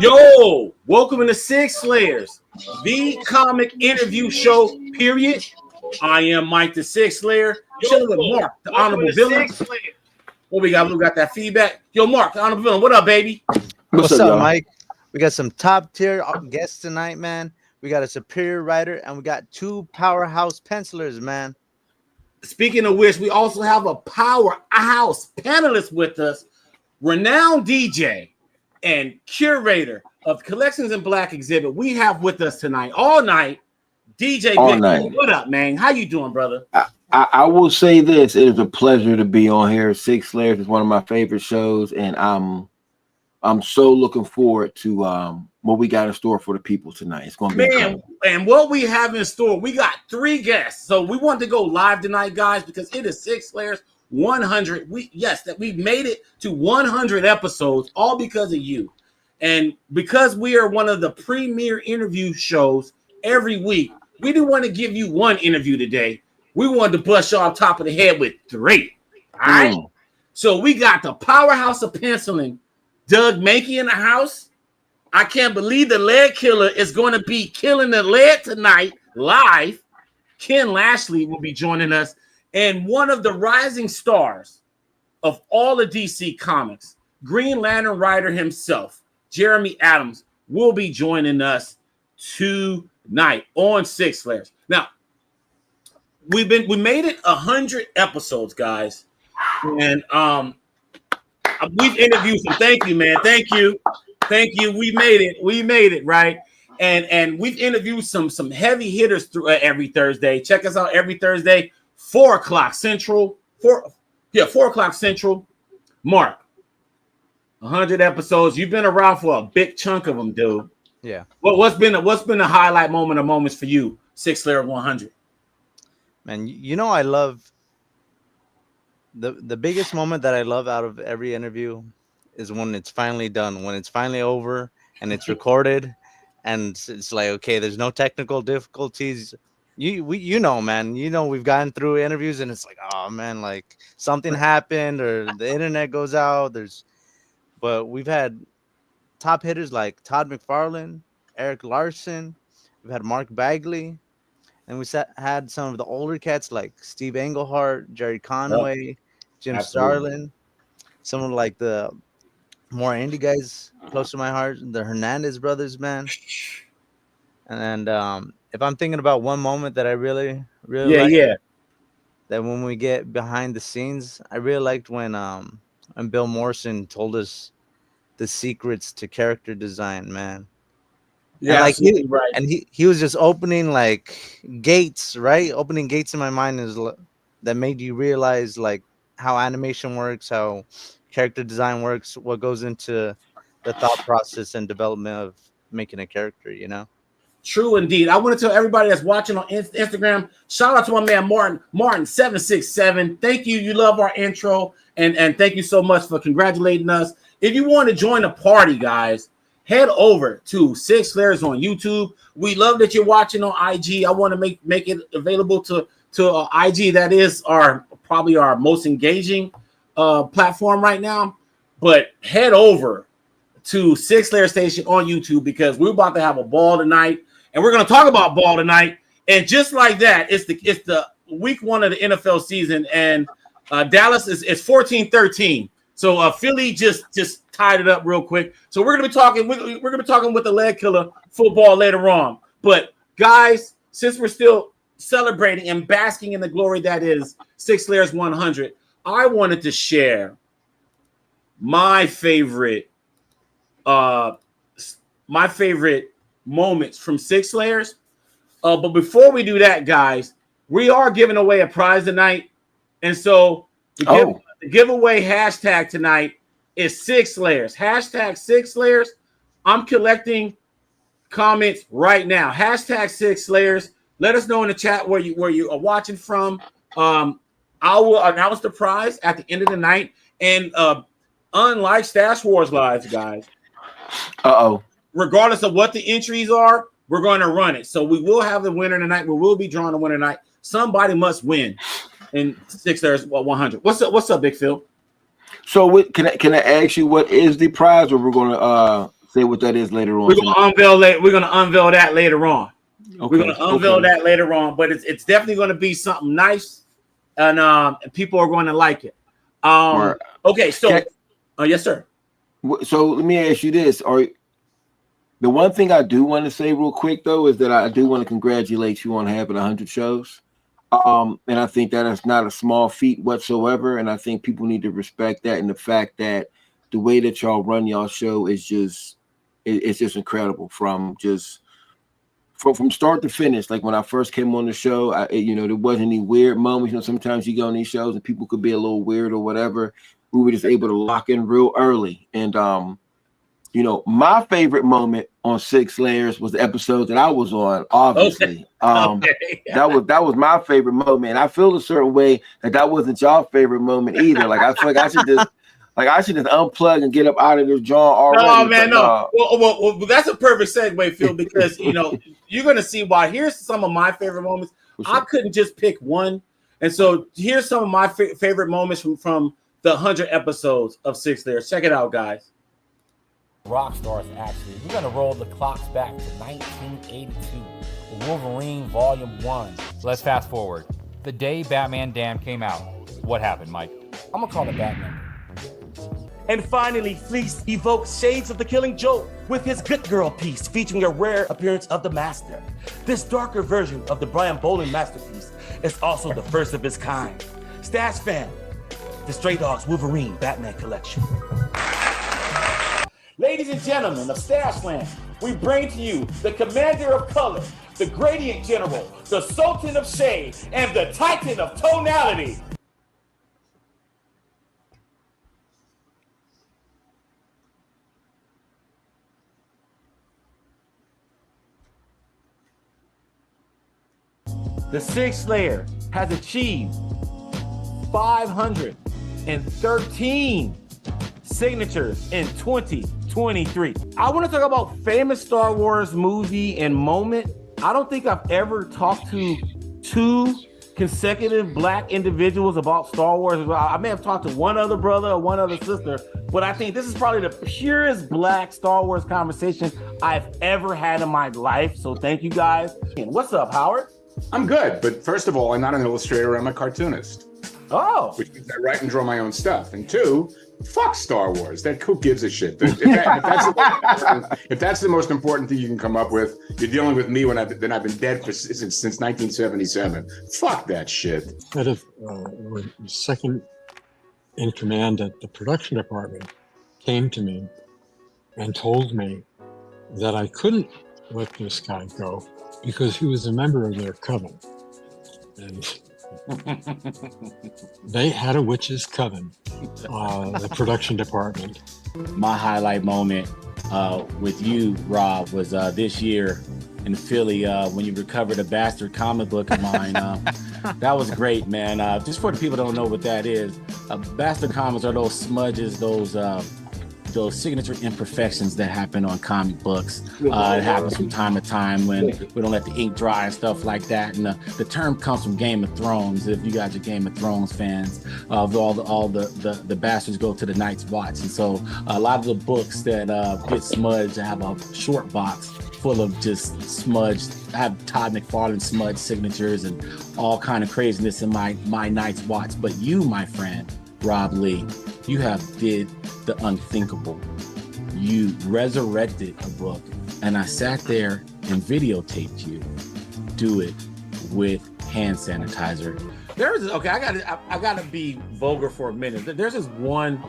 Yo, welcome to Sig Slayers, the comic interview show, period. I am Mike the Sig Slayer, chilling with Mark, the Honorable Villain. What we got? We got that feedback. Yo, Mark, the Honorable Villain, what up, baby? What's up, Mike? We got some top tier guests tonight, man. We got a superior writer, and we got two powerhouse pencilers, man. Speaking of which, we also have a powerhouse panelist with us, renowned DJ and curator of Collections in Black exhibit. We have with us tonight, all night, DJ Big Phill. What up, man? How you doing, brother? I will say this: it is a pleasure to be on here. Sig Slayers is one of my favorite shows, and I'm so looking forward to what we got in store for the people tonight. It's going to be incredible. And what we have in store, we got 3 guests. So we want to go live tonight, guys, because it is Sig Slayers 100. That we've made it to 100 episodes, all because of you. And because we are one of the premier interview shows every week, we didn't want to give you one interview today. We wanted to bust y'all top of the head with 3. All right. So we got the powerhouse of penciling, Doug Mahnke, in the house. I can't believe the Ledkilla is going to be killing the lead tonight live. Ken Lashley will be joining us. And one of the rising stars of all the DC comics, Green Lantern writer himself, Jeremy Adams, will be joining us tonight on Sig Slayers. Now, we made it 100 episodes, guys. And we've interviewed some. Thank you, man. Thank you. We made it, right? And we've interviewed some heavy hitters through every Thursday. Check us out every Thursday, 4 o'clock Central. 4 o'clock Central. Mark, 100 episodes. You've been around for a big chunk of them, dude. Yeah. Well, what's been the highlight moment of moments for you, Sig Slayer 100? Man, you know I love the biggest moment that I love out of every interview is when it's finally done, when it's finally over and it's recorded, and it's like, okay, there's no technical difficulties. You know, man, we've gotten through interviews and it's like, oh man, like something happened or the internet goes out. But we've had top hitters like Todd McFarlane, Eric Larson, we've had Mark Bagley, and we had some of the older cats like Steve Englehart, Jerry Conway, Jim Starlin, some of like the more indie guys close to my heart, the Hernandez brothers, man. And if I'm thinking about one moment that I really liked, that when we get behind the scenes, I really liked when Bill Morrison told us the secrets to character design, man. Yeah, and like he was just opening like gates, right? Opening gates in my mind that made you realize like how animation works, how character design works, what goes into the thought process and development of making a character, you know? True indeed. I want to tell everybody that's watching on Instagram, shout out to my man Martin767. Thank you. You love our intro, and thank you so much for congratulating us. If you want to join the party, guys, head over to Sig Slayers on YouTube. We love that you're watching on IG. I want to make it available to IG. That is probably our most engaging platform right now. But head over to Sig Slayers Station on YouTube because we're about to have a ball tonight, and we're going to talk about ball tonight. And just like that, it's the week 1 of the NFL season, and Dallas is 14-13. So Philly just tied it up real quick. So we're gonna be talking. We're gonna be talking with the Ledkilla football later on. But guys, since we're still celebrating and basking in the glory that is Sig Slayers 100, I wanted to share my favorite moments from Sig Slayers. But before we do that, guys, we are giving away a prize tonight, and so the giveaway hashtag tonight is Sig Slayers. Hashtag Sig Slayers. I'm collecting comments right now. Hashtag Sig Slayers. Let us know in the chat where you are watching from. I will announce the prize at the end of the night. And unlike Stash Wars Live, guys, regardless of what the entries are, we're going to run it. So we will have the winner tonight. We will be drawing the winner tonight. Somebody must win in Sig Slayers 100. What's up, Big Phill? So can I ask you what is the prize, or we're going to Say what that is later on. We're gonna unveil that later on. Okay. We're gonna unveil that later on, but it's definitely gonna be something nice, and people are going to like it. Right. Okay, so yes, sir. So let me ask you this: the one thing I do want to say real quick though is that I do want to congratulate you on having 100 shows. And I think that is not a small feat whatsoever. And I think people need to respect that, and the fact that the way that y'all run y'all show is just it's just incredible from start to finish. Like when I first came on the show, there wasn't any weird moments. Sometimes you go on these shows and people could be a little weird or whatever. We were just able to lock in real early. And my favorite moment on Sig Slayers was the episode that I was on, obviously. Okay. That was my favorite moment. And I feel a certain way that wasn't y'all favorite moment either. Like I feel like I should just unplug and get up out of this joint already. No, man, no. Well, that's a perfect segue, Phil, because you're gonna see why. Here's some of my favorite moments. Sure. I couldn't just pick one, and so here's some of my favorite moments from the 100 episodes of Sig Slayers. Check it out, guys. Rock stars, actually. We're going to roll the clocks back to 1982, Wolverine Volume 1. Let's fast forward. The day Batman Damn came out. What happened, Mike? I'm going to call it Batman. And finally, Fleece evokes shades of The Killing Joke with his Good Girl piece, featuring a rare appearance of the Master. This darker version of the Brian Bolin masterpiece is also the first of its kind. Stash Fam, the Stray Dogs Wolverine Batman Collection. Ladies and gentlemen of Stashland, we bring to you the Commander of Color, the Gradient General, the Sultan of Shade, and the Titan of Tonality. The Sig Slayer has achieved 513 signatures in 2023. I want to talk about famous Star Wars movie and moment. I don't think I've ever talked to two consecutive Black individuals about Star Wars. I may have talked to one other brother or one other sister, but I think this is probably the purest Black Star Wars conversation I've ever had in my life. So thank you guys. And what's up, Howard? I'm good, but first of all, I'm not an illustrator, I'm a cartoonist. Oh. Which means I write and draw my own stuff. And two, fuck Star Wars. Who gives a shit? If that's the most important thing you can come up with, you're dealing with me when I've been dead since 1977. Fuck that shit. Head of second in command at the production department came to me and told me that I couldn't let this guy go because he was a member of their coven. And they had a witch's coven, the production department. My highlight moment with you, Rob, was this year in Philly when you recovered a bastard comic book of mine. That was great, man. Just for the people that don't know what that is, bastard comics are those smudges, those signature imperfections that happen on comic books. It happens from time to time when we don't let the ink dry and stuff like that. And the term comes from Game of Thrones. If you guys are Game of Thrones fans, all the bastards go to the Night's Watch. And so a lot of the books that get smudged have a short box full of just smudged. I have Todd McFarlane smudged signatures and all kind of craziness in my Night's Watch. But you, my friend, Rob Lee, you have did the unthinkable. You resurrected a book, and I sat there and videotaped you do it with hand sanitizer. I gotta be vulgar for a minute. There's this one,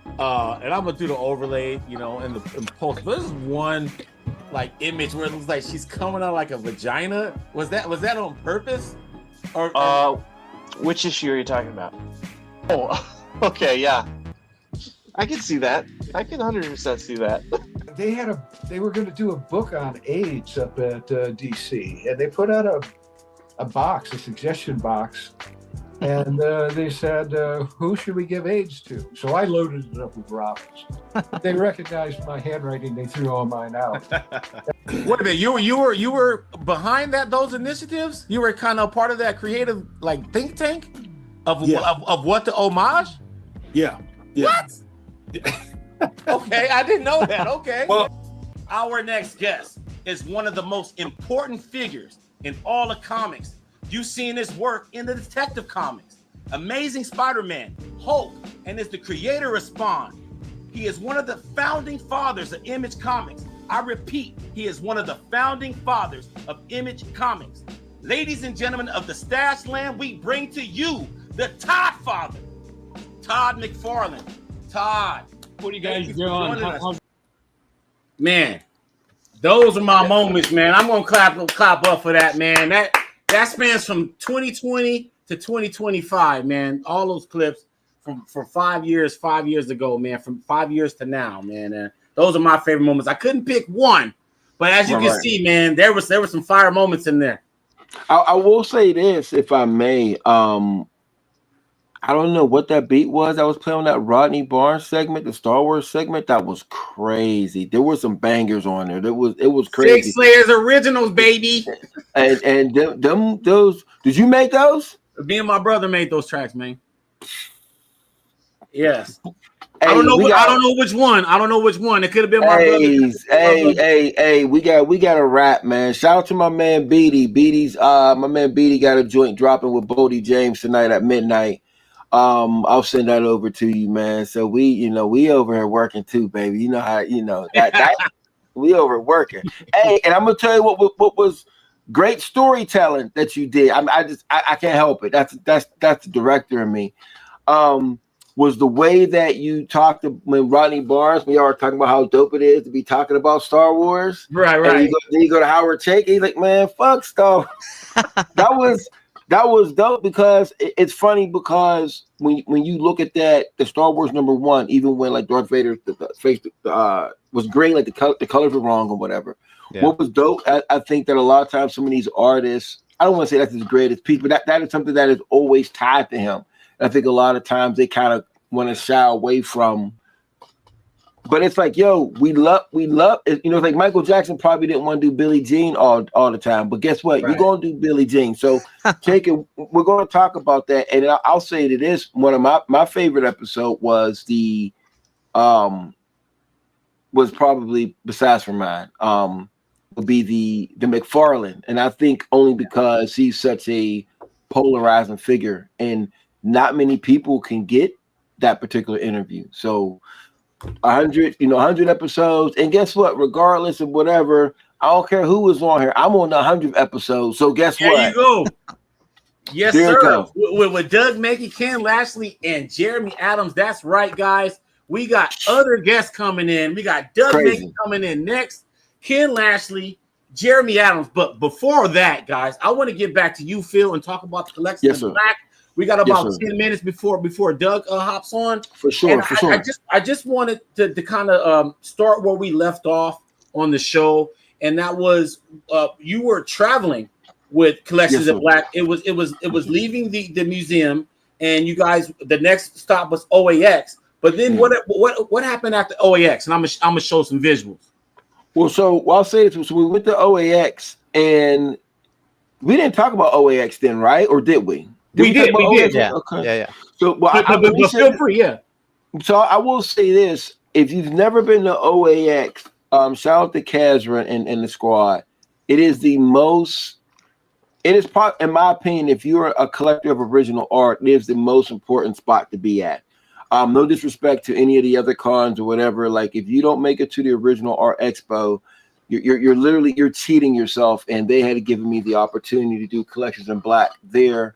and I'm gonna do the overlay, in post. But there's one image where it looks like she's coming out like a vagina. Was that on purpose? Or which issue are you talking about? Oh, okay, yeah. I can see that. I can 100% see that. They were going to do a book on AIDS up at DC, and they put out a box, a suggestion box, and they said, "Who should we give AIDS to?" So I loaded it up with Roberts. They recognized my handwriting. They threw all mine out. Wait a minute, you were behind those initiatives? You were kind of part of that creative think tank of what the homage? Yeah. What? Okay, I didn't know that. Okay. Well, our next guest is one of the most important figures in all of comics. You've seen his work in the Detective Comics, Amazing Spider-Man, Hulk, and is the creator of Spawn. He is one of the founding fathers of Image Comics. I repeat, he is one of the founding fathers of Image Comics. Ladies and gentlemen of the Stash Land, we bring to you the Todd Father, Todd McFarlane. Todd, what are you guys doing? Man, those are my moments, man. I'm gonna clap up for that, man. That spans from 2020 to 2025, man. All those clips from 5 years ago, man. From 5 years to now, man. And those are my favorite moments. I couldn't pick one, but as you can see, man, there was some fire moments in there. I will say this, if I may. I don't know what that beat was. I was playing on that Rodney Barnes segment, the Star Wars segment. That was crazy. There were some bangers on there. It was crazy. Sig Slayers originals, baby. And those. Did you make those? Me and my brother made those tracks, man. Yes. Hey, I don't know which one. I don't know which one. It could have been my brother. Hey, we got a rap, man. Shout out to my man Beatty. My man Beatty got a joint dropping with Bodie James tonight at midnight. I'll send that over to you, man. So we over here working too, baby. You know how that we over working. Hey, and I'm gonna tell you what was great storytelling that you did. I can't help it. That's the director in me. Was the way that you talked to when Rodney Barnes, we are talking about how dope it is to be talking about Star Wars. Right. Then you go to Howard Chaykin. He's like, man, fuck Star Wars. That was dope because it's funny because when you look at that, the Star Wars #1, even when like Darth Vader the face was green, like the colors were wrong or whatever. Yeah. What was dope, I think that a lot of times some of these artists, I don't want to say that's his greatest piece, but that is something that is always tied to him. I think a lot of times they kind of want to shy away from, but it's like, yo, we love it. Like Michael Jackson probably didn't want to do Billie Jean all the time, but guess what? Right. You're going to do Billie Jean. So we're going to talk about that. And I'll say to this, one of my favorite episode was was probably, besides for mine, would be the McFarlane. And I think only because he's such a polarizing figure and not many people can get that particular interview. So 100 episodes, and guess what? Regardless of whatever, I don't care who was on here. I'm on the 100th episode. So guess what? There you go. Yes, there sir. With Doug Mahnke, Ken Lashley, and Jeremy Adams. That's right, guys. We got other guests coming in. We got Doug Mahnke coming in next, Ken Lashley, Jeremy Adams. But before that, guys, I want to get back to you, Phil, and talk about the collection of Black. We got about 10 minutes before Doug hops on. For sure. I just wanted to kind of start where we left off on the show, and that was you were traveling with Collections of Black. It was leaving the museum, and you guys, the next stop was OAX. But then what happened after OAX? And I'm gonna show some visuals. Well, so I'll say this. So we went to OAX, and we didn't talk about OAX then, right? Or did we? We did. Yeah. Okay. Yeah. So, but feel free, yeah. So I will say this: if you've never been to OAX, shout out to Kazra and the squad. It is the most. It is part, in my opinion, if you're a collector of original art, it is the most important spot to be at. No disrespect to any of the other cons or whatever. Like, if you don't make it to the original art expo, you're literally cheating yourself. And they had given me the opportunity to do Collections in Black there.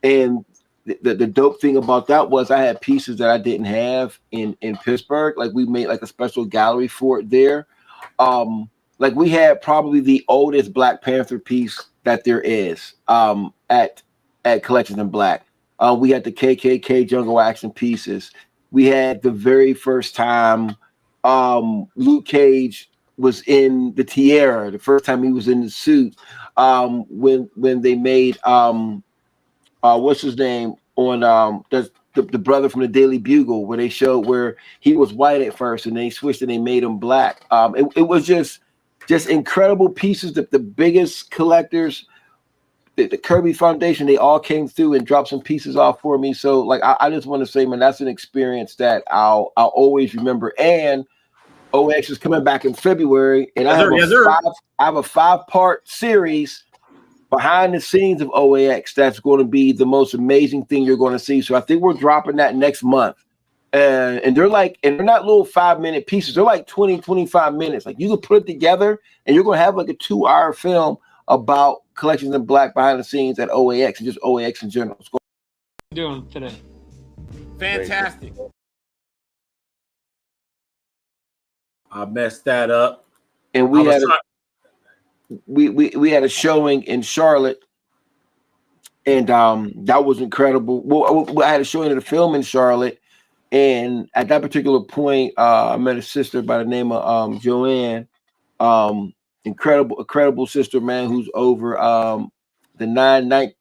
And the dope thing about that was I had pieces that I didn't have in Pittsburgh. Like, we made like a special gallery for it there. Like, we had probably the oldest Black Panther piece that there is at Collections in Black. We had the KKK Jungle Action pieces. We had the very first time Luke Cage was in the tiara, the first time he was in the suit, when they made what's his name on that's the brother from the Daily Bugle, where they showed where he was white at first and they switched and they made him black. It was just incredible pieces that the biggest collectors the Kirby Foundation, they all came through and dropped some pieces off for me. So like I just want to say, man, that's an experience that I'll always remember. And OX is coming back in February, and I have a 5-part series behind the scenes of OAX that's going to be the most amazing thing you're going to see. So I think we're dropping that next month. And they're not little 5-minute pieces. They're like 20, 25 minutes. Like you can put it together and you're going to have like a 2-hour film about Collections in Black behind the scenes at OAX and just OAX in general. What are you doing today? Fantastic. I messed that up. And we had a showing in Charlotte, and that was incredible. Well, I had a showing of the film in Charlotte, and at that particular point, I met a sister by the name of Joanne. Incredible sister, man, who's over the 919.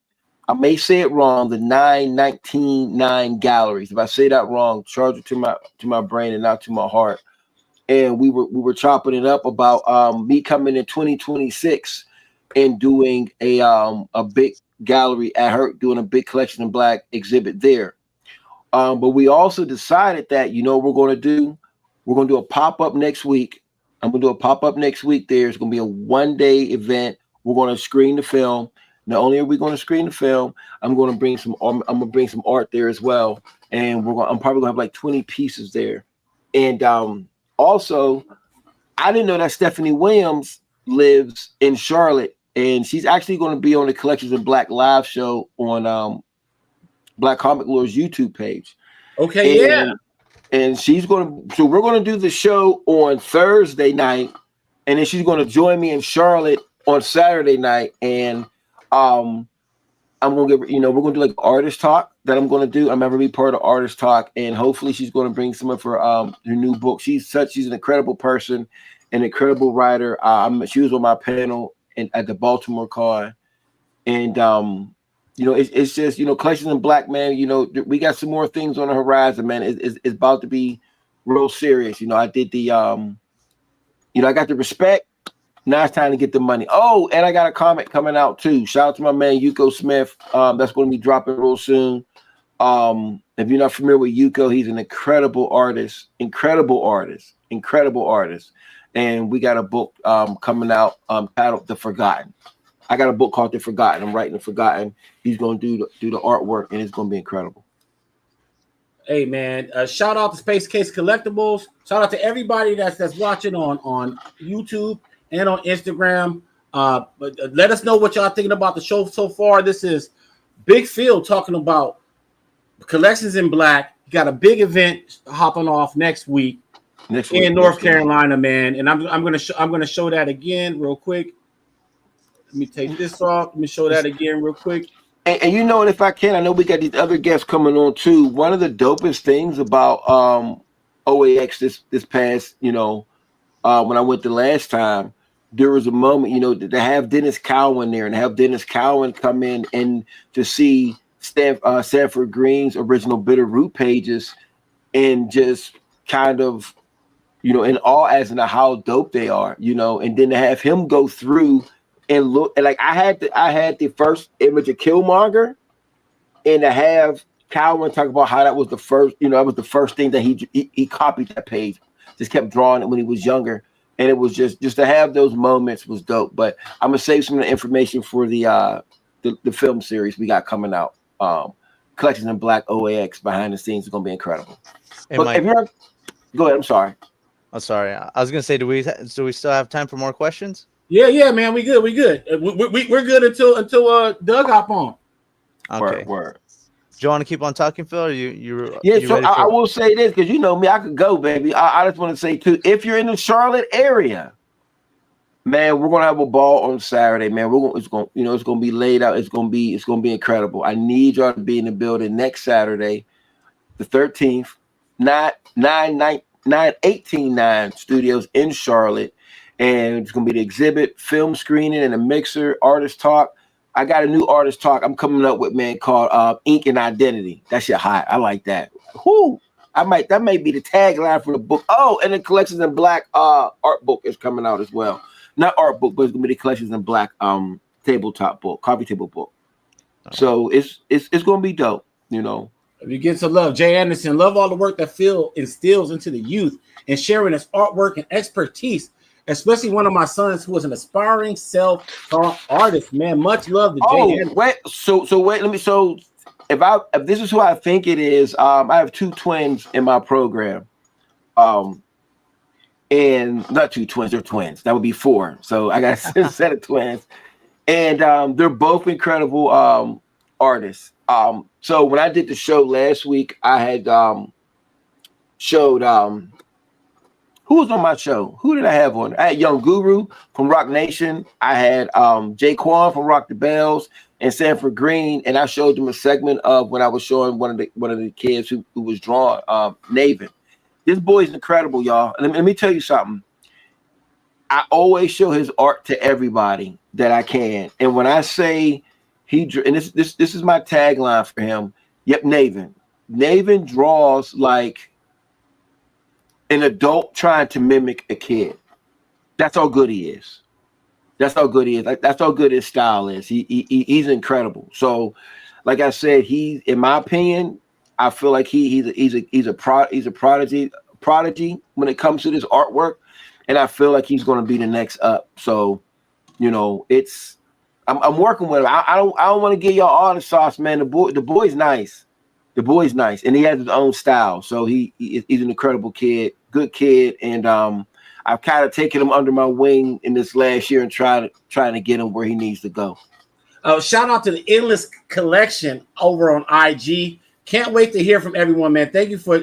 I may say it wrong, the 919 galleries. If I say that wrong, charge it to my brain and not to my heart. And we were chopping it up about me coming in 2026 and doing a big gallery at her, doing a big Collection in Black exhibit there. But we also decided that, you know, we're going to do a pop-up next week. I'm going to do a pop-up next week there. It's going to be a 1-day event. We're going to screen the film. Not only are we going to screen the film, I'm going to bring some art there as well. And I'm probably going to have like 20 pieces there. And also, I didn't know that Stephanie Williams lives in Charlotte, and she's actually going to be on the Collections in Black live show on Black Comic Lord's YouTube page. Okay, yeah. And so we're going to do the show on Thursday night, and then she's going to join me in Charlotte on Saturday night, and I'm going to we're going to do like artist talk that I'm going to do. I'm going to be part of artist talk, and hopefully she's going to bring some of her new book. She's an incredible person, an incredible writer. She was on my panel at the Baltimore Con, and it's just, Collections in Black, man. We got some more things on the horizon, man. It's about to be real serious. I did the I got the respect. Now it's time to get the money. Oh, and I got a comic coming out too. Shout out to my man Yuko Smith. That's going to be dropping real soon. If you're not familiar with Yuko, he's an incredible artist. And we got a book coming out titled The Forgotten. I got a book called The Forgotten. I'm writing The Forgotten. He's going to do the artwork, and it's going to be incredible. Hey man, shout out to Space Case Collectibles. Shout out to everybody that's watching on YouTube and on Instagram. But let us know what y'all thinking about the show so far. This is Big Phill talking about Collections in Black. You got a big event hopping off next week in North Carolina, man. And I'm gonna show that again real quick. Let me take this off. Let me show that again real quick. And if I can, I know we got these other guests coming on too. One of the dopest things about OAX this past, when I went the last time, there was a moment, to have Dennis Cowan there and have Dennis Cowan come in and to see Sanford Green's original Bitter Root pages and just kind of, in awe as to how dope they are, and then to have him go through and look, and like I had the first image of Killmonger, and to have Cowan talk about how that was the first, that was the first thing that he copied that page, just kept drawing it when he was younger. And it was just to have those moments was dope. But I'm gonna save some of the information for the film series we got coming out. Collections in Black OAX behind the scenes is gonna be incredible. But if you're, go ahead. I'm sorry. I'm sorry. I was gonna say, do we still have time for more questions? Yeah, man. We good. We're good until Doug hop on. Okay. Word. Do you want to keep on talking, Phil? Or you so I will say this because me, I could go, baby. I just want to say too, if you're in the Charlotte area, man, we're gonna have a ball on Saturday, man. It's gonna be laid out. It's gonna be incredible. I need y'all to be in the building next Saturday, the 13th, 9 Studios in Charlotte, and it's gonna be the exhibit, film screening, and a mixer, artist talk. I got a new artist talk I'm coming up with, man, called Ink and Identity. That shit hot. I like that. Whoo! That may be the tagline for the book. Oh, and the Collections in Black art book is coming out as well. Not art book, but it's gonna be the Collections in Black tabletop book, coffee table book. So it's gonna be dope, you know. If you get some love, Jay Anderson, love all the work that Phil instills into the youth and sharing his artwork and expertise, especially one of my sons who is an aspiring self-taught artist. Man, much love to Jay Anderson. Wait, so wait, let me. So if this is who I think it is, I have 2 twins in my program, and not 2 twins, they're twins. That would be 4. So I got a set of twins, and they're both incredible artists. So when I did the show last week, I had showed who was on my show? Who did I have on? I had Young Guru from Rock Nation. I had Jay Quan from Rock the Bells and Sanford Green, and I showed them a segment of when I was showing one of the kids who was drawing Naven. This boy's incredible, y'all. Let me tell you something. I always show his art to everybody that I can, and when I say and this is my tagline for him. Yep, Naven. Naven draws like an adult trying to mimic a kid. That's how good he is. That's how good he is. Like, that's how good his style is. He's incredible. So, like I said, in my opinion, I feel like he's a prodigy when it comes to this artwork, and I feel like he's going to be the next up. So, you know, I'm working with him. I don't want to give y'all all the sauce, man. The boy's nice. The boy's nice, and he has his own style. So he's an incredible kid, good kid, and I've kind of taken him under my wing in this last year and trying to get him where he needs to go. Shout out to the Endless Collection over on IG. Can't wait to hear from everyone, man. Thank you for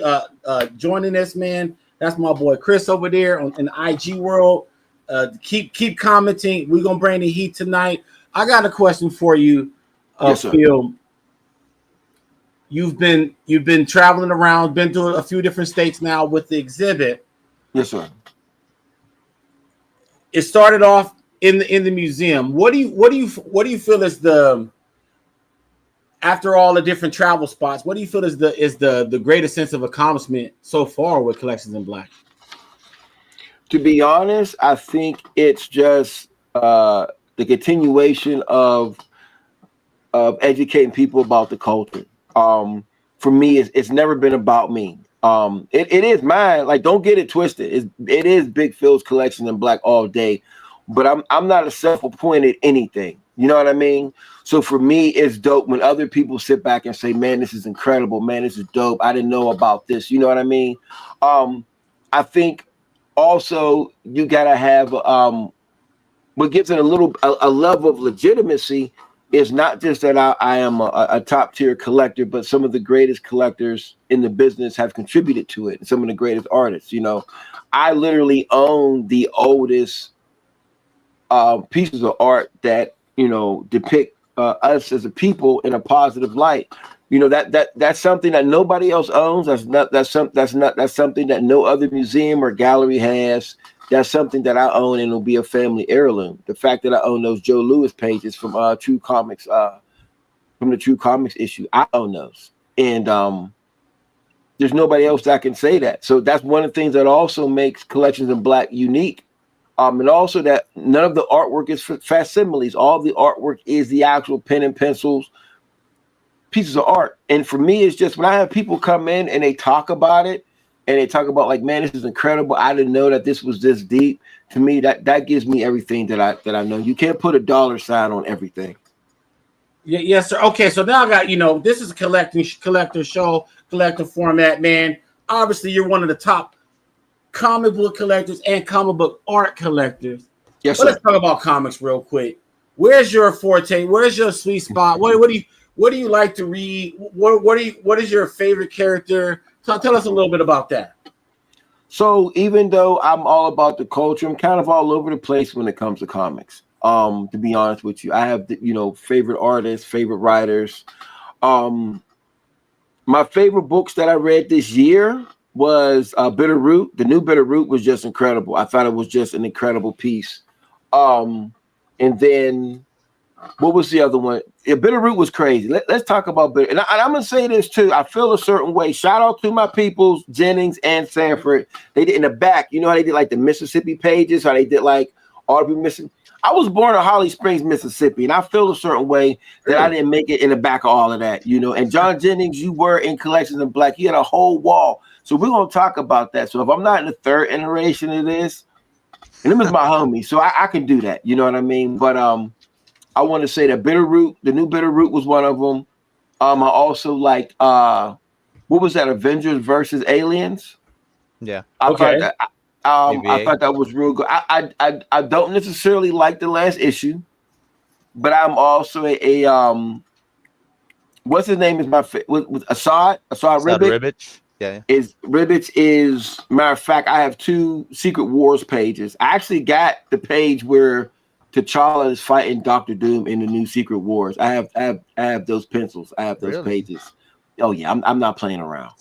joining us, man. That's my boy Chris over there in the IG world. Keep commenting. We're gonna bring the heat tonight. I got a question for you, Yes, sir. Phil. You've been traveling around, been to a few different states now with the exhibit. Yes, sir. It started off in the museum. What do you feel is after all the different travel spots? What do you feel is the greatest sense of accomplishment so far with Collections in Black? To be honest, I think it's just the continuation of educating people about the culture. For me, it's never been about me. It is mine. Like, don't get it twisted. It is Big Phil's Collection in Black all day, but I'm not a self-appointed anything. You know what I mean? So for me, it's dope when other people sit back and say, "Man, this is incredible. Man, this is dope. I didn't know about this." You know what I mean? I think also you gotta have what gives it a level of legitimacy is not just that I am a top tier collector, but some of the greatest collectors in the business have contributed to it. Some of the greatest artists, you know, I literally own the oldest pieces of art that, you know, depict us as a people in a positive light. You know, that's something that nobody else owns. That's something that no other museum or gallery has. That's something that I own, and it'll be a family heirloom. The fact that I own those Joe Louis pages from True Comics, from the True Comics issue, I own those, and there's nobody else that can say that. So that's one of the things that also makes Collections in Black unique, and also that none of the artwork is facsimiles. All the artwork is the actual pen and pencils pieces of art. And for me, it's just when I have people come in and they talk about it, and they talk about like, man, this is incredible. I didn't know that this was this deep. To me, that gives me everything that I know. You can't put a dollar sign on everything. Yeah, yes, sir. Okay, so now I got, you know, this is a collector show, collector format, man. Obviously, you're one of the top comic book collectors and comic book art collectors. Yes, but sir. Let's talk about comics real quick. Where's your forte? Where's your sweet spot? What do you like to read? What is your favorite character? Tell us a little bit about that. So even though I'm all about the culture, I'm kind of all over the place when it comes to comics. To be honest with you, I have, you know, favorite artists, favorite writers. My favorite books that I read this year was Bitter Root. The new Bitter Root was just incredible. I thought it was just an incredible piece. And then what was the other one? Yeah, Bitter Root was crazy. Let's talk about Bitter. And I'm going to say this too. I feel a certain way. Shout out to my peoples, Jennings and Sanford. They did in the back. You know how they did like the Mississippi pages? How they did like all the people missing? I was born in Holly Springs, Mississippi, and I feel a certain way that I didn't make it in the back of all of that, you know. And John Jennings, you were in Collections in Black. You had a whole wall. So we're gonna talk about that. So if I'm not in the third iteration of this, and them is my homie, so I can do that. You know what I mean? But I want to say that Bitterroot, the new Bitterroot was one of them. I also like what was that? Avengers versus Aliens. Yeah. I thought that was real good. I don't necessarily like the last issue, but I'm also a what's his name is my with Assad Ribbit. Yeah. Ribbits is matter of fact, I have 2 Secret Wars pages. I actually got the page where T'Challa is fighting Doctor Doom in the new Secret Wars. I have those pencils. I have those pages. Oh yeah, I'm not playing around.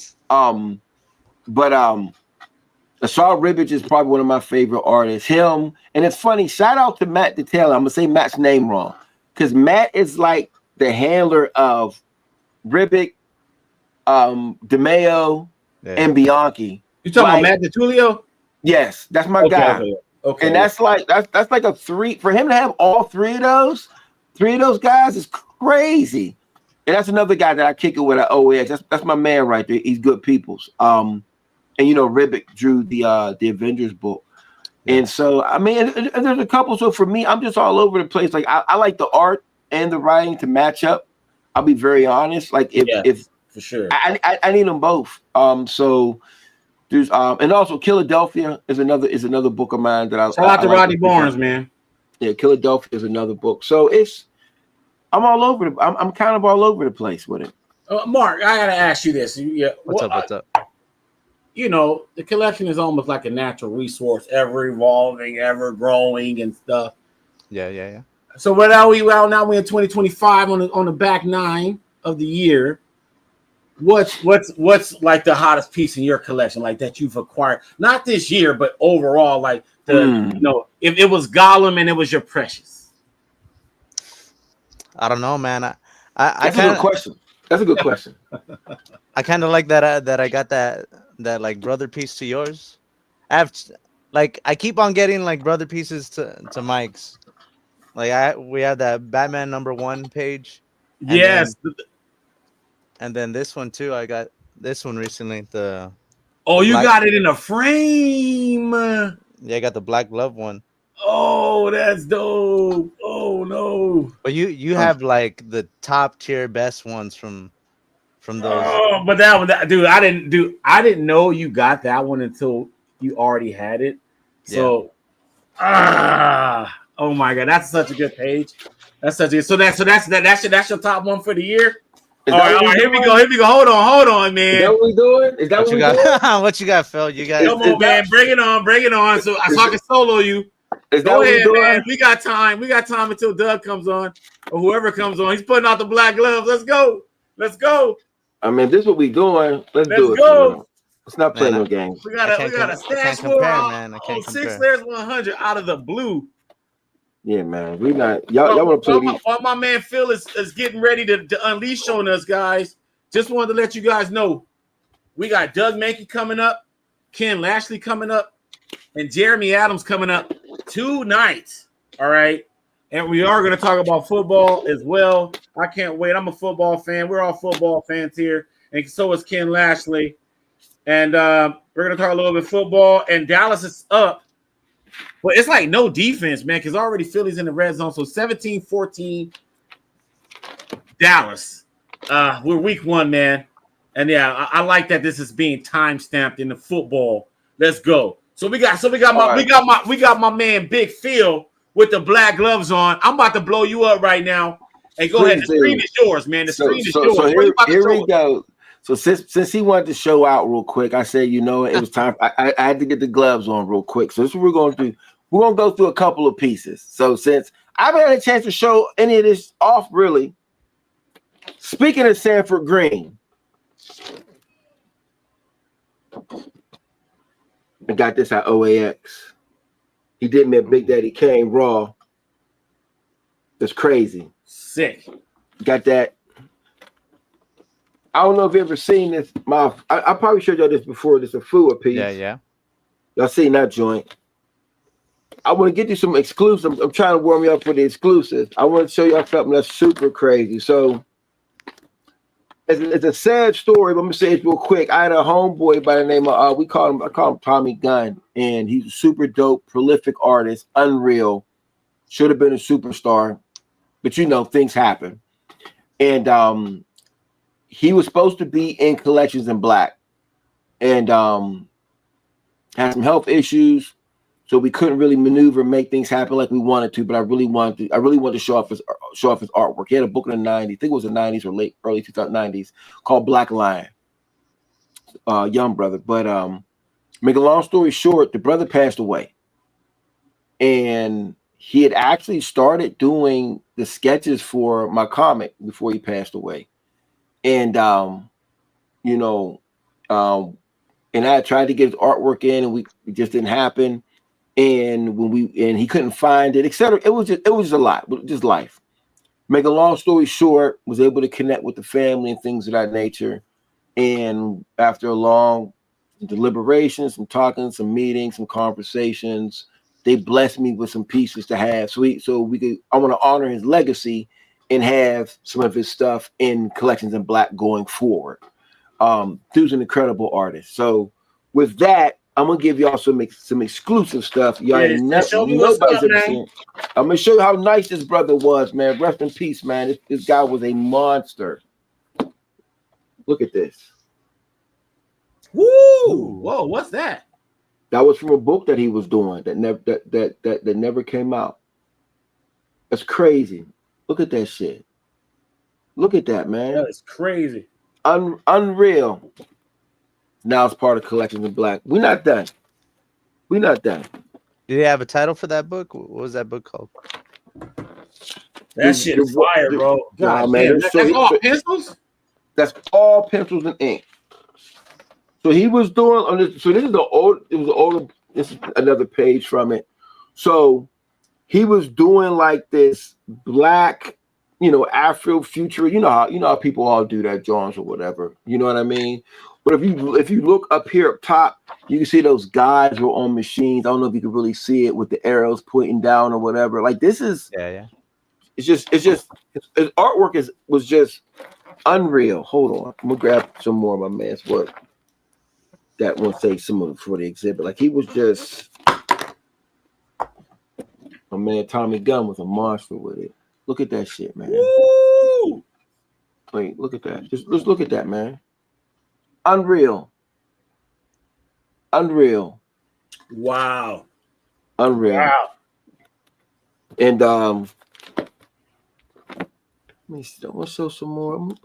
Asar Ribbage is probably one of my favorite artists. Him, and it's funny. Shout out to Matt Detail. I'm gonna say Matt's name wrong because Matt is like the handler of Ribic, DeMeo, and Bianchi. You talking about Matt DeTulio? Yes, that's my guy. Okay. And that's like a 3 for him to have all 3 of those guys is crazy. And that's another guy that I kick it with at OAX. That's my man right there. He's good peoples. And you know, Ribic drew the Avengers book. And so I mean, and there's a couple. So for me, I'm just all over the place. Like I like the art and the writing to match up. I'll be very honest. Like if for sure, I need them both. So there's and also Philadelphia is another book of mine that I shout out to Rodney Barnes, man. Yeah, Philadelphia is another book. So I'm all over I'm kind of all over the place with it. Mark, I gotta ask you this. What's up? You know, the collection is almost like a natural resource, ever evolving, ever growing, and stuff. Yeah. So what are we out now? We're in 2025 on the back 9 of the year. What's like the hottest piece in your collection, like that you've acquired? Not this year, but overall, like you know, if it was Gollum and it was your precious. I don't know, man. That's a good question. That's a good question. I kind of like that I got that like brother piece to yours. I keep on getting like brother pieces to Mike's. Like we have that Batman #1 page. Yes. And then this one too. I got this one recently. You got it in a frame. Yeah, I got the black glove one. Oh, that's dope. Oh no. But you have like the top tier best ones from those. Oh, but that one, dude, I didn't know you got that one until you already had it. So oh my god, that's such a good page. That's such a that's your top one for the year. All right, here we go. Hold on, man. Is that what we doing? Is that what we doing? What you got, Phil? You got come on, man. Bring it on. So I can solo you. Go ahead, man. We got time until Doug comes on or whoever comes on. He's putting out the black gloves. Let's go. I mean, if this is what we doing, let's do it. Go. Let's not play no games. We got a stash war on 6 Slayers 100 out of the blue. Yeah, man. We not y'all want to play these. While my man Phil is getting ready to unleash on us, guys. Just wanted to let you guys know we got Doug Mahnke coming up, Ken Lashley coming up, and Jeremy Adams coming up tonight. All right. And we are going to talk about football as well. I can't wait. I'm a football fan. We're all football fans here. And so is Ken Lashley. And we're going to talk a little bit football. And Dallas is up. But it's like no defense, man, because already Philly's in the red zone. So 17-14 Dallas. We're week 1, man. And yeah, I like that this is being time stamped in the football. Let's go. So we got my man Big Phill with the black gloves on. I'm about to blow you up right now. And go ahead. The screen is yours, man. The screen is yours. So here we go. So since he wanted to show out real quick, I said, you know, it was time. I had to get the gloves on real quick. So this is what we're going to do. We're going to go through a couple of pieces. So since I haven't had a chance to show any of this off, really, speaking of Sanford Green, I got this at OAX. He did me a Big Daddy Kane Raw. That's crazy. Sick. Got that. I don't know if you've ever seen this. I probably showed y'all this before. This is a Fua piece. Yeah. Y'all seen that joint? I want to get you some exclusives. I'm trying to warm you up for the exclusive. I want to show you something that's super crazy. So it's a sad story, but I'm gonna say it real quick. I had a homeboy by the name of I call him Tommy Gunn, and he's a super dope, prolific artist, unreal. Should have been a superstar, but you know things happen. And he was supposed to be in Collections in Black, and had some health issues, so we couldn't really maneuver and make things happen like we wanted to. But I really wanted to show off his artwork. He had a book in the 90s, I think it was the 90s or early 2090s, called Black Lion. Young brother. But make a long story short, the brother passed away. And he had actually started doing the sketches for my comic before he passed away. And and I tried to get his artwork in, and it just didn't happen. And he couldn't find it, etc. It was just a lot, just life. Make a long story short, was able to connect with the family and things of that nature. And after a long deliberation, some talking, some meetings, some conversations, they blessed me with some pieces to have. I want to honor his legacy and have some of his stuff in Collections in Black going forward. Dude's an incredible artist. So with that, I'm gonna give y'all some exclusive stuff. Y'all nobody's ever seen. I'm gonna show you how nice this brother was, man. Rest in peace, man. This guy was a monster. Look at this. Woo! Whoa, what's that? That was from a book that he was doing that never came out. That's crazy. Look at that shit. Look at that, man. That's crazy. Unreal. Now it's part of Collections in Black. We're not done. Did he have a title for that book? What was that book called? That shit is fire, bro. God, man. That's all pencils? That's all pencils and ink. So he was doing on this. So this is another page from it. So he was doing like this black, Afro future. You know how people all do that, Jones or whatever. You know what I mean? But if you look up here up top, you can see those guys were on machines. I don't know if you can really see it with the arrows pointing down or whatever. Like this is It's just his artwork was just unreal. Hold on, I'm gonna grab some more of my man's work. That won't say some of it for the exhibit. Like he was just my man Tommy Gunn was a monster with it. Look at that shit, man. Woo! Wait, look at that. Just look at that, man. Unreal. Wow. Unreal. Wow. And let me see. I want to show some more. I'm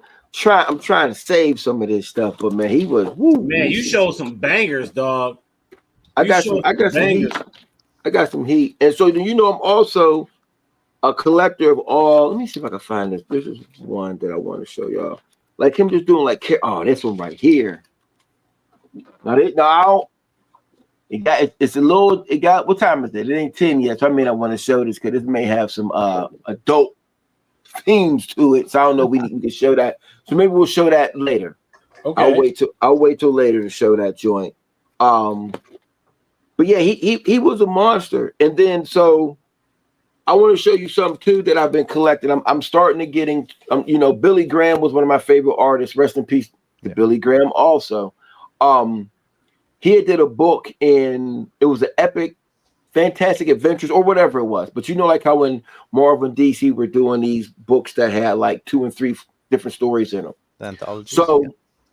trying to save some of this stuff, but man, he was man. You showed some bangers, dog. I got some heat. I got some heat, and so I'm also a collector of all. Let me see if I can find this. This is one that I want to show y'all. Like him just doing like, oh, this one right here. Now it's a little. It got, what time is it? It ain't 10 yet, so I may not want to show this because this may have some adult themes to it. So I don't know. We can show that. So maybe we'll show that later. Okay. I'll wait till later to show that joint. But yeah, he was a monster. And then so I want to show you something too that I've been collecting. I'm starting to getting. Billy Graham was one of my favorite artists. Rest in peace to Billy Graham. Also, he did a book and it was an epic, fantastic adventures or whatever it was. But like how when Marvel and DC were doing these books that had like 2 and 3 different stories in them. The anthologies. So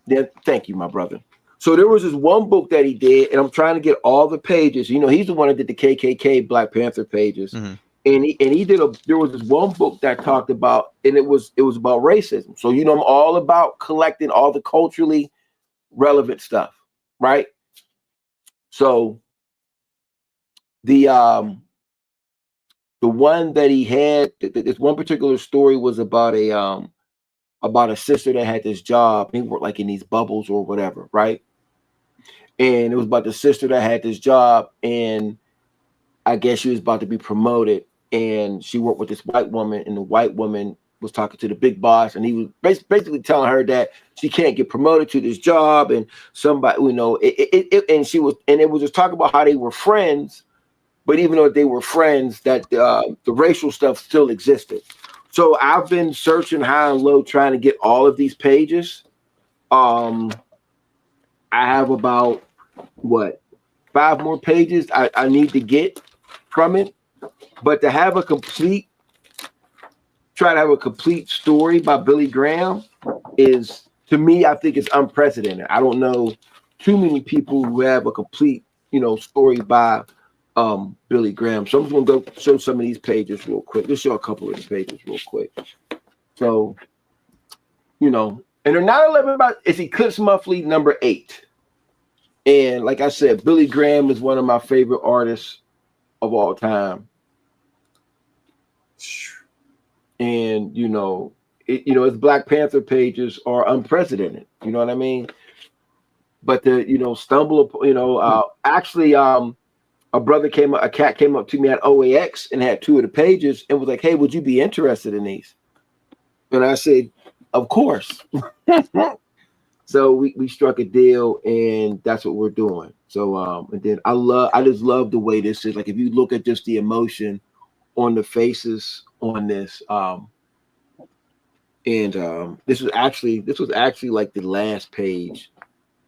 then, thank you, my brother. So there was this one book that he did, and I'm trying to get all the pages. He's the one that did the KKK Black Panther pages. Mm-hmm. And he did there was this one book that talked about, and it was about racism. So I'm all about collecting all the culturally relevant stuff, right? So the one that he had, this one particular story was about a sister that had this job. They worked like in these bubbles or whatever, right? And it was about the sister that had this job, and I guess she was about to be promoted, and she worked with this white woman, and the white woman was talking to the big boss, and he was basically telling her that she can't get promoted to this job, and somebody, and it was just talking about how they were friends, but even though they were friends, that the racial stuff still existed. So I've been searching high and low trying to get all of these pages. I have about 5 more pages I need to get from it, but to have try to have a complete story by Billy Graham is, to me, I think it's unprecedented. I don't know too many people who have a complete, story by Billy Graham. So I'm just gonna go show some of these pages real quick. Let's show a couple of the pages real quick. So, and they're not 11 about it's Eclipse Monthly number 8. And like I said, Billy Graham is one of my favorite artists of all time. And his Black Panther pages are unprecedented. You know what I mean? But to stumble upon, actually, a cat came up to me at OAX and had 2 of the pages and was like, "Hey, would you be interested in these?" And I said, "Of course." So we struck a deal, and that's what we're doing. So and then I just love the way this is. Like, if you look at just the emotion on the faces on this, this was actually like the last page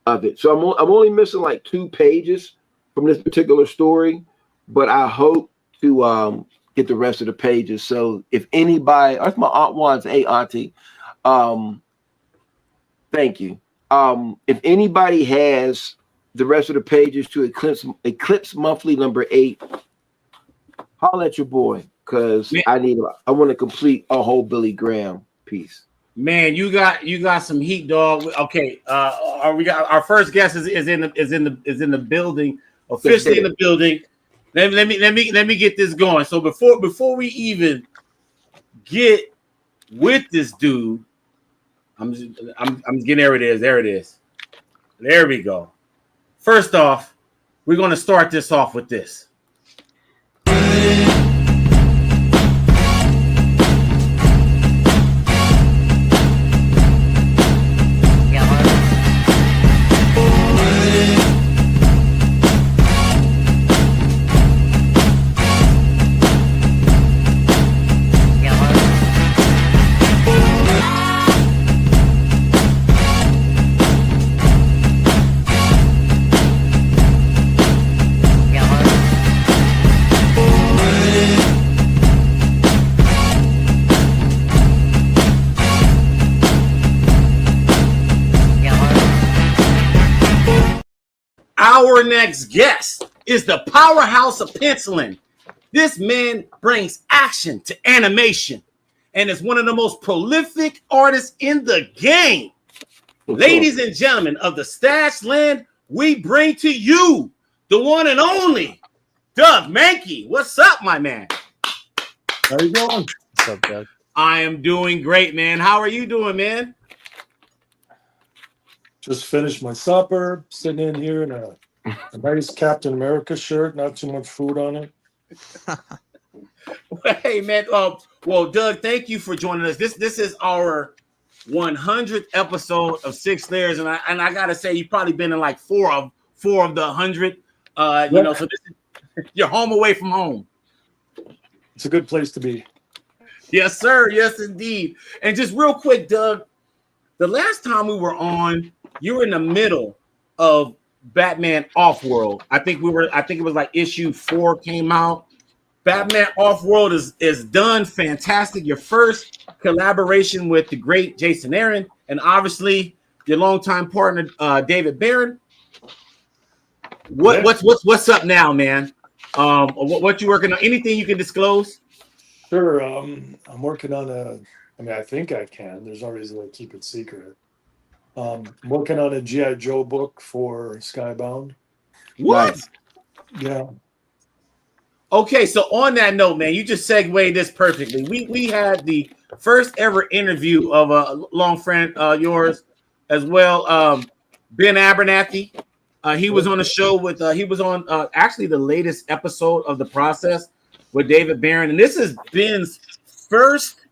of it. So I'm only missing like 2 pages from this particular story, but I hope to get the rest of the pages. So if anybody, that's my Aunt Juan's, hey auntie, thank you. If anybody has the rest of the pages to Eclipse Monthly number 8, holla at your boy, because I want to complete a whole Billy Graham piece. Man, you got some heat, dog. Okay, we got our first guest is in the building, officially in the building. Let me get this going. So before we even get with this dude, I'm getting there it is. There we go. First off, we're gonna start this off with this. Our next guest is the powerhouse of penciling. This man brings action to animation and is one of the most prolific artists in the game. Ladies and gentlemen of the Stash Land, we bring to you the one and only Doug Mahnke. What's up, my man? How you doing? What's up, Doug? I am doing great, man. How are you doing, man? Just finished my supper, sitting in here in a nice Captain America shirt, not too much food on it. Hey, man. Well, Doug, thank you for joining us. This is our 100th episode of Sig Slayers, and I gotta say, you've probably been in like four of the 100. So this is, you're home away from home. It's a good place to be. Yes, sir. Yes, indeed. And just real quick, Doug, the last time we were on, you were in the middle of Batman Offworld. I think it was like issue 4 came out. Batman Offworld is done. Fantastic. Your first collaboration with the great Jason Aaron, and obviously your longtime partner David Barron. What's up now, man? What you working on? Anything you can disclose? Sure. I'm working on I think I can. There's no reason to keep it secret. I'm working on a G.I. Joe book for Skybound. What? Nice. Yeah. Okay, so on that note, man, you just segued this perfectly. We had the first ever interview of a long friend yours as well, Ben Abernathy. He was on the show with he was on actually the latest episode of The Process with David Barron, and this is Ben's first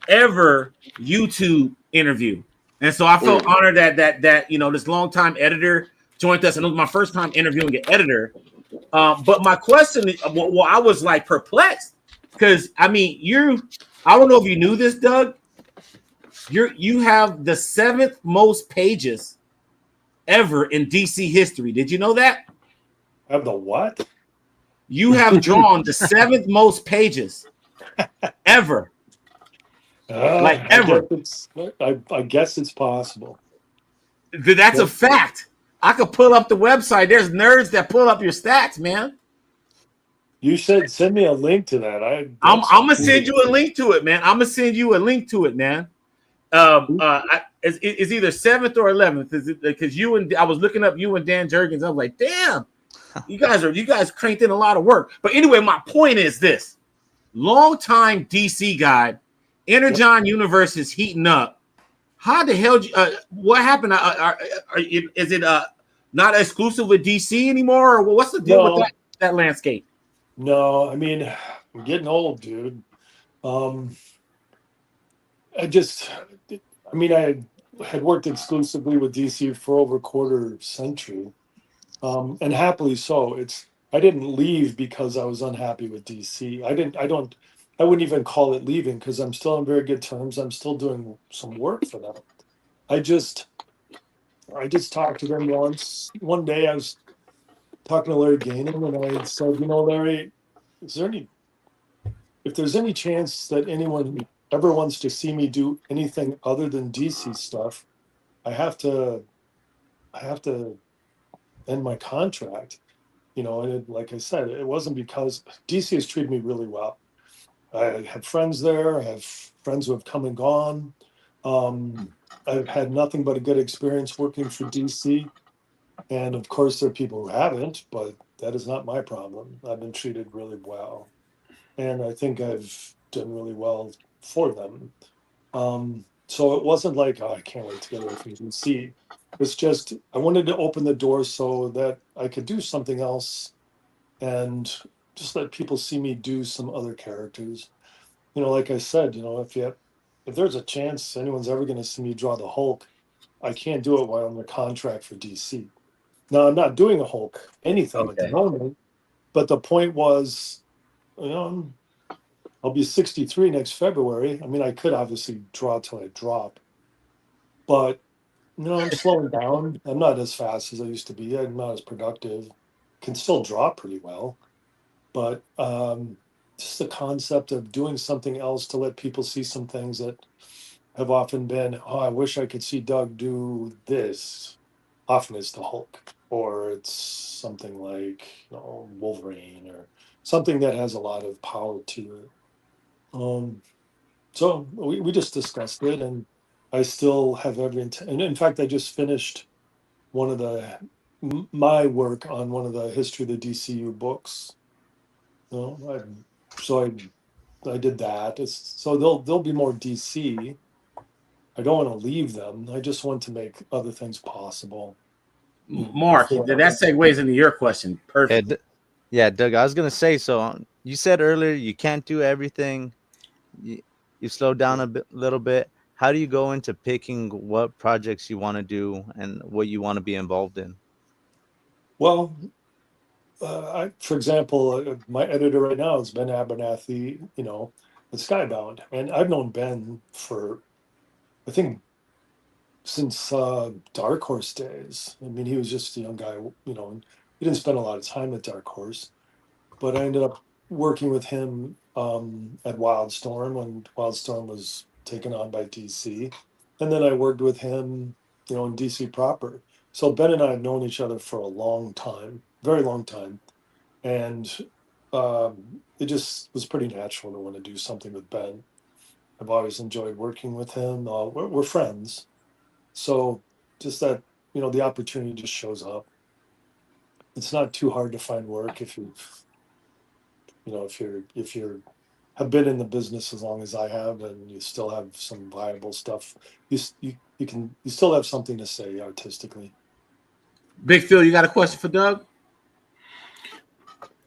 ever YouTube interview. And so I felt honored that this longtime editor joined us, and it was my first time interviewing an editor. But my question is, well, I was like perplexed because I mean, I don't know if you knew this, Doug. You have the 7th most pages ever in DC history. Did you know that? I have the what? You have drawn the 7th most pages ever. Like ever. I guess it's possible. That's a fact. I could pull up the website. There's nerds that pull up your stats, man. You should send me a link to that. I'm gonna send you a link to it, man. I'm gonna send you a link to it, man. It's either 7th or 11th. Because I was looking up you and Dan Jurgens. I was like, damn, you guys cranked in a lot of work. But anyway, my point is this: longtime DC guy, Energon Universe is heating up. How the hell? What happened? Is it not exclusive with DC anymore, or what's the deal with that landscape? No, I mean, I'm getting old, dude. I had worked exclusively with DC for over a quarter century, and happily so. I didn't leave because I was unhappy with DC. I wouldn't even call it leaving because I'm still on very good terms. I'm still doing some work for them. I just talked to them once. One day I was talking to Larry Gaynor and I said, Larry, if there's any chance that anyone ever wants to see me do anything other than DC stuff, I have to end my contract. And like I said, it wasn't because DC has treated me really well. I have friends there. I have friends who have come and gone. I've had nothing but a good experience working for DC. And of course, there are people who haven't, but that is not my problem. I've been treated really well. And I think I've done really well for them. So it wasn't like, I can't wait to get away from DC. It's just, I wanted to open the door so that I could do something else and just let people see me do some other characters. Like I said, if there's a chance anyone's ever going to see me draw the Hulk, I can't do it while I'm in a contract for DC. Now, I'm not doing a Hulk anything at the moment, but the point was, I'll be 63 next February. I mean, I could obviously draw till I drop, but I'm slowing down. I'm not as fast as I used to be. I'm not as productive. Can still draw pretty well, but just the concept of doing something else to let people see some things that have often been, I wish I could see Doug do this. Often it's the Hulk, or it's something like Wolverine, or something that has a lot of power to it. So we just discussed it, and I still have every intent. And in fact, I just finished my work on one of the history of the DCU books. So I did that. So there'll be more DC. I don't want to leave them. I just want to make other things possible. Mark, that segues into your question. Perfect. Yeah, Doug, I was going to say, so you said earlier you can't do everything. You slow down a little bit. How do you go into picking what projects you want to do and what you want to be involved in? Well, for example, my editor right now is Ben Abernathy, at Skybound. And I've known Ben for, I think, since Dark Horse days. I mean, he was just a young guy, and he didn't spend a lot of time at Dark Horse. But I ended up working with him at Wildstorm when Wildstorm was taken on by DC. And then I worked with him, in DC proper. So Ben and I have known each other for a long time, very long time. And it just was pretty natural to want to do something with Ben. I've always enjoyed working with him. We're friends. So just that, the opportunity just shows up. It's not too hard to find work if you have been in the business as long as I have, and you still have some viable stuff. You still have something to say artistically. Big Phill, you got a question for Doug?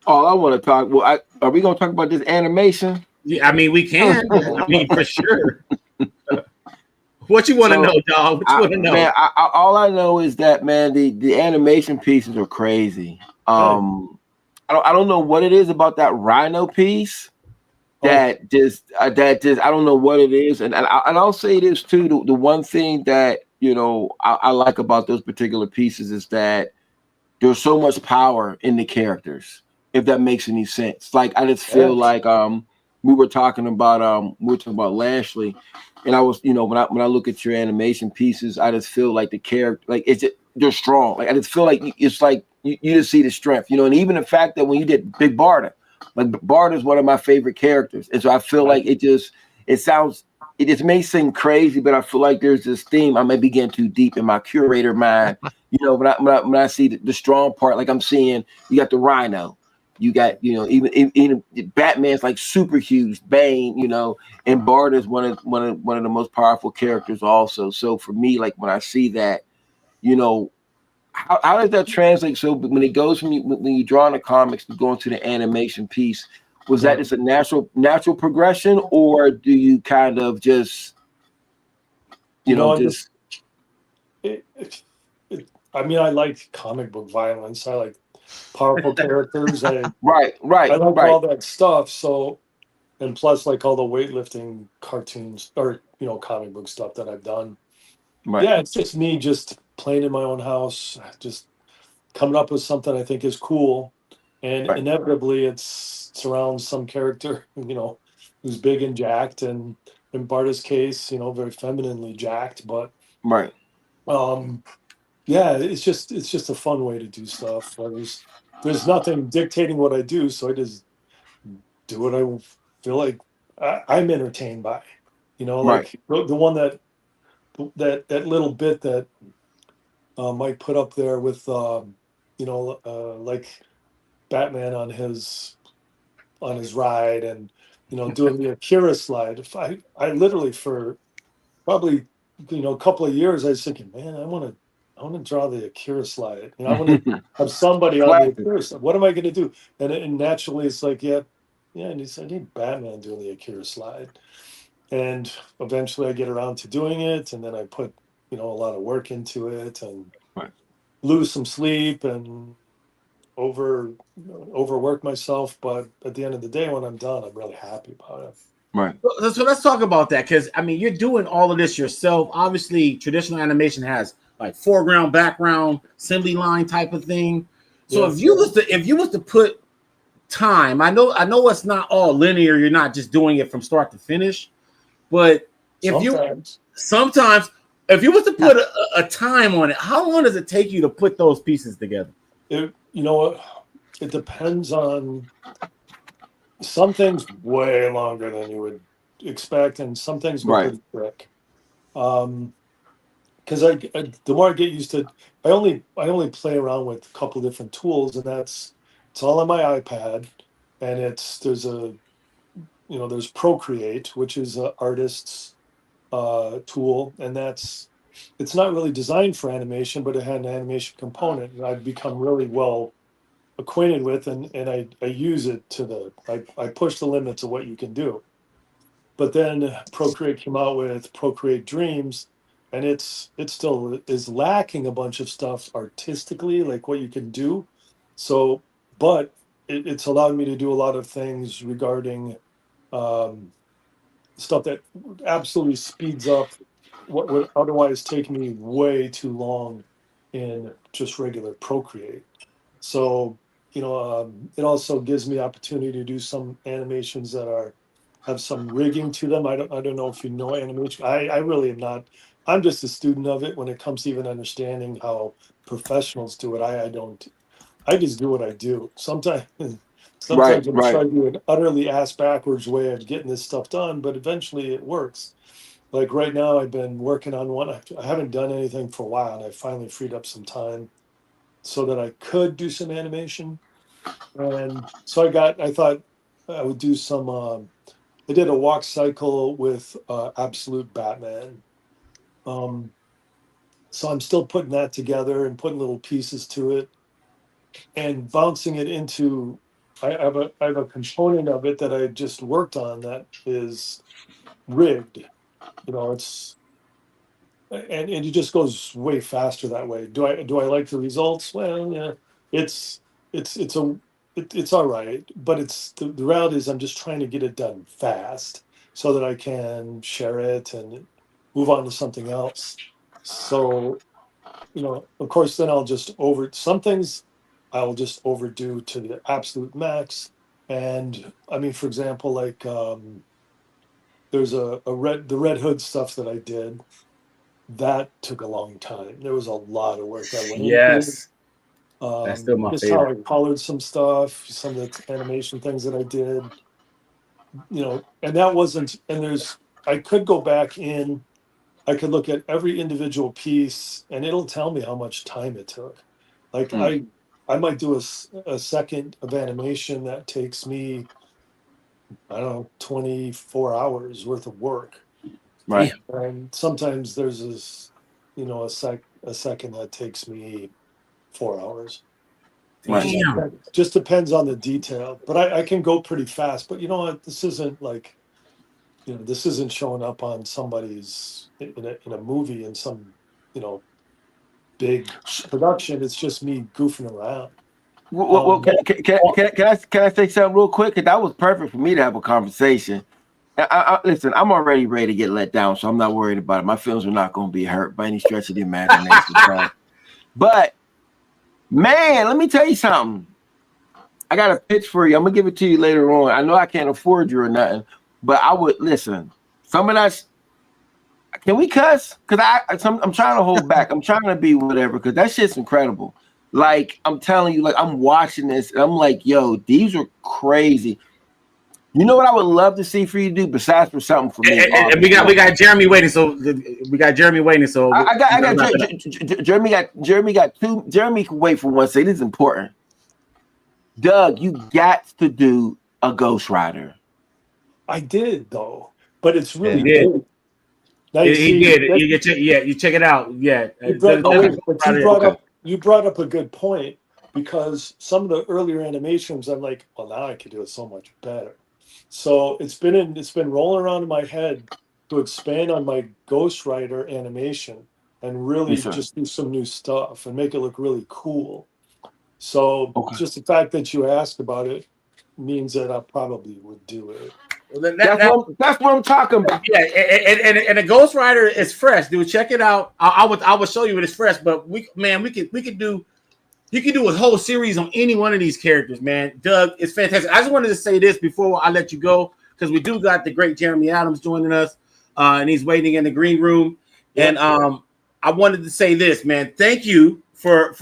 Oh, I want to talk. Well, are we going to talk about this animation? Yeah, I mean, we can. I mean, for sure. What you want to know, dog? What you want to know? Man, all I know is that, man, the animation pieces are crazy. I don't know what it is about that Rhino piece that just I don't know what it is, and I'll say this too. The one thing that I like about those particular pieces is that there's so much power in the characters. If that makes any sense, like I just feel like we were talking about Lashley, and I was when I look at your animation pieces, I just feel like the character like they're strong. Like I just feel like it's like you just see the strength, and even the fact that when you did Big Barda, like Barda is one of my favorite characters, and so I feel like it just may seem crazy, but I feel like there's this theme. I may be getting too deep in my curator mind, when I see the strong part, like I'm seeing you got the Rhino, you got even Batman's like super huge, Bane, and Barda is one of the most powerful characters also. So for me, like when I see that, how does that translate? So when it goes when you draw in the comics to go into the animation piece, was that just a natural progression, or do you kind of just I mean, I like comic book violence. I like powerful characters. I like all that stuff. So, and plus, like all the weightlifting cartoons or comic book stuff that I've done. Right. Yeah, it's just me just playing in my own house, just coming up with something I think is cool, and inevitably it surrounds some character, who's big and jacked, and in Barda's case, very femininely jacked, but yeah, it's just a fun way to do stuff. There's nothing dictating what I do, so I just do what I feel like I'm entertained by. Like the one that little bit that Mike put up there with like Batman on his ride and doing the Akira slide. If I literally for probably a couple of years I was thinking, man, I want to draw the Akira slide. I want to have somebody on the Akira slide. What am I going to do? And naturally it's like, yeah, and I need Batman doing the Akira slide. And eventually I get around to doing it, and then I put a lot of work into it and lose some sleep and overwork myself. But at the end of the day, when I'm done, I'm really happy about it. Right. So let's talk about that, because I mean, you're doing all of this yourself. Obviously, traditional animation has like foreground, background, assembly line type of thing. So if you was to put time, I know it's not all linear. You're not just doing it from start to finish, but sometimes if you was to put a time on it, how long does it take you to put those pieces together? It depends on some things way longer than you would expect, and some things go pretty quick. Because the more I get used to, I only play around with a couple of different tools, and it's all on my iPad, and there's Procreate, which is an artist's tool, and it's not really designed for animation, but it had an animation component, and I've become really well acquainted with, and I use it I push the limits of what you can do. But then Procreate came out with Procreate Dreams, and it still is lacking a bunch of stuff artistically, like what you can do. So, but it's allowed me to do a lot of things regarding stuff that absolutely speeds up what would otherwise take me way too long in just regular Procreate. So, it also gives me opportunity to do some animations that have some rigging to them. I don't know if you know animation. I really am not. I'm just a student of it when it comes to even understanding how professionals do it. I don't. I just do what I do. Sometimes I'm trying to do an utterly ass backwards way of getting this stuff done, but eventually it works. Like right now, I've been working on one. I haven't done anything for a while, and I finally freed up some time so that I could do some animation. And so I thought I would do some, I did a walk cycle with Absolute Batman. So I'm still putting that together and putting little pieces to it and bouncing it into, I have a component of it that I just worked on that is rigged. And it just goes way faster that way. Do I like the results? Well, yeah, it's it's all right, but the reality is I'm just trying to get it done fast so that I can share it and move on to something else. So, of course, then some things I'll just overdo to the absolute max. And I mean, for example, like there's the Red Hood stuff that I did. That took a long time. There was a lot of work that went into it. Yes. That's still my just favorite. how I colored some stuff, some of the animation things that I did, and that wasn't, I could go back in, I could look at every individual piece and it'll tell me how much time it took. Like I might do a second of animation that takes me, I don't know, 24 hours worth of work. Right. And sometimes there's this, a second that takes me 4 hours. Damn. Just depends on the detail, but I can go pretty fast. But you know what? This isn't like, this isn't showing up on somebody's in a movie in some, big production. It's just me goofing around. Well, can I say something real quick? Because that was perfect for me to have a conversation. Listen, I'm already ready to get let down, so I'm not worried about it. My feelings are not going to be hurt by any stretch of the imagination. But man, let me tell you something. I got a pitch for you. I'm gonna give it to you later on. I know I can't afford you or nothing, but I would listen. Some of that. Can we cuss? Because I'm trying to hold back. I'm trying to be whatever. Because that shit's incredible. Like I'm telling you, like I'm watching this, and I'm like, yo, these are crazy. You know what I would love to see for you to do besides for something for me? And we got Jeremy waiting. So I got Jeremy got two. Jeremy can wait for one second. This is important. Doug, you got to do a Ghost Rider. I did though, but it's really good. Now he did. You check it out. Yeah. You brought up a good point, because some of the earlier animations, I'm like, well, now I can do it so much better. So it's been rolling around in my head to expand on my Ghost Rider animation and really just do some new stuff and make it look really cool. So just the fact that you asked about it means that I probably would do it. Well, that's what I'm talking about. Yeah, and the Ghost Rider is fresh, dude. Check it out. I would show you it is fresh, but we could do. You can do a whole series on any one of these characters, man. Doug, it's fantastic. I just wanted to say this before I let you go, because we do got the great Jeremy Adams joining us, and he's waiting in the green room. And I wanted to say this, man. Thank you for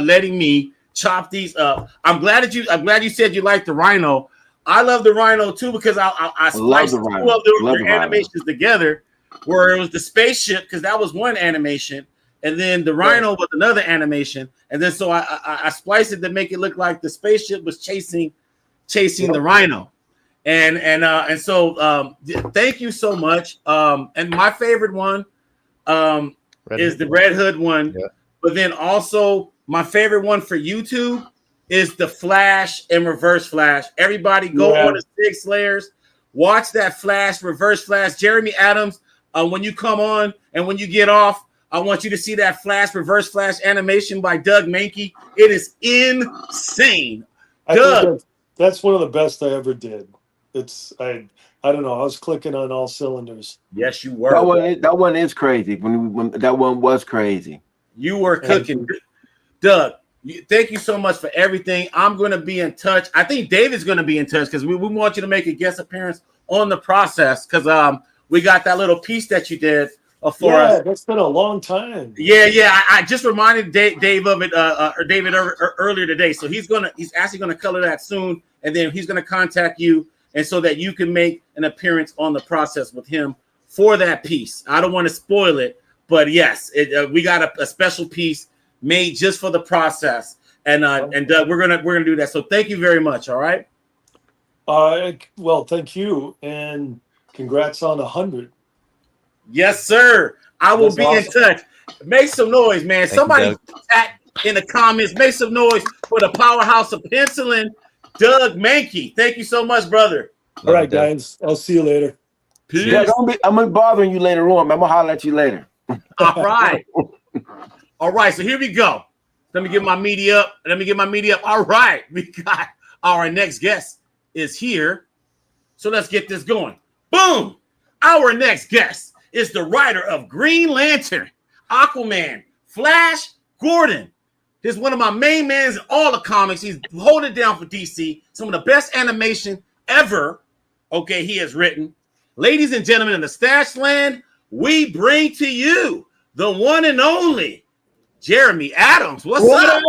letting me chop these up. I'm glad you said you liked the Rhino. I love the Rhino too, because I spliced two of the animations together, where it was the spaceship, because that was one animation. And then the Rhino was another animation, and then so I spliced it to make it look like the spaceship was chasing the Rhino, and so thank you so much. And my favorite one is the Red Hood one, but then also my favorite one for YouTube is the Flash and Reverse Flash. Everybody go on to Sig Slayers, watch that Flash, Reverse Flash. Jeremy Adams, when you come on and when you get off, I want you to see that Flash, Reverse Flash animation by Doug Mahnke. It is insane. Doug, that's one of the best I ever did. I don't know. I was clicking on all cylinders. Yes, you were. That one is crazy. When that one was crazy. You were cooking. Doug, thank you so much for everything. I'm going to be in touch. I think David's going to be in touch, because we want you to make a guest appearance on the process, because we got that little piece that you did. For us. That's been a long time. Yeah. I just reminded Dave of it, David earlier today. So he's actually gonna color that soon, and then he's gonna contact you, and so that you can make an appearance on the process with him for that piece. I don't want to spoil it, but yes, we got a special piece made just for the process, and we're gonna do that. So thank you very much. All right. Well, thank you, and congrats on 100. Yes, sir. I will be in touch. Make some noise, man. Somebody in the comments, make some noise for the powerhouse of penciling, Doug Mahnke. Thank you so much, brother. All right, guys. I'll see you later. Peace. Yeah, I'm gonna be bothering you later on. I'm gonna holler at you later. All right. All right. So here we go. Let me get my media up. All right. We got our next guest is here. So let's get this going. Boom! Our next guest is the writer of Green Lantern, Aquaman, Flash Gordon. He's one of my main mans in all the comics. He's holding it down for DC. Some of the best animation ever, okay, he has written. Ladies and gentlemen, in the Stash Land, we bring to you the one and only Jeremy Adams. What's up?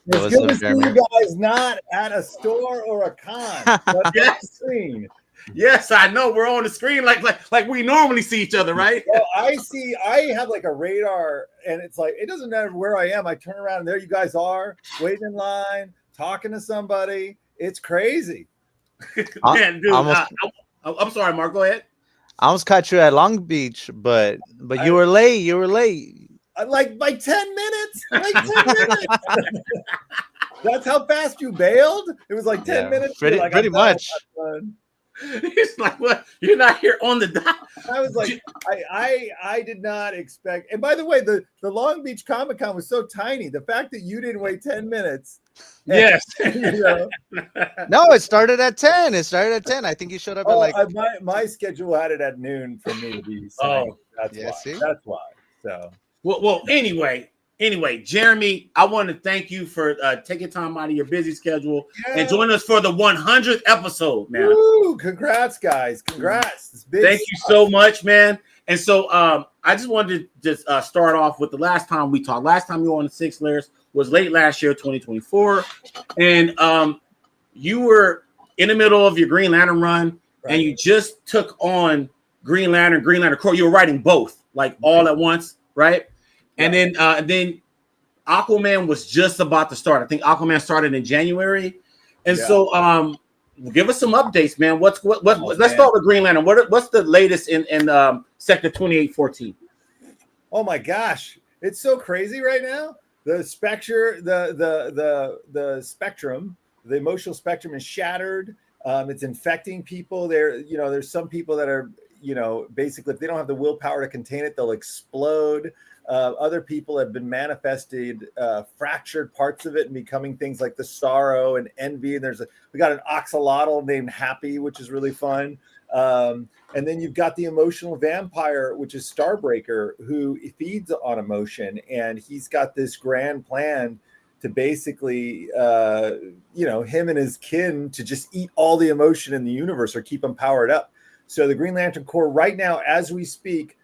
It's good to see you guys not at a store or a con, but yes. screen. Yes, I know. We're on the screen like we normally see each other, right? Well, I have like a radar, and it's like it doesn't matter where I am. I turn around, and there you guys are, waiting in line, talking to somebody. It's crazy. Man, dude, I'm sorry, Mark. Go ahead. I almost caught you at Long Beach, but you were late. You were late. Like by 10 minutes. Like 10 minutes. That's how fast you bailed? It was like 10 minutes. Pretty much. It's like, what? You're not here on the dot. I was like, I did not expect. And by the way, the Long Beach Comic Con was so tiny. The fact that you didn't wait 10 minutes. Yes. No, it started at 10. It started at 10. I think you showed up at like. My schedule had it at noon for me to be. That's why. See? That's why. So. Well. Anyway, Jeremy, I want to thank you for taking time out of your busy schedule and joining us for the 100th episode, man. Woo, congrats, guys. Congrats. Thank you so much, man. And so I just wanted to just start off with the last time we talked. Last time you were on the Sig Slayers was late last year, 2024. And you were in the middle of your Green Lantern run, and you just took on Green Lantern Corps. You were writing both, like all at once, right? And then Aquaman was just about to start. I think Aquaman started in January. And so give us some updates, man. Let's start with Green Lantern. What's the latest in Sector 2814? Oh my gosh. It's so crazy right now. The spectrum, the emotional spectrum is shattered. It's infecting people. There's some people that are, basically if they don't have the willpower to contain it, they'll explode. Other people have been manifested fractured parts of it and becoming things like the sorrow and envy. And we got an axolotl named Happy, which is really fun. And then you've got the emotional vampire, which is Starbreaker, who feeds on emotion. And he's got this grand plan to basically, him and his kin to just eat all the emotion in the universe or keep them powered up. So the Green Lantern Corps right now, as we speak,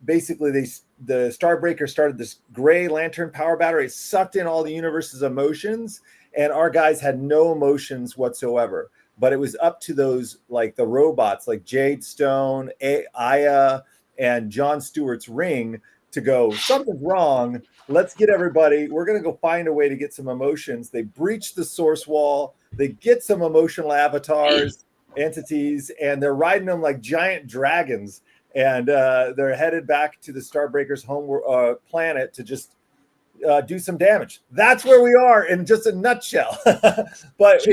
basically the Starbreaker started this gray lantern power battery. It sucked in all the universe's emotions, and our guys had no emotions whatsoever. But it was up to those, like the robots, like Jade Stone, Aya, and John Stewart's Ring, to go, something's wrong. Let's get everybody. We're going to go find a way to get some emotions. They breach the source wall. They get some emotional avatars, entities, and they're riding them like giant dragons. And they're headed back to the Starbreaker's home planet to just do some damage. That's where we are in just a nutshell. But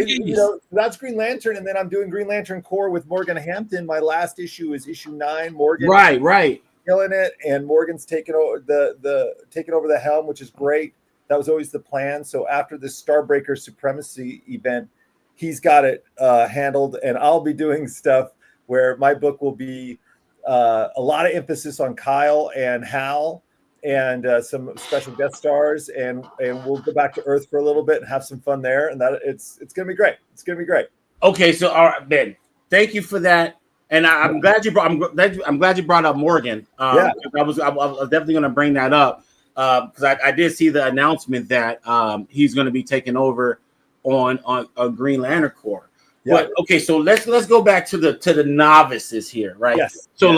that's Green Lantern, and then I'm doing Green Lantern Corps with Morgan Hampton. My last issue is issue 9. Morgan, right, killing it, and Morgan's taking over the helm, which is great. That was always the plan. So after this Starbreaker Supremacy event, he's got it handled, and I'll be doing stuff where my book will be. A lot of emphasis on Kyle and Hal and some special guest stars, and we'll go back to Earth for a little bit and have some fun there. And that it's going to be great. It's going to be great. Okay, so all right, Ben, thank you for that. And I'm glad you brought up Morgan. I was definitely going to bring that up because I did see the announcement that he's going to be taking over on a Green Lantern Corps. Yeah. But okay, so let's go back to the novices here, right? Yes. So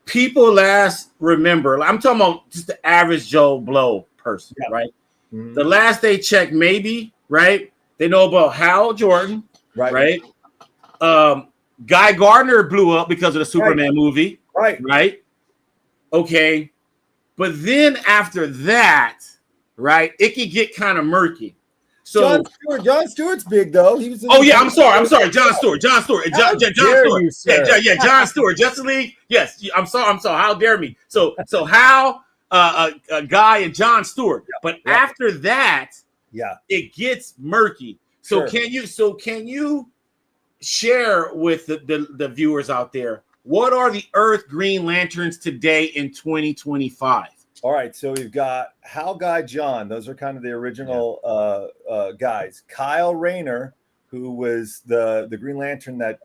people last remember. I'm talking about just the average Joe Blow person, right? Mm-hmm. The last they checked, maybe, right? They know about Hal Jordan, right? Guy Gardner blew up because of the Superman movie, right? Okay, but then after that, right, it could get kind of murky. So John Stewart's big though. He was. I'm sorry. John Stewart. John Stewart. John Stewart. Justice League. Yes, I'm sorry. How dare me? So Hal, Guy, and John Stewart. But after that, Yeah. it gets murky. So Sure. can you share with the viewers out there, what are the Earth Green Lanterns today in 2025? All right, so we've got Hal, Guy, John. Those are kind of the original guys. Kyle Rayner, who was the Green Lantern that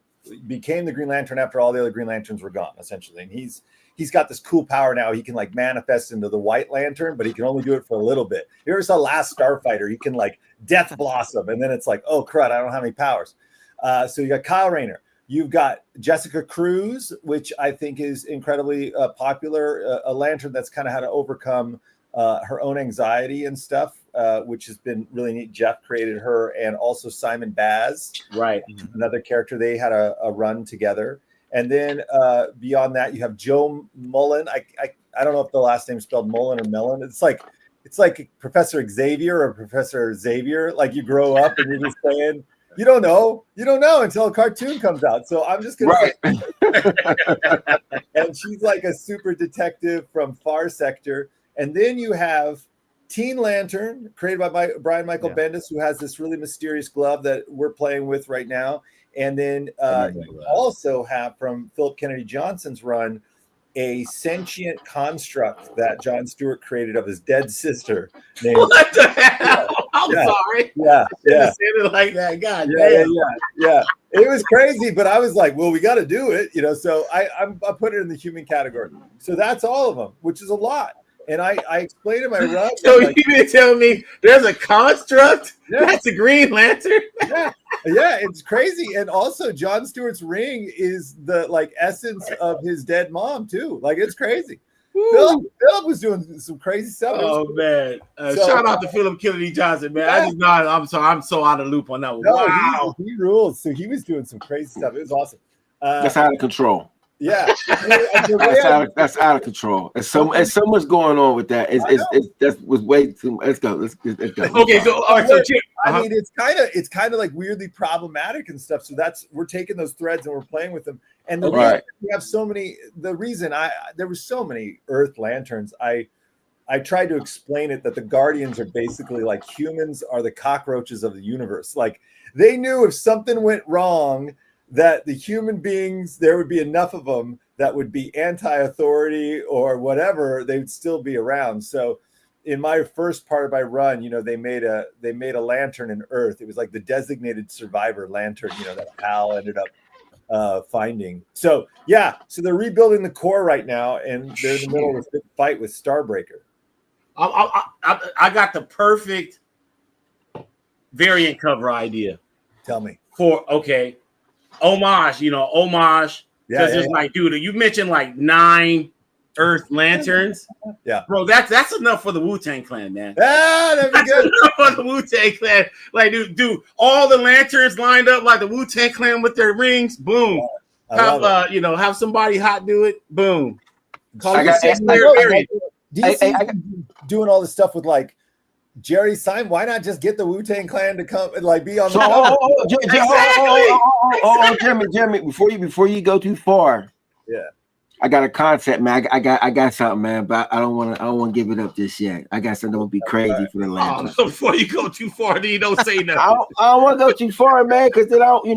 became the Green Lantern after all the other Green Lanterns were gone, essentially. And he's got this cool power now. He can like manifest into the White Lantern, but he can only do it for a little bit. You ever saw Last Starfighter? He can like Death Blossom, and then it's like, oh crud, I don't have any powers. So you got Kyle Rayner. You've got Jessica Cruz, which I think is incredibly popular, a lantern that's kind of had to overcome her own anxiety and stuff, which has been really neat. Jeff created her, and also Simon Baz, right? Another character. They had a run together. And then beyond that, you have Joe Mullen. I don't know if the last name is spelled Mullen or Mellon. It's like Professor Xavier or Professor Xavier. Like you grow up and you're just saying, you don't know until a cartoon comes out. So I'm just gonna say, and she's like a super detective from Far Sector. And then you have Teen Lantern, created by Brian Michael Bendis, who has this really mysterious glove that we're playing with right now. And then you also have from Philip Kennedy Johnson's run a sentient construct that John Stewart created of his dead sister. Named, what the hell? I'm sorry. Yeah. Said it like that. God Yeah. It was crazy, but I was like, well, we got to do it, So I put it in the human category. So that's all of them, which is a lot. And I explained in my run. So you didn't tell me there's a construct that's a Green Lantern? Yeah, it's crazy. And also John Stewart's ring is the like essence of his dead mom too. Like it's crazy. Philip was doing some crazy stuff. Oh man! Shout out to Philip Kennedy Johnson, man. I just not. I'm so out of the loop on that one. No, wow, he rules. So he was doing some crazy stuff. It was awesome. That's out of control. Yeah, that's out of control. There's so much going on with that. That was way too. Let's go. Let's go. Okay, so all right, so Jim, I mean, it's kind of like weirdly problematic and stuff. So we're taking those threads and we're playing with them. And the reason we have so many. The reason there were so many Earth Lanterns. I tried to explain it that the Guardians are basically like humans are the cockroaches of the universe. Like they knew if something went wrong, that the human beings, there would be enough of them that would be anti-authority or whatever, they would still be around. So in my first part of my run, they made a lantern in Earth. It was like the designated survivor lantern, that Hal ended up finding. So so they're rebuilding the core right now, and they're in the middle of a big fight with Starbreaker. I got the perfect variant cover idea. Tell me. Homage, because it's like, dude, you mentioned like 9 Earth Lanterns. Yeah, bro, that's enough for the Wu-Tang Clan, man. That'd be good. Enough for the Wu-Tang Clan. Like, dude, all the lanterns lined up like the Wu-Tang Clan with their rings. Boom. Have somebody hot do it. Boom. Call it doing all this stuff with like Jerry Simon. Why not just get the Wu-Tang Clan to come and like be on the cover? Jeremy, before you go too far, I got a concept, man. I got something, man, but I don't want to give it up just yet. I got something that would be crazy for the land. So before you go too far, then you don't say nothing. I don't want to go too far, man, because then I don't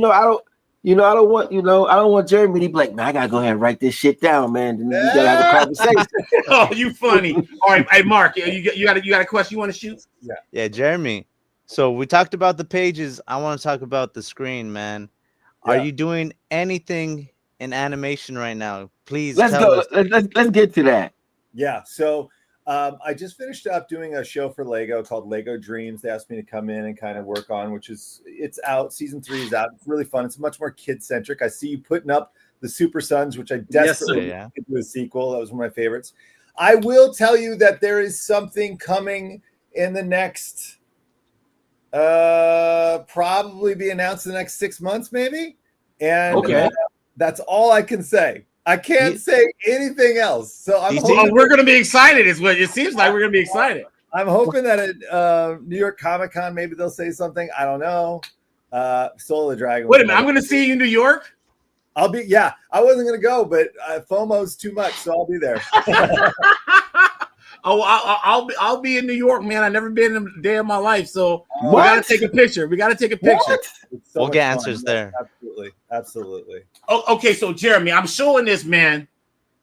want Jeremy to be like, man, I gotta go ahead and write this shit down, man. And we gotta have a conversation. Oh, you funny. All right, hey Mark, you got a question you want to shoot? Yeah, Jeremy. So we talked about the pages. I want to talk about the screen, man. Are you doing anything in animation right now? Please. Let's get to that. Yeah. So I just finished up doing a show for Lego called Lego Dreams. They asked me to come in and kind of work on, it's out. Season 3 is out. It's really fun. It's much more kid-centric. I see you putting up the Super Sons, which I desperately want to do a sequel. That was one of my favorites. I will tell you that there is something coming in the next, probably be announced in the next 6 months, maybe. And that's all I can say. I can't say anything else. So we're going to be excited. Is what it seems like. We're going to be excited. I'm hoping that at New York Comic Con, maybe they'll say something. I don't know. Soul of the Dragon. Wait a minute. I'm going to see you in New York. I'll be. Yeah, I wasn't going to go, but FOMO's too much, so I'll be there. Oh, I'll be in New York, man. I've never been a day in my life, so we What? gotta take a picture. It's so We'll much get fun. answers there. Absolutely. Oh, okay, so Jeremy, I'm showing this, man.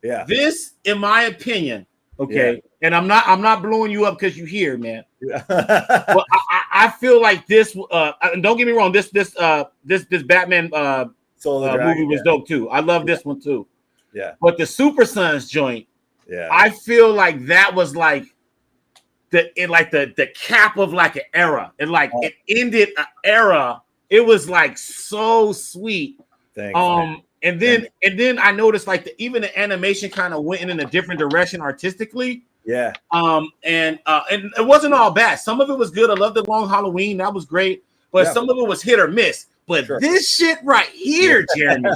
Yeah. This, in my opinion, okay, and I'm not blowing you up because you here, man. Yeah. But I feel like this. And don't get me wrong. This Batman movie was dope too. I love this one too. Yeah. But the Super Sons joint, yeah, I feel like that was like the cap of like an era. It ended an era. It was like so sweet. Thanks, man. And then I noticed like even the animation kind of went in a different direction artistically. Yeah. And it wasn't all bad. Some of it was good. I love the Long Halloween. That was great. But some of it was hit or miss. But this shit right here, Jeremy.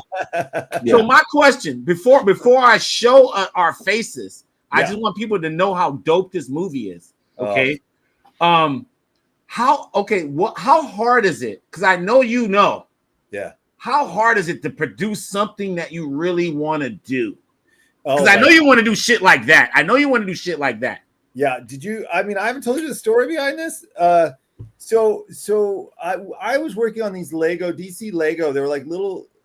So my question before I show our faces, I just want people to know how dope this movie is. Okay. How hard is it? Because I know you know. Yeah. How hard is it to produce something that you really want to do? Because I know you want to do shit like that. Yeah. Did you? I mean, I haven't told you the story behind this. So I was working on these DC Lego. They were like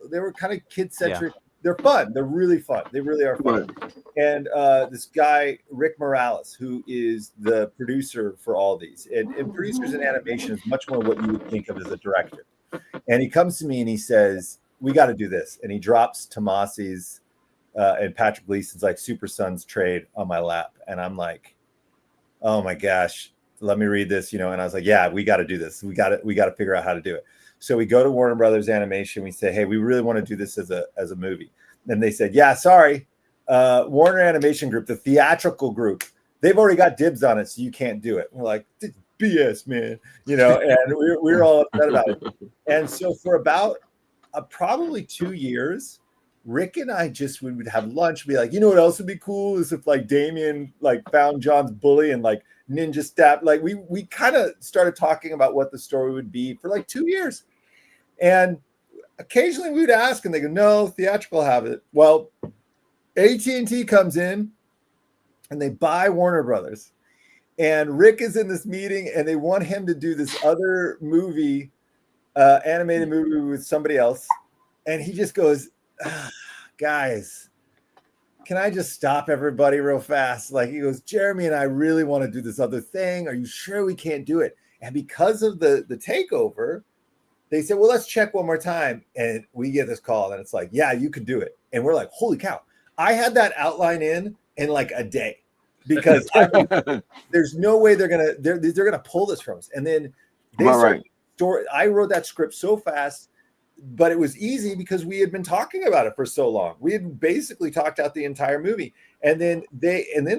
they were kind of kid centric. Yeah. They're fun. They're really fun. They really are fun. And this guy, Rick Morales, who is the producer for all these, and producers in animation is much more what you would think of as a director. And he comes to me and he says, "We got to do this." And he drops Tomasi's and Patrick Gleason's like Super Sons trade on my lap, and I'm like, "Oh my gosh, let me read this," And I was like, "Yeah, we got to do this. We got to figure out how to do it." So we go to Warner Brothers Animation. We say, "Hey, we really want to do this as a movie." And they said, "Yeah, sorry, Warner Animation Group, the theatrical group, they've already got dibs on it, so you can't do it." We're like, "BS, man," And we were all upset about it. And so for about probably 2 years, Rick and I we would have lunch, be like, "You know what else would be cool is if like Damien like found John's bully and like ninja stab." Like we kind of started talking about what the story would be for like 2 years. And occasionally we would ask and they go, "No, theatrical have it." Well, AT&T comes in and they buy Warner Brothers. And Rick is in this meeting and they want him to do this other movie, animated movie with somebody else. And he just goes, "Guys, can I just stop everybody real fast?" Like he goes, "Jeremy and I really want to do this other thing. Are you sure we can't do it?" And because of the takeover, they said, "Well, let's check one more time." And we get this call and it's like, "Yeah, you could do it." And we're like, holy cow. I had that outline in like a day because there's no way they're gonna pull this from us. And then I wrote that script so fast, but it was easy because we had been talking about it for so long. We had basically talked out the entire movie. And then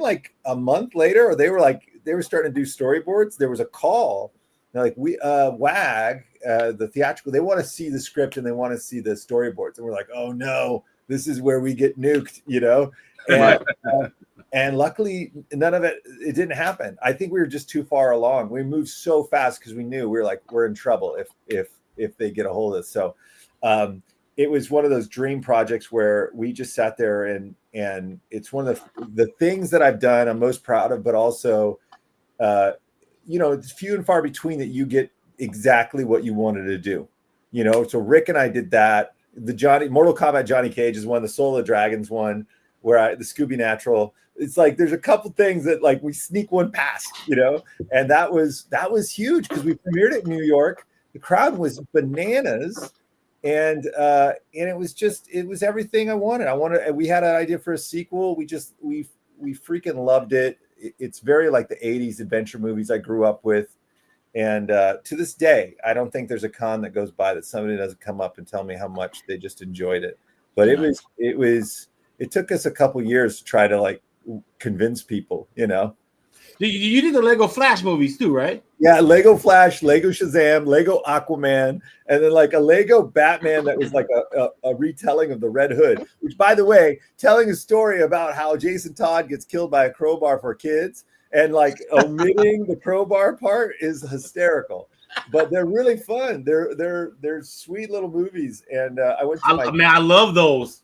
like a month later, or they were starting to do storyboards. There was a call. They're like, WAG, the theatrical, they want to see the script and they want to see the storyboards. And we're like, oh no, this is where we get nuked, And luckily, none of it didn't happen. I think we were just too far along. We moved so fast because we knew we're in trouble if they get a hold of us. So it was one of those dream projects where we just sat there and it's one of the things that I've done I'm most proud of, but also it's few and far between that you get exactly what you wanted to do. So Rick and I did that. The Mortal Kombat Johnny Cage is one, the Soul of Dragons one, where the Scooby Natural. It's like there's a couple things that like we sneak one past, and that was huge because we premiered it in New York. The crowd was bananas, and it was everything I wanted. We had an idea for a sequel. We freaking loved it. It's very like the 80s adventure movies I grew up with. And to this day, I don't think there's a con that goes by that somebody doesn't come up and tell me how much they just enjoyed it. But it took us a couple years to try to like convince people, You did the Lego Flash movies too, right? Yeah, Lego Flash, Lego Shazam, Lego Aquaman, and then like a Lego Batman that was like a retelling of the Red Hood, which, by the way, telling a story about how Jason Todd gets killed by a crowbar for kids and like omitting the crowbar part is hysterical. But they're really fun. They're sweet little movies. And I went to I love those.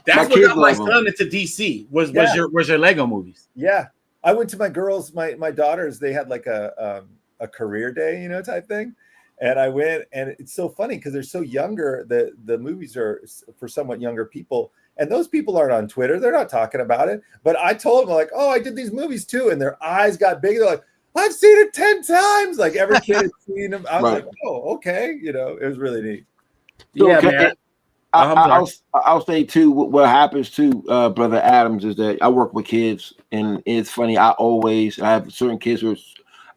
That's My what kids got my love 'em. son into DC. Was Yeah. your Lego movies? Yeah, I went to my girls, my daughters. They had like a career day, you know, type thing, and I went. And it's so funny because they're so younger. The movies are for somewhat younger people, and those people aren't on Twitter. They're not talking about it. But I told them like, oh, I did these movies too, and their eyes got big. They're like, I've seen it 10 times. Like every kid had seen them. I was Right. like, oh, okay, you know, it was really neat. So, Yeah, okay, man. I'll say too. What happens too, Brother Adams, is that I work with kids, and it's funny. I have certain kids who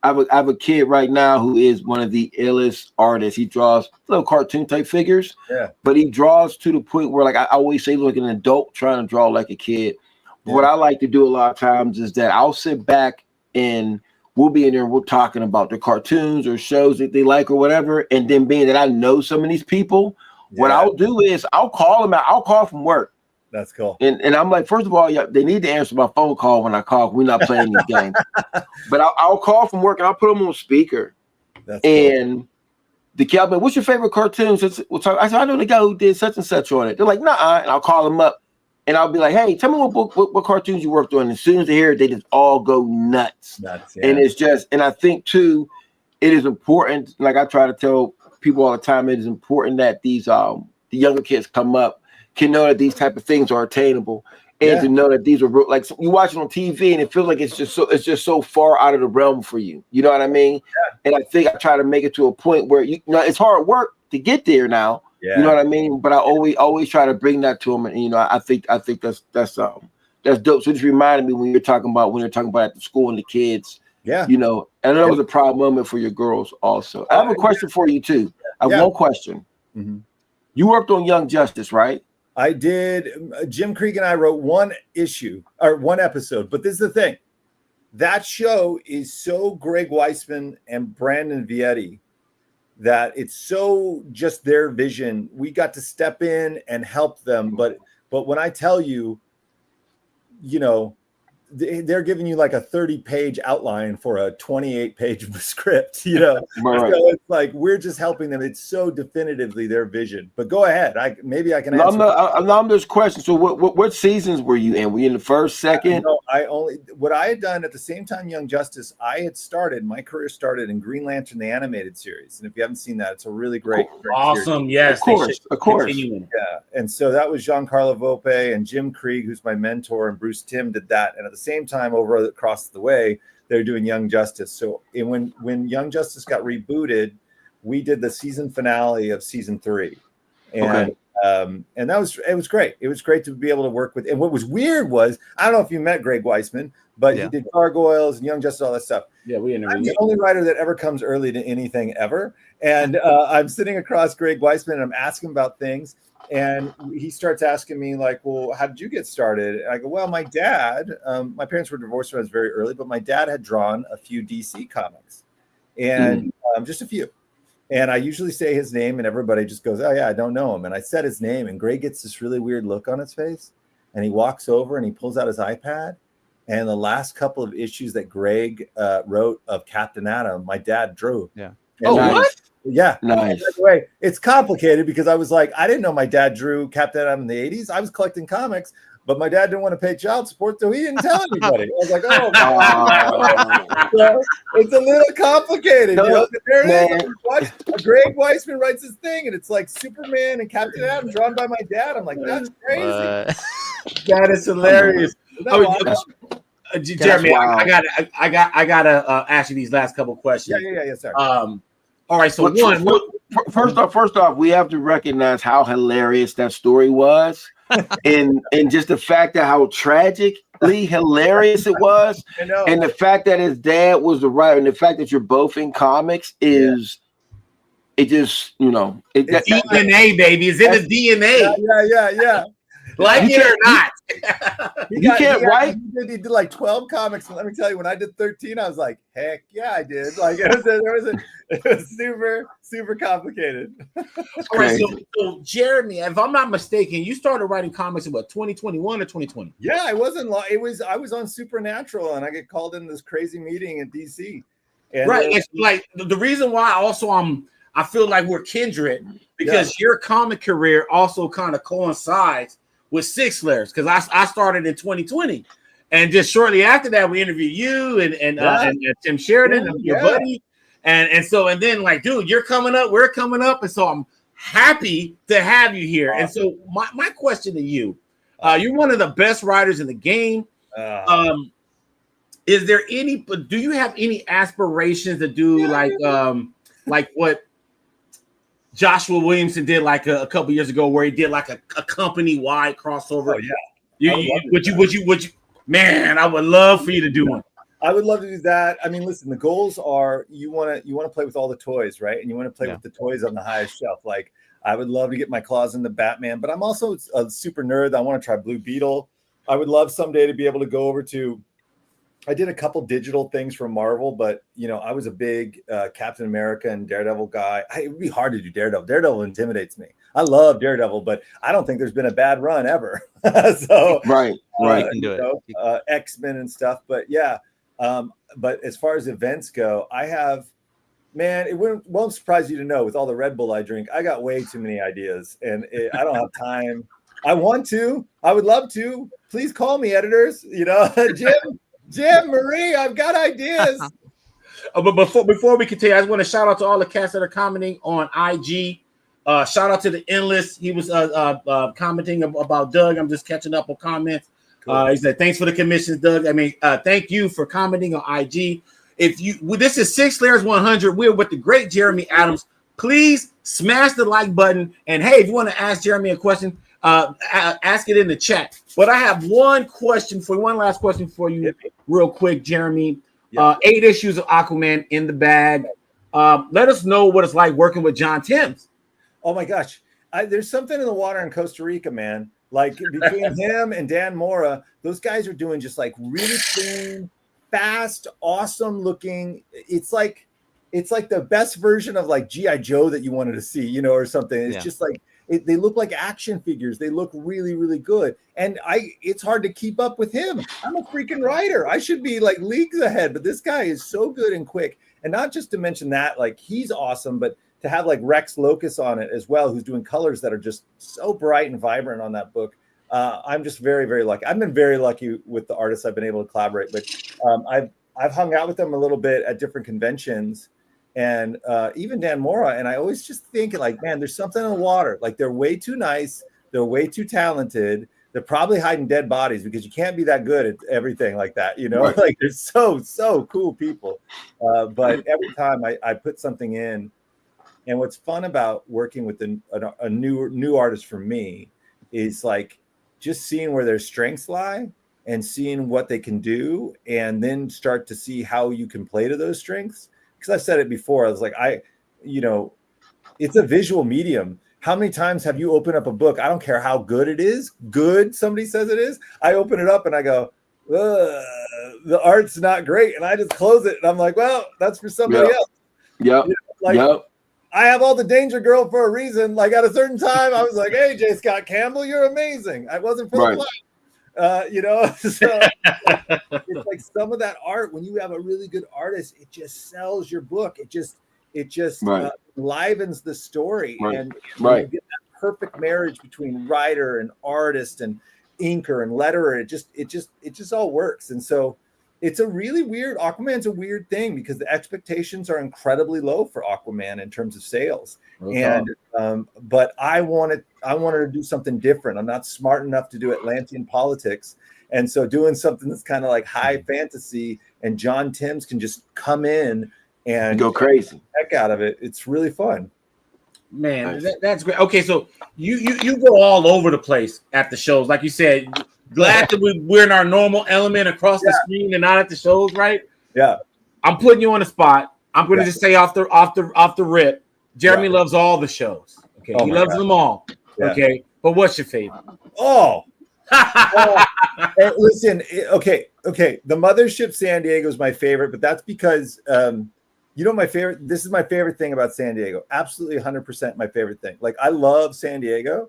I have a kid right now who is one of the illest artists. He draws little cartoon type figures, Yeah. but he draws to the point where, like, I always say, like an adult trying to draw like a kid. But what I like to do a lot of times is that I'll sit back and we'll be in there and we're talking about the cartoons or shows that they like or whatever. And then being that I know some of these people, what I'll do is I'll call them out. I'll call from work. That's cool. And I'm like, first of all, yeah, they need to answer my phone call when I call. We're not playing these games. But I'll call from work and I'll put them on speaker. That's and the kid, I'm like, what's your favorite cartoon? We'll talk. I said, I know the guy who did such and such on it. They're like, nah. And I'll call them up and I'll be like, hey, tell me what cartoons you worked on. And as soon as they hear it, they just all go nuts. Yeah. And it's just, and I think too, it is important. Like I try to tell people all the time, it is important that these the younger kids come up can know that these type of things are attainable, and to know that these are real. Like you watch it on TV and it feels like it's just so far out of the realm for you. You know what I mean? Yeah. And I think I try to make it to a point where you know it's hard work to get there now. Yeah. You know what I mean? But I always try to bring that to them, and you know I think that's dope. So just reminded me when you're talking about at the school and the kids. Yeah. You know, and I know it was a proud moment for your girls also. I have a question for you too. I have one question. Mm-hmm. You worked on Young Justice, right? I did. Jim Krieg and I wrote one episode, but this is the thing. That show is so Greg Weisman and Brandon Vietti that it's so just their vision. We got to step in and help them. But when I tell you, you know, they're giving you like a 30-page outline for a 28-page script, you know. Right. So it's like we're just helping them. It's so definitively their vision. But go ahead. Maybe I can answer. I'm just questions. So what seasons were you in? Were you in the first, second? No, what I had done at the same time, Young Justice, my career started in Green Lantern, the animated series. And if you haven't seen that, it's a really great awesome series. Yes, of course. Yeah. And so that was Giancarlo Volpe and Jim Krieg, who's my mentor, and Bruce Timm did that. And at the same time, over across the way, they're doing Young Justice. So when Young Justice got rebooted, we did the season finale of season 3, and and it was great. It was great to be able to work with. And what was weird was, I don't know if you met Greg Weisman, but he did Gargoyles and Young Justice, all that stuff. Yeah, I'm the only writer that ever comes early to anything ever. And I'm sitting across Greg Weisman and I'm asking about things. And he starts asking me like, well, how did you get started? And I go, well, my dad, my parents were divorced when I was very early, but my dad had drawn a few DC comics and just a few. And I usually say his name and everybody just goes, oh yeah, I don't know him. And I said his name and Greg gets this really weird look on his face. And he walks over and he pulls out his iPad. And the last couple of issues that Greg wrote of Captain Atom, my dad drew. Yeah. Oh, what? Yeah. Nice. By the way, it's complicated because I was like, I didn't know my dad drew Captain Atom in the 80s. I was collecting comics, but my dad didn't want to pay child support, so he didn't tell anybody. I was like, oh, so it's a little complicated. No, you know? There it man. is. Greg Weisman writes this thing, and it's like Superman and Captain Atom drawn by my dad. I'm like, that's crazy. That is hilarious. Jeremy, I gotta ask you these last couple questions. Yeah. Sorry. All right. So first off, we have to recognize how hilarious that story was, and just the fact that how tragically hilarious it was, and the fact that his dad was the writer, and the fact that you're both in comics is. It just, you know, it's DNA, baby. It's in the DNA. Yeah. Like it or not. He did like 12 comics. And let me tell you, when I did 13, I was like, heck yeah, I did. Like it was super, super complicated. All right, so Jeremy, if I'm not mistaken, you started writing comics in what, 2021 or 2020? Yeah, I was on Supernatural and I get called into this crazy meeting in DC. And right. It's like the reason why also I feel like we're kindred because your comic career also kind of coincides with Sig Slayers because I started in 2020, and just shortly after that, we interviewed you and Tim Sheridan, and your buddy, and then like, dude, you're coming up, we're coming up, and so I'm happy to have you here. And so my question to you, you're one of the best writers in the game. Do you have any aspirations to do like what Joshua Williamson did like a couple years ago, where he did like a company-wide crossover? Oh yeah. Would you? Man, I would love for you to do one. I would love to do that. I mean, listen, the goals are you want to play with all the toys, right? And you want to play with the toys on the highest shelf. Like, I would love to get my claws into Batman, but I'm also a super nerd. I want to try Blue Beetle. I would love someday to be able to go over to. I did a couple digital things from Marvel, but I was a big Captain America and Daredevil guy. It would be hard to do Daredevil. Daredevil intimidates me. I love Daredevil, but I don't think there's been a bad run ever. So right. You can do it. X-Men and stuff, but yeah. But as far as events go, I have, man, it won't surprise you to know with all the Red Bull I drink, I got way too many ideas, and I don't have time. I want to. I would love to. Please call me, editors. Jim, Marie, I've got ideas. But before we continue, I just want to shout out to all the cats that are commenting on IG. Shout out to the Endless. He was commenting about Doug. I'm just catching up on comments. Cool. He said, "Thanks for the commissions, Doug." I mean, thank you for commenting on IG. This is Sig Slayers 100. We're with the great Jeremy Adams. Please smash the like button. And hey, if you want to ask Jeremy a question, ask it in the chat. But I have one last question for you, real quick, Jeremy. 8 issues of Aquaman in the bag. Let us know what it's like working with John Timms. Oh my gosh, there's something in the water in Costa Rica, man. Like between him and Dan Mora, those guys are doing just like really clean, fast, awesome looking. It's like the best version of like G.I. Joe that you wanted to see, or something. It's just like. They look like action figures. They look really, really good. And it's hard to keep up with him. I'm a freaking writer. I should be like leagues ahead, but this guy is so good and quick. And not just to mention that, like, he's awesome, but to have like Rex Locus on it as well, who's doing colors that are just so bright and vibrant on that book. I'm just very, very lucky. I've been very lucky with the artists I've been able to collaborate with. I've hung out with them a little bit at different conventions. And even Dan Mora, and I always just think like, man, there's something in the water. Like, they're way too nice. They're way too talented. They're probably hiding dead bodies because you can't be that good at everything like that. Right. Like, they're so cool people. But every time I put something in, and what's fun about working with a new artist for me is like just seeing where their strengths lie and seeing what they can do, and then start to see how you can play to those strengths. Because I've said it before, I was like, it's a visual medium. How many times have you opened up a book? I don't care how good it is. Good, somebody says it is. I open it up and I go, the art's not great. And I just close it. And I'm like, well, that's for somebody else. I have all the Danger Girl for a reason. Like, at a certain time, I was like, hey, J. Scott Campbell, you're amazing. I wasn't for the plot. So it's like some of that art, when you have a really good artist, it just sells your book. It just livens the story. And you get that perfect marriage between writer and artist and inker and letterer. It just all works. And so it's a really weird, Aquaman's a weird thing because the expectations are incredibly low for Aquaman in terms of sales. Okay. And but I wanted to do something different. I'm not smart enough to do Atlantean politics. And so doing something that's kind of like high fantasy, and John Timms can just come in and go crazy, heck out of it. It's really fun. Man, that's great. Okay, so you go all over the place at the shows, like you said. Glad that we're in our normal element across the screen and not at the shows, right? Yeah. I'm putting you on the spot. I'm going to just say off the rip. Jeremy loves all the shows. Okay, he loves them all. Yeah. Okay, but what's your favorite? Listen. Okay. The Mothership San Diego is my favorite, but that's because my favorite. This is my favorite thing about San Diego. Absolutely, 100% my favorite thing. Like, I love San Diego.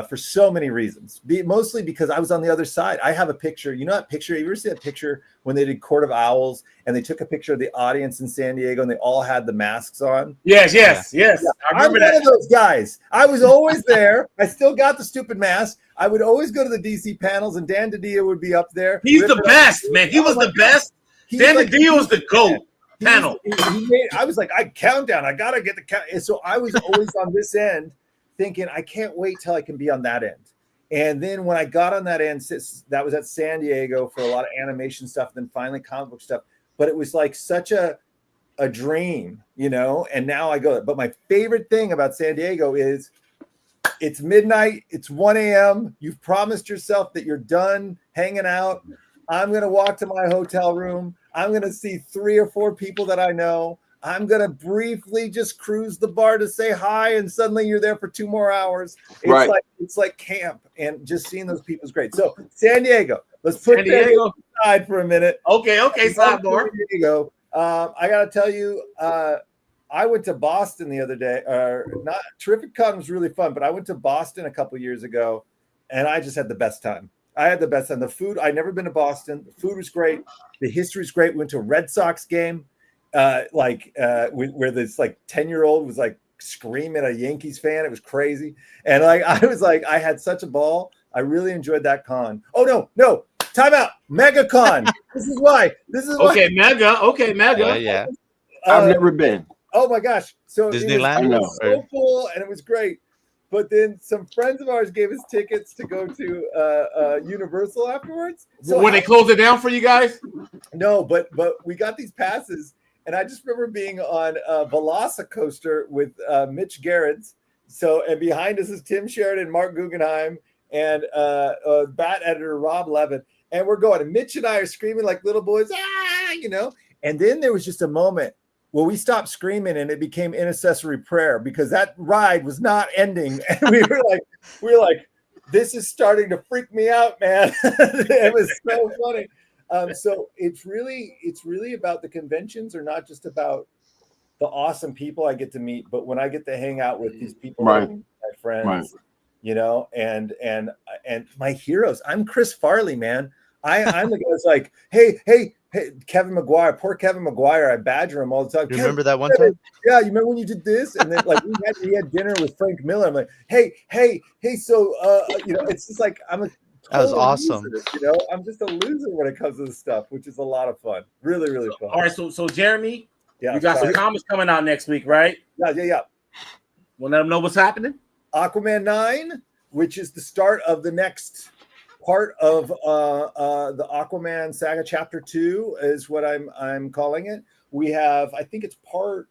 for so many reasons. Mostly because I was on the other side. I have a picture. You know that picture? You ever see that picture when they did Court of Owls and they took a picture of the audience in San Diego and they all had the masks on? Yes. Yeah. I remember I'm one of those guys. I was always there. I still got the stupid mask. I would always go to the DC panels, and Dan DiDio would be up there. He's the best, man. He was the best. Dan DiDio was the GOAT panel. I was like, countdown. I gotta get the count. And so I was always on this end, thinking, I can't wait till I can be on that end. And then when I got on that end, that was at San Diego for a lot of animation stuff, then finally comic book stuff. But it was like such a dream, you know, and now I go. But my favorite thing about San Diego is it's midnight, it's 1 a.m. You've promised yourself that you're done hanging out. I'm going to walk to my hotel room. I'm going to see 3 or 4 people that I know. I'm going to briefly just cruise the bar to say hi, and suddenly you're there for 2 more hours. It's like camp, and just seeing those people is great. So San Diego, let's put San Diego aside for a minute. Okay, sidebar. San Diego. I got to tell you, I went to Boston the other day. Not Terrific Con was really fun, but I went to Boston a couple years ago, and I just had the best time. I had the best time. The food, I'd never been to Boston. The food was great. The history was great. We went to a Red Sox game, where this like 10-year-old was like screaming at a Yankees fan. It was crazy. And I was like, I had such a ball. I really enjoyed that con. Oh, no. Time out. Mega Con. This is why. Okay, Mega. Yeah. I've never been. Oh my gosh. So Disneyland? It was so full and it was great. But then some friends of ours gave us tickets to go to Universal afterwards. So when they closed it down for you guys? No, but we got these passes, and I just remember being on a Velocicoaster with Mitch Gerrits. So, and behind us is Tim Sheridan, Mark Guggenheim, and Bat editor Rob Levin. And we're going, and Mitch and I are screaming like little boys, you know. And then there was just a moment where we stopped screaming and it became intercessory prayer because that ride was not ending. And we were like, this is starting to freak me out, man. It was so funny. So it's really about the conventions are not just about the awesome people I get to meet, but when I get to hang out with these people, right. My friends, you know, and my heroes. I'm Chris Farley, man. I'm the guy that's like, hey, Kevin McGuire, poor Kevin McGuire. I badger him all the time. You remember that one time? Yeah, you remember when you did this? And then like we had dinner with Frank Miller. I'm like, hey, so you know, it's just like I'm a that was awesome. Loser, you know, I'm just a loser when it comes to this stuff, which is a lot of fun. Really, really fun. All right, so Jeremy, you got some comics coming out next week, right? Yeah. We'll let them know what's happening. Aquaman 9, which is the start of the next part of the Aquaman saga. Chapter 2 is what I'm calling it. We have, I think it's part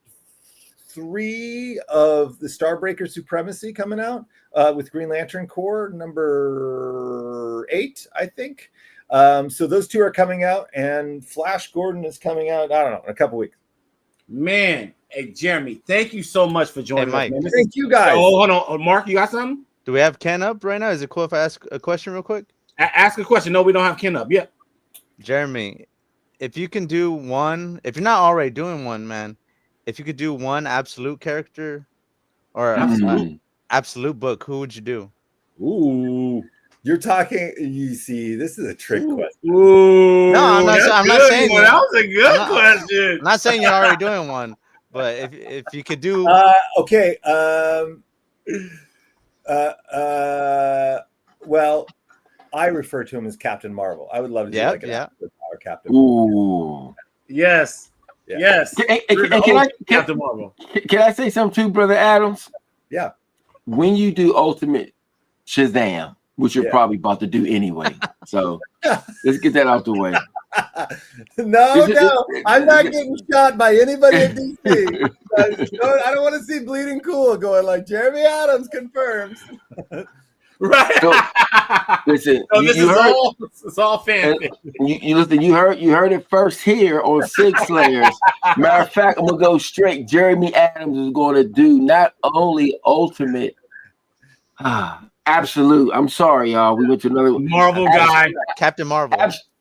3 of the Starbreaker Supremacy coming out with Green Lantern Corps number 8, I think. So those 2 are coming out, and Flash Gordon is coming out, I don't know, in a couple weeks. Man, hey Jeremy, thank you so much for joining us. Man. Thank you guys. Oh, hold on, Mark, you got something? Do we have Ken up right now? Is it cool if I ask a question real quick? Ask a question. No, we don't have Ken up yet. Jeremy, if you can do one, if you're not already doing one, man, if you could do one absolute character or absolute book, who would you do? Ooh, you're talking. You see, this is a trick question. Ooh, no, I'm not saying that was a good question. I'm not saying you're already doing one, but if you could do, okay. Well, I refer to him as Captain Marvel. I would love to do like an power Captain. Ooh. Yes. Yeah. Yes. Captain Marvel. Can I say something too, Brother Adams? Yeah. When you do Ultimate Shazam, which you're probably about to do anyway. So let's get that out the way. No, I'm not getting shot by anybody at DC. I don't want to see Bleeding Cool going like Jeremy Adams confirms. Right. So, listen, it's all fanfic. You listen. You heard it first here on Sig Slayers. Matter of fact, I'm gonna go straight. Jeremy Adams is going to do not only Ultimate, Absolute. I'm sorry, y'all. We went to another Marvel guy, Captain Marvel.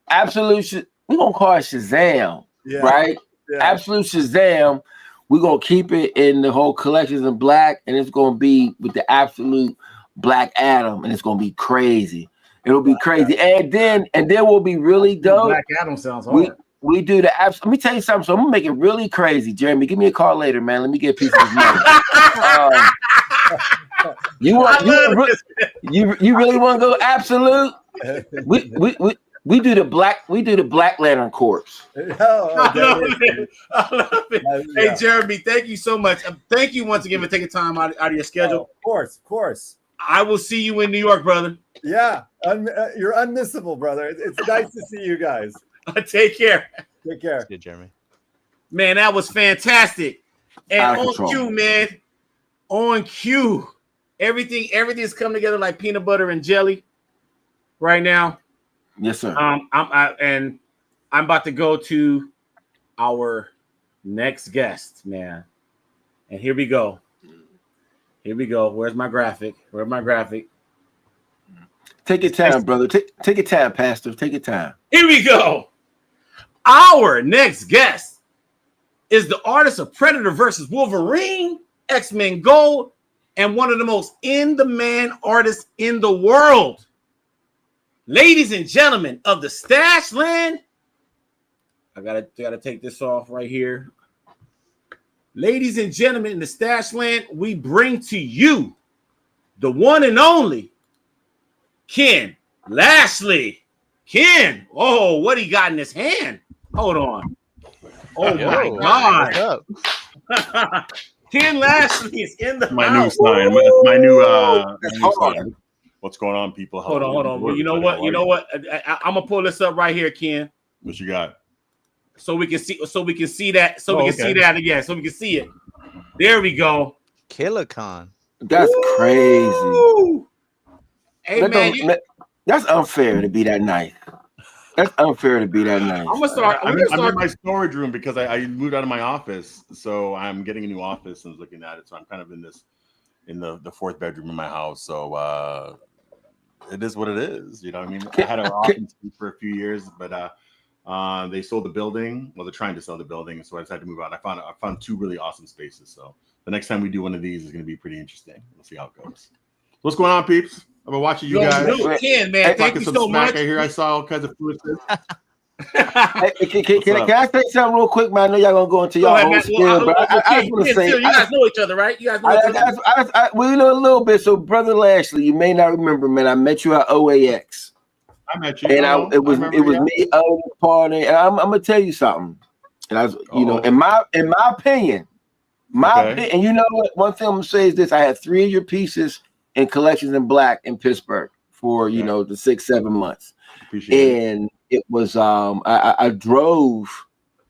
Absolute. We're gonna call it Shazam, right? Yeah. Absolute Shazam. We're gonna keep it in the whole collections in black, and it's gonna be with the absolute Black Adam, and it's gonna be crazy. It'll be crazy, and then we'll be really dope. Black Adam sounds hard. We do the apps. Let me tell you something. So I'm gonna make it really crazy, Jeremy. Give me a call later, man. Let me get a piece of this money. You really want to go absolute? We do the Black Lantern Corps. I love it. Hey, Jeremy, thank you so much. Thank you once again for taking time out of your schedule. Of course. I will see you in New York, brother. Yeah, you're unmissable, brother. It's nice to see you guys. Take care. Take care. Good, Jeremy. Man, that was fantastic. And on control. cue, man. On cue. Everything's coming together like peanut butter and jelly right now. Yes, sir. I'm about to go to our next guest, man. And here we go. Where's my graphic? Take your time, brother. Take your time, Pastor. Take your time. Here we go. Our next guest is the artist of Predator versus Wolverine, X-Men Gold, and one of the most in-demand artists in the world. Ladies and gentlemen of the Stash Land, I gotta take this off right here. Ladies and gentlemen in the Stash Land, we bring to you the one and only Ken Lashley. Ken, oh, what he got in his hand? Hold on. Oh my God. Ken Lashley is in the my house. new sign. My new sign. What's going on, people? Hold on. Well, you know what? I'm gonna pull this up right here, Ken. What you got? So we can see that. So we can see that again. So we can see it. There we go. KillerCon. That's crazy. Hey, man, that's unfair to be that nice. I'm gonna start. I'm in my storage room because I moved out of my office, so I'm getting a new office and looking at it. So I'm kind of in the fourth bedroom in my house. So it is what it is. You know what I mean? I had an office for a few years, but they sold the building. Well, they're trying to sell the building, so I decided to move out. I found two really awesome spaces. So the next time we do one of these is going to be pretty interesting. We'll see how it goes. What's going on, peeps? I've been watching you guys. Ken, man, thank you so much. I hear I saw all kinds of foolishness. Can I say something real quick, man? I know y'all gonna go into y'all own spiel, but I just want to say, you guys know each other, right? You guys know each other. We know a little bit. So, brother Lashley, you may not remember, man. I met you at OAX. I met you, and it was me, party, and I'm gonna tell you something. And I was, in my opinion, and you know what? One thing I'm gonna say is this: I had 3 of your pieces in collections in black in Pittsburgh for the 6-7 months. And it was I drove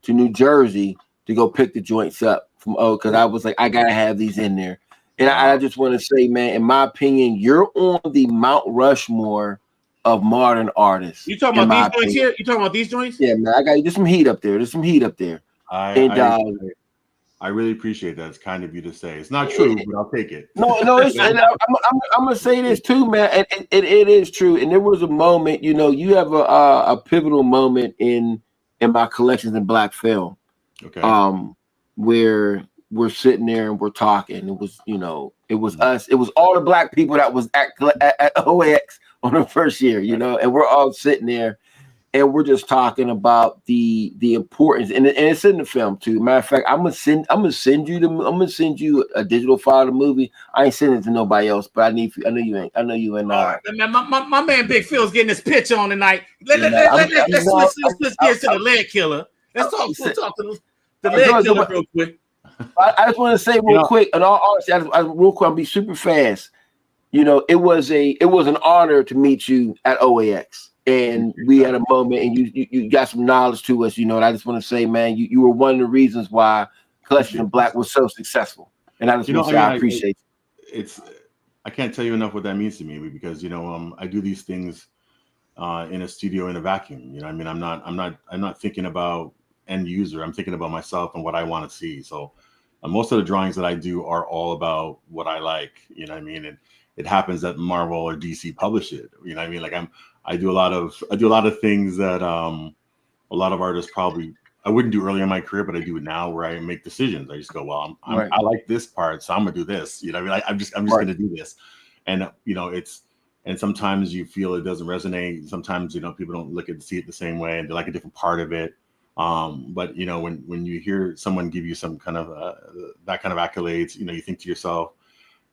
to New Jersey to go pick the joints up from because I was like, I gotta have these in there. And I just want to say, man, in my opinion, you're on the Mount Rushmore of modern artists. You talking about these joints here? You talking about these joints? Yeah, man, I got there's some heat up there. I really appreciate that. It's kind of you to say. It's not true, but I'll take it. No, it's, and I'm gonna say this too, man. And it is true. And there was a moment, you have a pivotal moment in my collections in black film, where we're sitting there and we're talking. It was, it was us. It was all the black people that was at OAX on the first year, and we're all sitting there. And we're just talking about the importance, and it's in the film too. Matter of fact, I'm gonna send you a digital file of the movie. I ain't sending it to nobody else, but I know you ain't. My man Big Phil's getting his pitch on tonight. Let's switch gears to the Ledkilla. Let's talk to the Ledkilla real quick. I just want to say real quick, and all honesty, real quick, I'll be super fast. It was an honor to meet you at OAX. And we had a moment, and you got some knowledge to us, and I just want to say, man, you were one of the reasons why Collection in Black was so successful. And I just want to say I appreciate it. I can't tell you enough what that means to me because I do these things in a studio in a vacuum. I'm not thinking about end user. I'm thinking about myself and what I want to see. So most of the drawings that I do are all about what I like. And it happens that Marvel or DC publish it. I do a lot of things that a lot of artists probably I wouldn't do earlier in my career, but I do it now where I make decisions. I just go, well, I like this part, so I'm gonna do this. I'm just gonna do this. and and sometimes you feel it doesn't resonate. Sometimes people don't see it the same way, and they like a different part of it. But when you hear someone give you some kind of that kind of accolades, you think to yourself,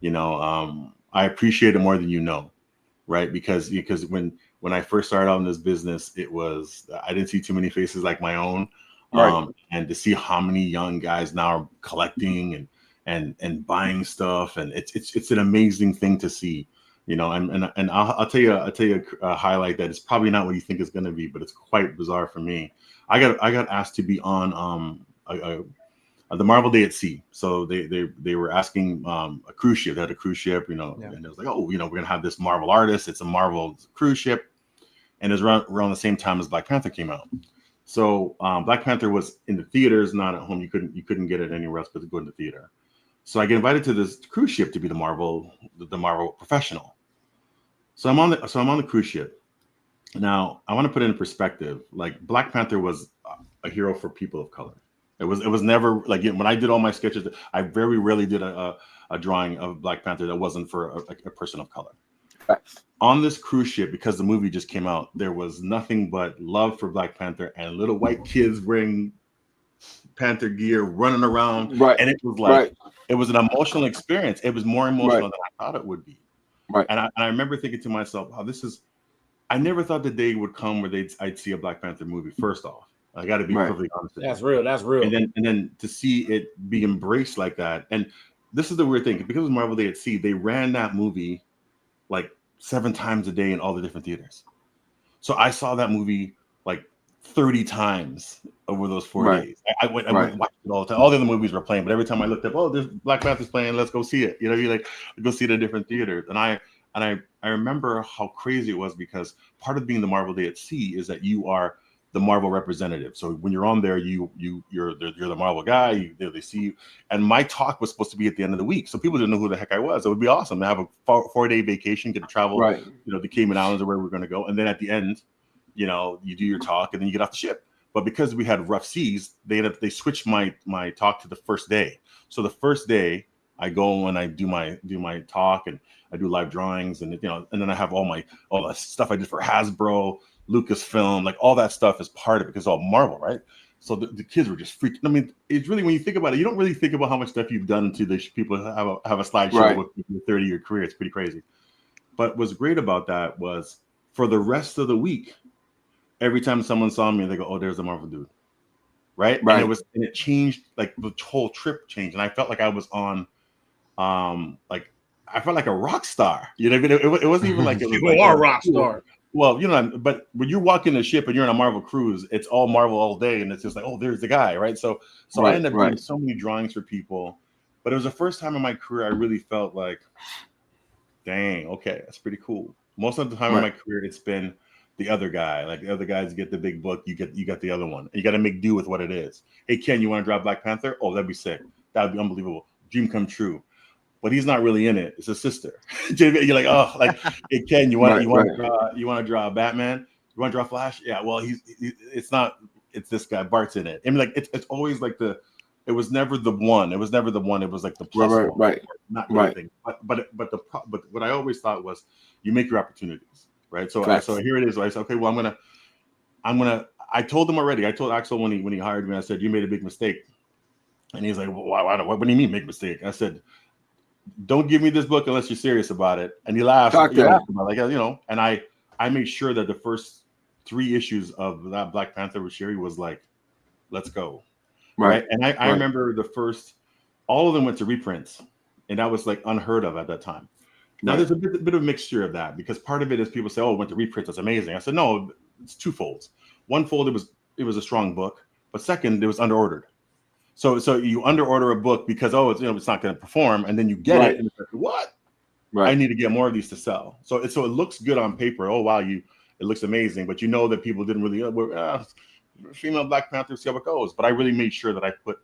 I appreciate it more than right? Because when I first started out in this business, I didn't see too many faces like my own. Right. And to see how many young guys now are collecting and buying stuff, and it's an amazing thing to see, and I'll tell you a highlight that is probably not what you think it's going to be, but it's quite bizarre for me. I got asked to be on the Marvel Day at Sea. So they were asking a cruise ship. They had a cruise ship, and it was like, oh, we're gonna have this Marvel artist. It's a Marvel cruise ship, and it's around the same time as Black Panther came out. So Black Panther was in the theaters, not at home. You couldn't get it anywhere else but to go in the theater. So I get invited to this cruise ship to be the Marvel professional. So I'm on the cruise ship. Now I want to put it in perspective. Like, Black Panther was a hero for people of color. It was never like, when I did all my sketches, I very rarely did a drawing of Black Panther that wasn't for a person of color. On this cruise ship, because the movie just came out, there was nothing but love for Black Panther and little white kids wearing Panther gear running around. Right. And it was like, it was an emotional experience. It was more emotional than I thought it would be. Right. And I remember thinking to myself, oh, I never thought the day would come where I'd see a Black Panther movie, first off. I got to be perfectly honest. That's real. That's real. And then to see it be embraced like that. And this is the weird thing, because it was Marvel Day at Sea, they ran that movie like 7 times a day in all the different theaters. So I saw that movie like 30 times over those 4 days. I went and watched it all the time. All the other movies were playing, but every time I looked up, oh, there's Black Panther's playing, let's go see it. You like, go see it in different theaters. And I remember how crazy it was, because part of being the Marvel Day at Sea is that you are the Marvel representative. So when you're on there, you're the Marvel guy. They see you. And my talk was supposed to be at the end of the week, so people didn't know who the heck I was. It would be awesome to have a 4-day vacation, get to travel, the Cayman Islands or where we're going to go, and then at the end, you do your talk, and then you get off the ship. But because we had rough seas, they switched my talk to the first day. So the first day, I go and I do my talk, and I do live drawings, and and then I have all the stuff I did for Hasbro, Lucasfilm, like all that stuff is part of it, because it's all Marvel, right? So the kids were just freaking. I mean, it's really, when you think about it, you don't really think about how much stuff you've done to the people who have a slideshow with your 30-year career. It's pretty crazy. But what's great about that was, for the rest of the week, every time someone saw me, they go, "Oh, there's a Marvel dude," right? And it changed, like the whole trip changed, and I felt like I was on, I felt like a rock star. You know what I mean? It wasn't even like it was. You are a rock star. Well, but when you're walking the ship and you're on a Marvel cruise, it's all Marvel all day, and it's just like, oh, there's the guy, right? So I ended up doing so many drawings for people, but it was the first time in my career I really felt like, dang, okay, that's pretty cool. Most of the time in my career, it's been the other guy. Like, the other guys get the big book, you got the other one. And you got to make do with what it is. Hey, Ken, you want to draw Black Panther? Oh, that'd be sick. That'd be unbelievable. Dream come true. But he's not really in it. It's a sister. You're like, oh, like, hey, Ken, you want to draw Batman? You want to draw Flash? Yeah. Well, it's not. It's this guy. Bart's in it. I mean, like, it's always like it was never the one. It was never the one. It was like the plus one. Not anything. But what I always thought was, you make your opportunities, right? So here it is. I said, okay, well, I'm gonna. I told him already. I told Axel when he hired me. I said, you made a big mistake, and he's like, well, what do you mean make mistake? I said, don't give me this book unless you're serious about it. And he laughed. And I made sure that the first 3 issues of that Black Panther with Sherry was like, let's go. Right. And I remember all of them went to reprints, and that was like unheard of at that time. Now there's a bit of a mixture of that, because part of it is people say, oh, it went to reprints, that's amazing. I said, no, it's 2 folds. One fold, it was a strong book, but second, it was under ordered. So you under order a book because, oh, it's not going to perform, and then you get it, and it's like, what? I need to get more of these to sell. So it looks good on paper. Oh wow, it looks amazing, but that people didn't really female Black Panther, see how it goes. But I really made sure that I put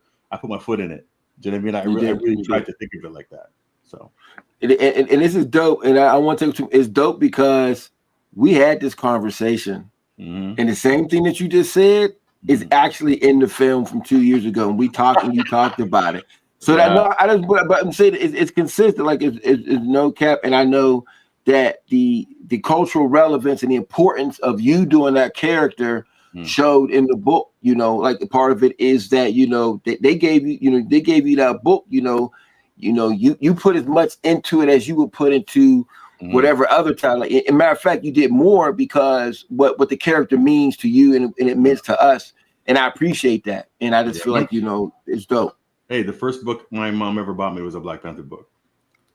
my foot in it. Do you know what I mean? I really tried to think of it like that. So and this is dope, and I want to take it's dope because we had this conversation, and the same thing that you just said is actually in the film from 2 years ago, and you talked about it. So that no, I just but I'm saying it's consistent, like it's no cap, and I know that the cultural relevance and the importance of you doing that character showed in the book. You know, like the part of it is that they gave you they gave you that book. You put as much into it as you would put into whatever other time. Like, in matter of fact, you did more because what the character means to you and it means to us, and I appreciate that. And I just feel like it's dope. Hey, the first book my mom ever bought me was a Black Panther book.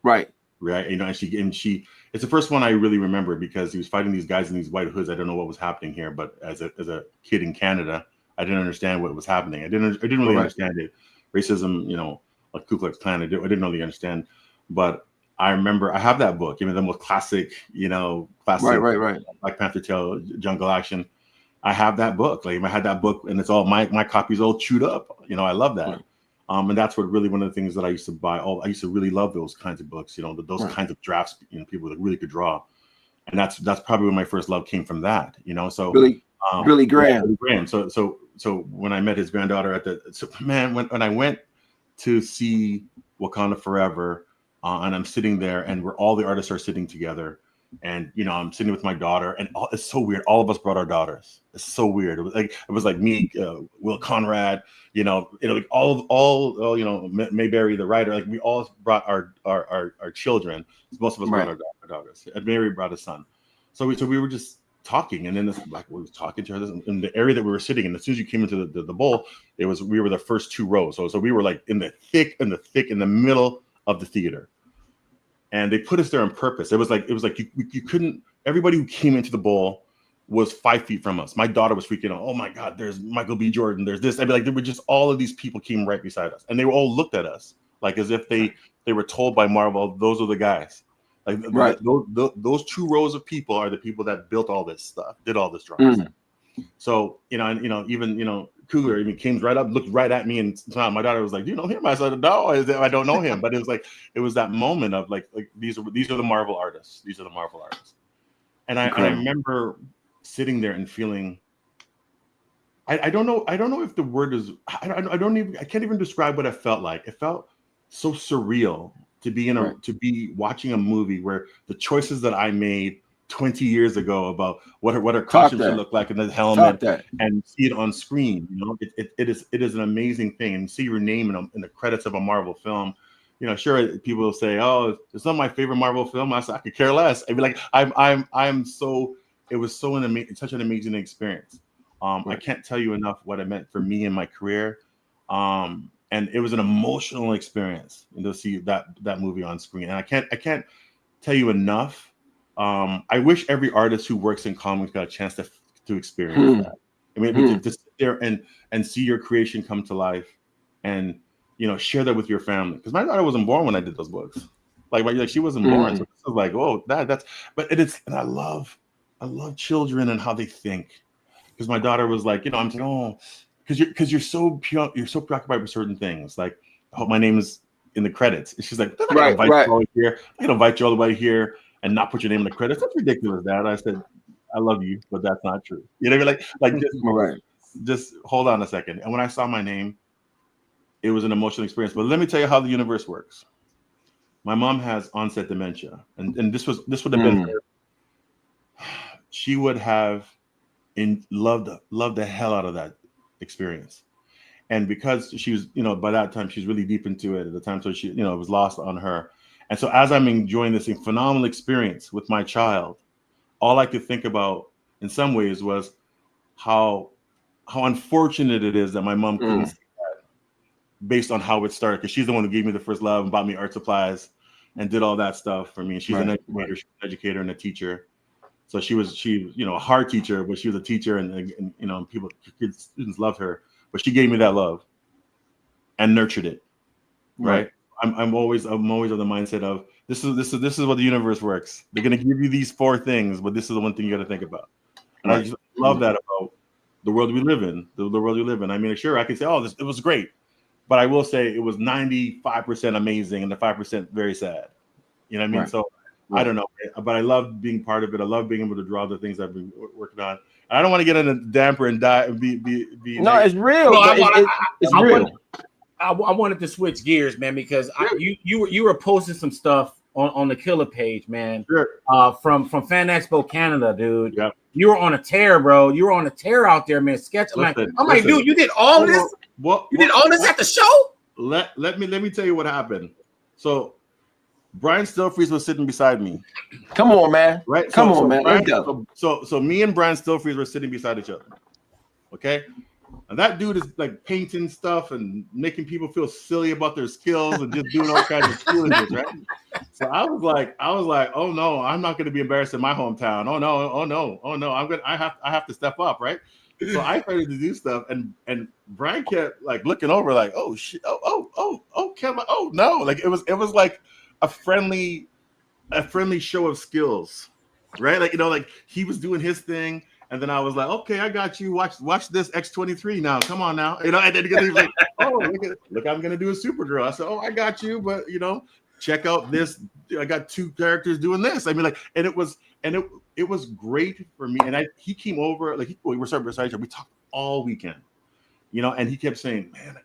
Right. And she it's the first one I really remember because he was fighting these guys in these white hoods. I don't know what was happening here, but as a kid in Canada, I didn't understand what was happening. I didn't really understand it. Racism, like Ku Klux Klan, I didn't really understand. But I remember I have that book, the most classic, right. Black Panther tale, Jungle Action. I have that book. Like I had that book, and it's all my copy's all chewed up. I love that. Right. And that's what really one of the things that I used to buy. I used to really love those kinds of books. Those kinds of drafts. People that really could draw, and that's probably where my first love came from. That So Billy Graham. So when I met his granddaughter when I went to see Wakanda Forever, and I'm sitting there, and where all the artists are sitting together. And I'm sitting with my daughter, and it's so weird. All of us brought our daughters. It's so weird. It was like me, Will Conrad, like all Mayberry, the writer. Like we all brought our children. Most of us brought our daughters. And Mary brought a son. So we were just talking, and then we were talking to her in the area that we were sitting in. As soon as you came into the bowl, we were the first two rows. So we were like in the middle of the theater. And they put us there on purpose. It was like you couldn't. Everybody who came into the bowl was 5 feet from us. My daughter was freaking out. Oh my God! There's Michael B. Jordan. There's this. There were just all of these people came right beside us, and they all looked at us like as if they were told by Marvel, those are the guys. Like those 2 rows of people are the people that built all this stuff, did all this drawing. So even Cougar came right up, looked right at me, and my daughter was like, "Do you know him?" I said, "No, I don't know him." But it was that moment of like these are the Marvel artists. These are the Marvel artists. And I remember sitting there and feeling. I don't know if the word is. I can't even describe what it felt like. It felt so surreal to be to be watching a movie where the choices that I made 20 years ago about what her costume should look like in the helmet and see it on screen. It is an amazing thing, and see your name in the credits of a Marvel film. Sure, people will say, "Oh, it's not my favorite Marvel film." I said, "I could care less." I'd be like, I'm so. It was such an amazing experience. I can't tell you enough what it meant for me in my career, and it was an emotional experience to see that movie on screen. And I can't tell you enough. I wish every artist who works in comics got a chance to experience that. I mean, to sit there and see your creation come to life, and share that with your family. Because my daughter wasn't born when I did those books. Like she wasn't born. So it was like, oh, that's. But it is, and I love children and how they think. Because my daughter was like, I'm saying, oh, because you're so preoccupied with certain things. Like, I hope my name is in the credits. And she's like, I'm gonna invite you all here. I'm gonna invite you all the way here and not put your name in the credits. That's ridiculous, Dad. I said, I love you, but that's not true. Just hold on a second. And when I saw my name, it was an emotional experience. But let me tell you how the universe works. My mom has onset dementia, and this would have been her. She would have loved the hell out of that experience. And because she was, by that time she was really deep into it at the time, so she, it was lost on her. And so as I'm enjoying this phenomenal experience with my child, all I could think about in some ways was how unfortunate it is that my mom couldn't see that based on how it started, because she's the one who gave me the first love and bought me art supplies and did all that stuff for me. And she's an educator and a teacher. So she was a hard teacher, but she was a teacher, and students loved her. But she gave me that love and nurtured it. Right. I'm always of the mindset of this is what the universe works. They're gonna give you these 4 things, but this is the one thing you got to think about. And I just love that about the world we live in. The world we live in. I mean, sure, I can say, oh, it was great, but I will say it was 95% amazing and the 5% very sad. You know what I mean? Right. So I don't know, but I love being part of it. I love being able to draw the things I've been working on. And I don't want to get in a damper and die. Be no, it's real. It's real. I wanted to switch gears, man, because you were posting some stuff on the Killer page, man. Sure. From Fan Expo Canada, dude. Yep. You were on a tear, bro. You were on a tear out there, man. I'm like, dude, you did all this? You did all this at the show? Let me tell you what happened. So Brian Stillfreeze was sitting beside me. Come on, man. Right? Come on, man. Brian, Let's go. So me and Brian Stillfreeze were sitting beside each other. Okay. And that dude is like painting stuff and making people feel silly about their skills and just doing all kinds of foolishness, right? So I was like, oh no, I'm not going to be embarrassed in my hometown. Oh no, I have to step up, right? So I started to do stuff, and Brian kept like looking over, like, oh shit, oh no, like it was like a friendly show of skills, right? Like, like he was doing his thing. And then I was like, okay, I got you. Watch this X23 now. Come on now. And then he was like, oh, look, I'm gonna do a Supergirl. I said, oh, I got you, but check out this. I got 2 characters doing this. I mean, like, and it was great for me. And he came over, like we were starting beside each other. We talked all weekend, and he kept saying, man,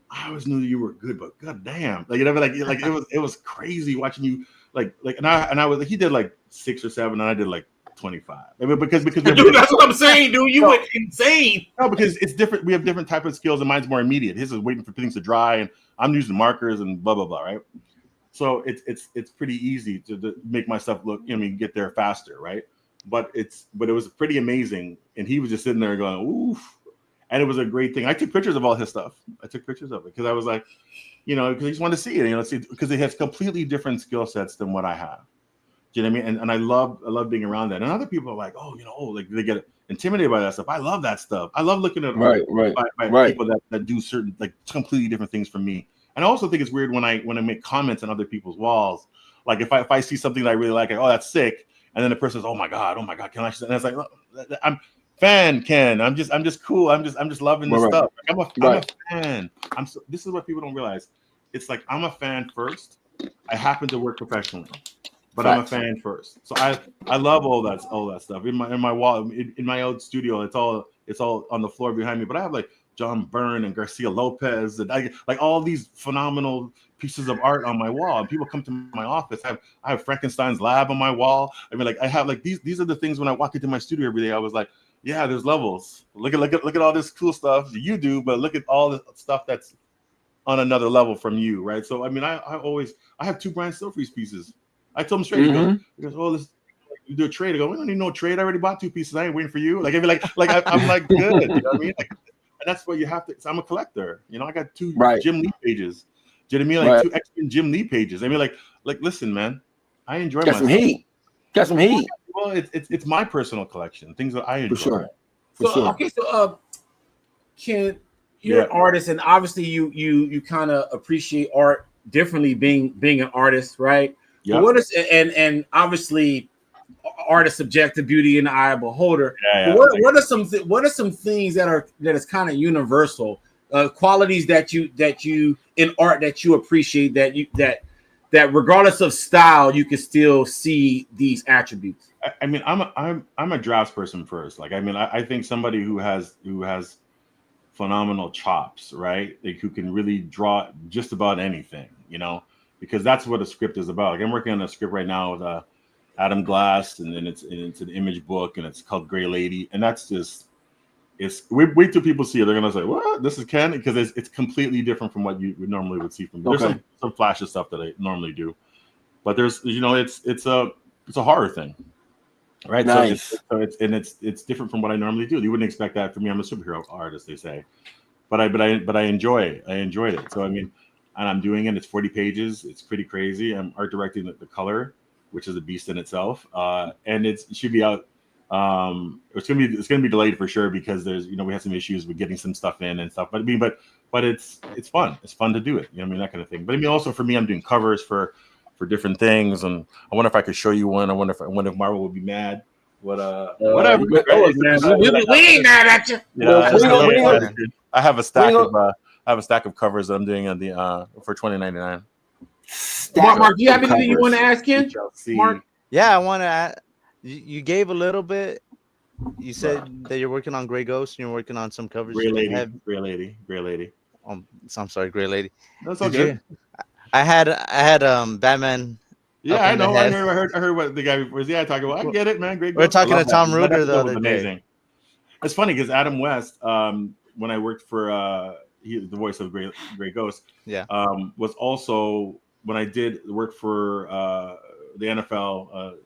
I always knew you were good, but goddamn, like it was crazy watching you, and I was, he did like 6 or 7, and I did like 25. I mean, because dude, that's what I'm saying, dude. You went insane. No, because it's different. We have different type of skills, and mine's more immediate. His is waiting for things to dry, and I'm using markers and blah blah blah. Right. So it's pretty easy to make my stuff look. Get there faster, right? But it was pretty amazing, and he was just sitting there going, oof. And it was a great thing. I took pictures of all his stuff. I took pictures of it because I was like, because I just wanted to see it. Because it has completely different skill sets than what I have. Do you know what I mean? And I love being around that. And other people are like, like they get intimidated by that stuff. I love that stuff. I love looking at by people that do certain like completely different things from me. And I also think it's weird when I make comments on other people's walls. Like if I see something that I really like, oh, that's sick, and then the person says, oh my god, can I? And it's like, I'm fan Ken. I'm just cool. I'm just loving this stuff. Like, I'm a fan. This is what people don't realize. It's like I'm a fan first. I happen to work professionally. But I'm a fan first, so I love all that stuff in my wall in my old studio. It's all on the floor behind me. But I have like John Byrne and Garcia Lopez and I like all these phenomenal pieces of art on my wall. And people come to my office. I have Frankenstein's lab on my wall. I mean, like I have like these are the things when I walk into my studio every day. I was like, yeah, there's levels. Look at all this cool stuff you do, but look at all the stuff that's on another level from you, right? So I mean, I have 2 Brian Stillfreeze pieces. I told him straight. He goes, "Oh, you do a trade." I go, "We don't need no trade. I already bought 2 pieces. I ain't waiting for you." Like, I mean, I'm like good. You know what I mean? Like, and that's what you have to. So I'm a collector. I got 2 Jim Lee pages. Do you know what I mean? Like 2 X-Men Jim Lee pages. I mean, like listen, man. I enjoy. Got some heat. Got some heat. Well, it's my personal collection. Things that I enjoy. For sure. Okay, so Ken, you're an artist, and obviously you kind of appreciate art differently, being an artist, right? Yeah. What is and obviously art is subjective, beauty in the eye of the beholder. What are some things that is kind of universal, qualities that you in art that you appreciate that regardless of style you can still see these attributes? I mean, I'm a drafts person first. Like, I mean, I think somebody who has phenomenal chops, right? Like who can really draw just about anything, because that's what a script is about. Like I'm working on a script right now with Adam Glass, and then it's an image book, and it's called Gray Lady, and that's just wait till people see it. They're gonna say, "What? This is Ken?" Because it's completely different from what you normally would see from me. There's some flash of stuff that I normally do, but there's it's a horror thing, right? Nice. So it's different from what I normally do. You wouldn't expect that from me. I'm a superhero artist, they say, but I enjoy it. I enjoyed it. So I mean. And I'm doing it. It's 40 pages. It's pretty crazy. I'm art directing the color, which is a beast in itself. And it should be out. It's gonna be delayed for sure because there's we have some issues with getting some stuff in and stuff. But I mean, but it's fun. It's fun to do it. I mean, that kind of thing. But I mean, also for me, I'm doing covers for different things. And I wonder if I could show you one. I wonder if Marvel would be mad. Whatever. We ain't mad at you. I have a stack of. I have a stack of covers that I'm doing on the for $20.99. Mark, do you have anything you want to ask him? Mark? Yeah, I want to add. You gave a little bit. You said that you're working on Grey Ghost and you're working on some covers. Gray Lady. I'm sorry, Gray Lady. That's all Did good. I had Batman. Yeah, up I in the know. I head. heard what the guy was. Yeah, talking about. I get it, man. Great. We were Ghost. I talking love to Tom that. That Ruger the episode was other day. amazing. It's funny because Adam West, when I worked for he the voice of Great Ghost, Yeah. Was also when I did work for the NFL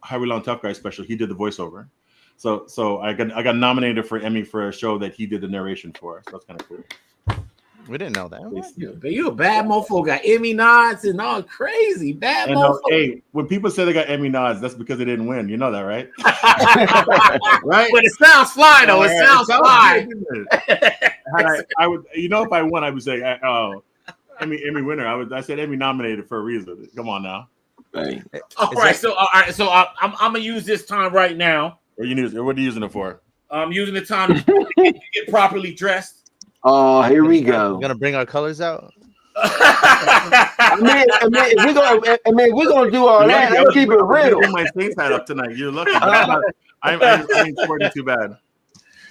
Highway Long Tough Guy special. He did the voiceover. So I got nominated for Emmy for a show that he did the narration for. So that's kind of cool. We didn't know that. You a bad mofo, got Emmy nods and all crazy bad And mofo. hey, when people say they got Emmy nods, that's because they didn't win. You know that, right? Right? But it sounds fly though. It sounds fly. I would, if I won, I would say, "Oh, Emmy winner." I said Emmy nominated for a reason. Come on now. Right. All right. So I'm gonna use this time right now. What are you using it for? I'm using the time to get properly dressed. Oh, here we go. We're gonna bring our colors out. I mean, we're gonna do all that. Let's keep it real. My Saints hat up tonight. You're lucky. I ain't sporting too bad.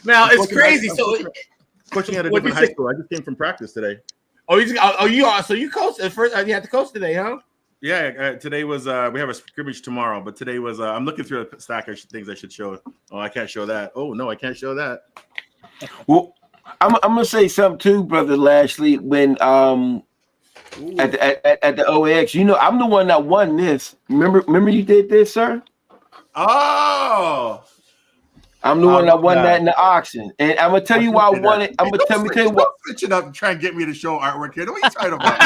Now it's crazy. So coaching at a different high school. I just came from practice today. So you coached at first? You had to coach today, huh? Yeah, today was we have a scrimmage tomorrow, but today was I'm looking through a stack of things I should show. Oh, I can't show that. Oh no, I can't show that. Well, I'm gonna say something too, brother Lashley. When at the OAX, I'm the one that won this. Remember you did this, sir? Oh, I'm the one that won that in the auction, and I'm gonna tell you why I won it. I'm gonna tell you what. Switch it up and try and get me to show artwork here. What are you talking about?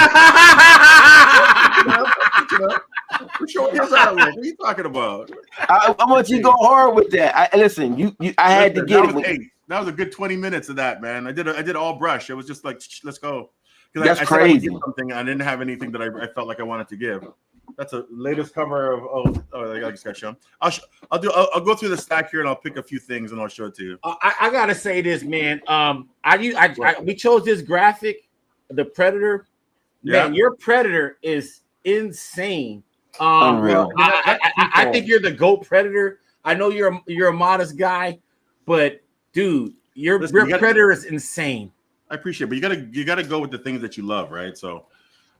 We're showing his artwork. What are you talking about? I want you to go hard with that. Listen, I had to get it. That was a good 20 minutes of that, man. I did all brush. It was just like, let's go. That's I crazy. Said I would give something. I didn't have anything that I felt like I wanted to give. That's a latest cover of. I just got to show them. I'll go through the stack here and I'll pick a few things and I'll show it to you. I gotta say this, man. We chose this graphic, the Predator. Man, your Predator is insane. Unreal. I think you're the GOAT Predator. I know you're a modest guy, but dude, your Predator is insane. I appreciate it, but you gotta go with the things that you love, right? So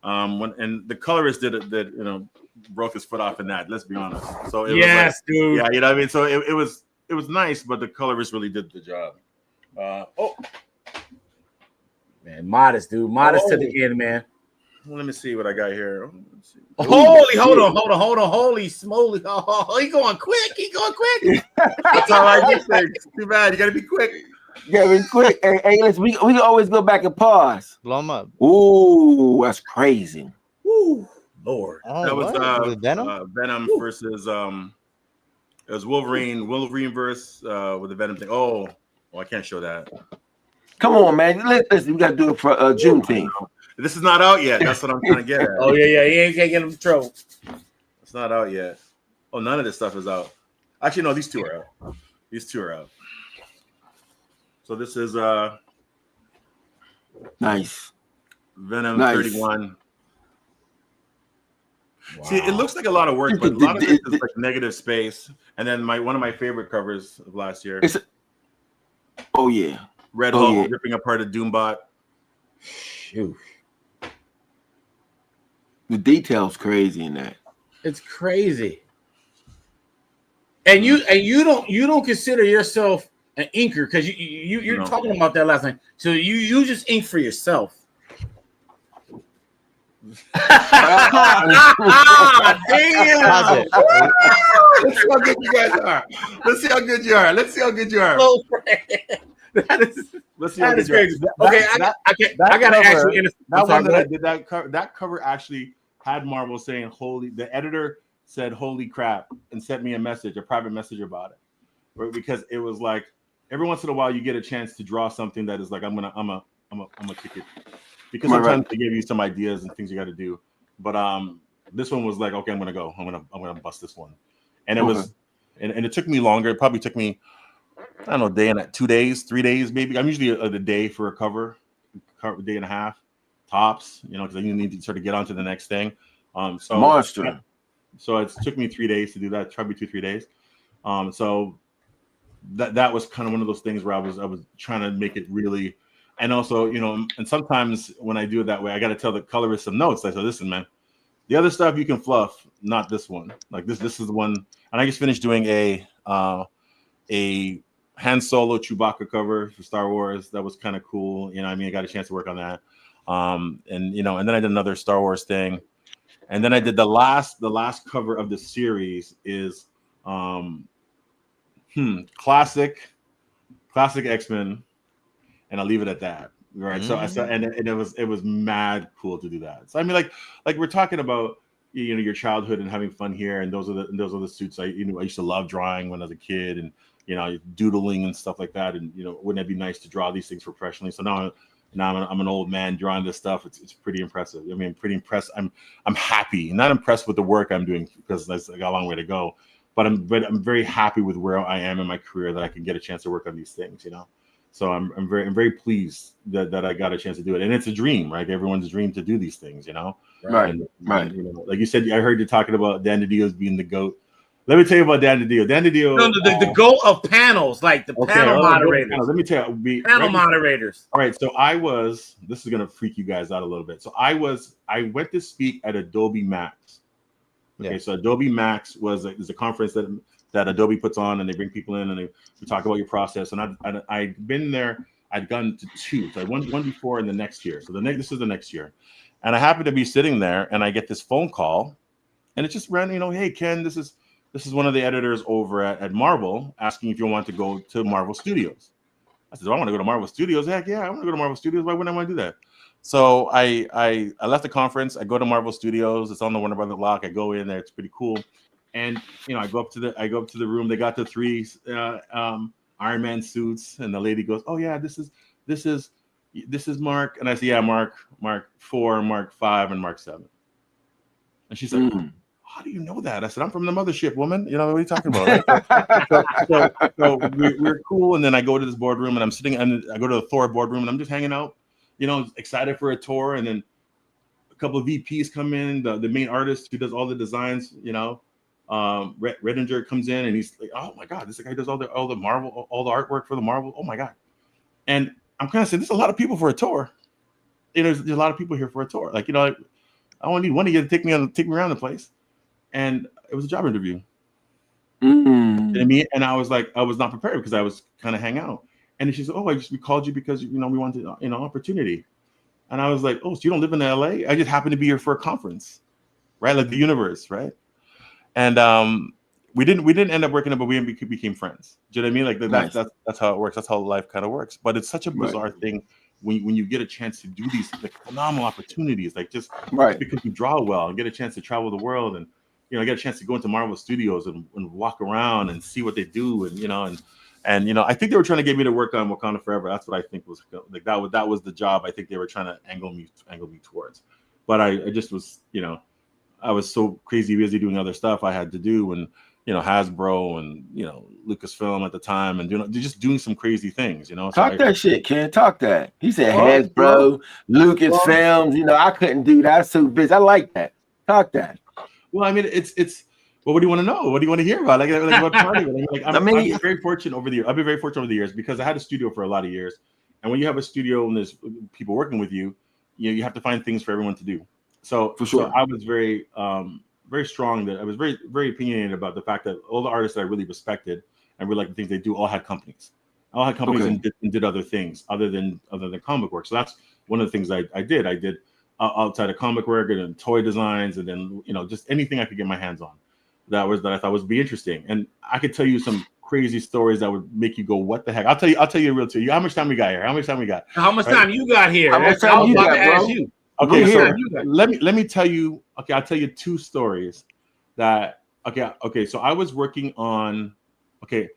and the colorist that broke his foot off in that, let's be honest. So it was dude. Yeah, you know what I mean? So it was nice, but the colorist really did the job. Man, modest, dude. Modest to the end, man. Well, let me see what I got here. Hold on. Holy smoly. Oh, he going quick. That's all right. It's too bad. You gotta be quick. Yeah, be quick. Hey, listen, we can always go back and pause. Blow them up. Ooh, that's crazy. Ooh, Lord. That was Venom? Venom versus it was Wolverine versus with the Venom thing. Oh, I can't show that. Come on, man. Listen, we gotta do it for Juneteenth. This is not out yet. That's what I'm trying to get at. Oh yeah. He ain't getting in trouble. It's not out yet. Oh, none of this stuff is out. Actually, no, these two are out. So this is nice. Venom 31. Wow. See, it looks like a lot of work, but a lot of it is like negative space. And then one of my favorite covers of last year. Oh yeah. Red Hulk ripping apart a Doombot. Shoot. The detail's crazy in that. It's crazy. And you don't consider yourself an inker because you're talking about that last night. So you just ink for yourself. Damn! Let's see how good you guys are. Let's see how good you are. Let's see how good you are. Let's see how good you are. Okay, I gotta ask you. That one that I did that cover actually had Marvel saying "holy." The editor said "holy crap" and sent me a private message about it, right? Because it was like every once in a while you get a chance to draw something that is like I'm gonna kick it, because sometimes they give you some ideas and things you got to do, but this one was like, okay, I'm gonna bust this one, and it was and it took me longer. It probably took me, I don't know, 2 days, 3 days maybe. I'm usually a day for a cover, day and a half tops, because you need to sort of get on to the next thing. So monster. So it took me 3 days to do that, probably 2-3 days. So that was kind of one of those things where I was trying to make it really, And also, you know, and sometimes when I do it that way, I got to tell the colorist some notes. I say, listen, man, the other stuff you can fluff, not this one. Like this is the one. And I just finished doing a Han Solo Chewbacca cover for Star Wars. That was kind of cool. You know, I mean, I got a chance to work on that. And you know, and then I did another Star Wars thing. And then I did the last cover of the series is classic X-Men. And I'll leave it at that, right? So it was mad cool to do that. So I mean, like we're talking about, you know, your childhood and having fun here, and those are the suits I used to love drawing when I was a kid, and you know, doodling and stuff like that. And you know, wouldn't it be nice to draw these things professionally? So now I'm an old man drawing this stuff. It's pretty impressive. I mean, pretty impressed. I'm happy, not impressed with the work I'm doing because I got a long way to go, but I'm very happy with where I am in my career that I can get a chance to work on these things, you know. So I'm very pleased that I got a chance to do it, and it's a dream, right? Everyone's dream to do these things, you know. Right, and, right. You know, like you said, I heard you talking about Dan DiDio's being the GOAT. Let me tell you about Dan DiDio. Dan DiDio, no, the GOAT of panels, like the panel moderators. Let me tell you, panel moderators. All right, so this is gonna freak you guys out a little bit. So I went to speak at Adobe Max. Okay, so Adobe Max is a conference that Adobe puts on, and they bring people in and we talk about your process. And I'd been there. I'd gone to two. So I went one before and the next year. So this is the next year, and I happened to be sitting there, and I get this phone call, and it just ran, you know, hey Ken, this is one of the editors over at Marvel asking if you want to go to Marvel Studios. I said, I want to go to Marvel Studios. Heck yeah, I want to go to Marvel Studios. Why wouldn't I want to do that? So I left the conference. I go to Marvel Studios. It's on the Warner Brothers block. I go in there. It's pretty cool. And you know, I go up to the room. They got the 3 Iron Man suits, and the lady goes, "Oh yeah, this is Mark." And I say, "Yeah, Mark 4, Mark 5, and Mark 7." And she's like, "How do you know that?" I said, "I'm from the mothership, woman. You know what are you talking about?" Right? so we're cool. And then I go to this boardroom, and I'm sitting, and I go to the Thor boardroom, and I'm just hanging out, you know, excited for a tour. And then a couple of VPs come in, the main artist who does all the designs, you know. Redinger comes in, and he's like, "Oh my God, this guy does all the Marvel, all the artwork for the Marvel. Oh my God!" And I'm kind of saying, "There's a lot of people for a tour. You know, there's a lot of people here for a tour. Like, you know, I only need one of you to take me around the place." And it was a job interview. And I was like, I was not prepared because I was kind of hang out. And she said, "Oh, we called you because, you know, we wanted, you know, opportunity." And I was like, "Oh, so you don't live in LA? I just happened to be here for a conference, right? Like the universe, right?" And we didn't end up working, but we became friends. Do you know what I mean? Like that's how it works. That's how life kind of works. But it's such a bizarre thing when you get a chance to do these like phenomenal opportunities, like just because you draw well and get a chance to travel the world, and you know, get a chance to go into Marvel Studios and walk around and see what they do, and you know, and you know, I think they were trying to get me to work on Wakanda Forever. That's what I think was like that was the job I think they were trying to angle me towards. But I just was, you know, I was so crazy busy doing other stuff I had to do, and you know, Hasbro and, you know, Lucasfilm at the time, and just doing some crazy things, you know. Talk that shit, Ken. Talk that. He said Hasbro, Lucasfilms. You know, I couldn't do that. So busy. I like that. Talk that. Well, I mean, it's. Well, what do you want to know? What do you want to hear about? Like what part of it? Like, I've been very fortunate over the years. I've been very fortunate over the years because I had a studio for a lot of years, and when you have a studio and there's people working with you, you have to find things for everyone to do. So for sure, so I was very strong. That I was very, very opinionated about the fact that all the artists that I really respected and really liked the things they do all had companies. All had companies and did other things other than comic work. So that's one of the things I did. I did outside of comic work and then toy designs, and then, you know, just anything I could get my hands on that I thought would be interesting. And I could tell you some crazy stories that would make you go, "What the heck?" I'll tell you a real too. How much time we got here? How much time we got? How much time you got here? How much time you got, bro? Okay, so let me tell you. Okay, I'll tell you 2 stories. That okay. So I was working on. Okay,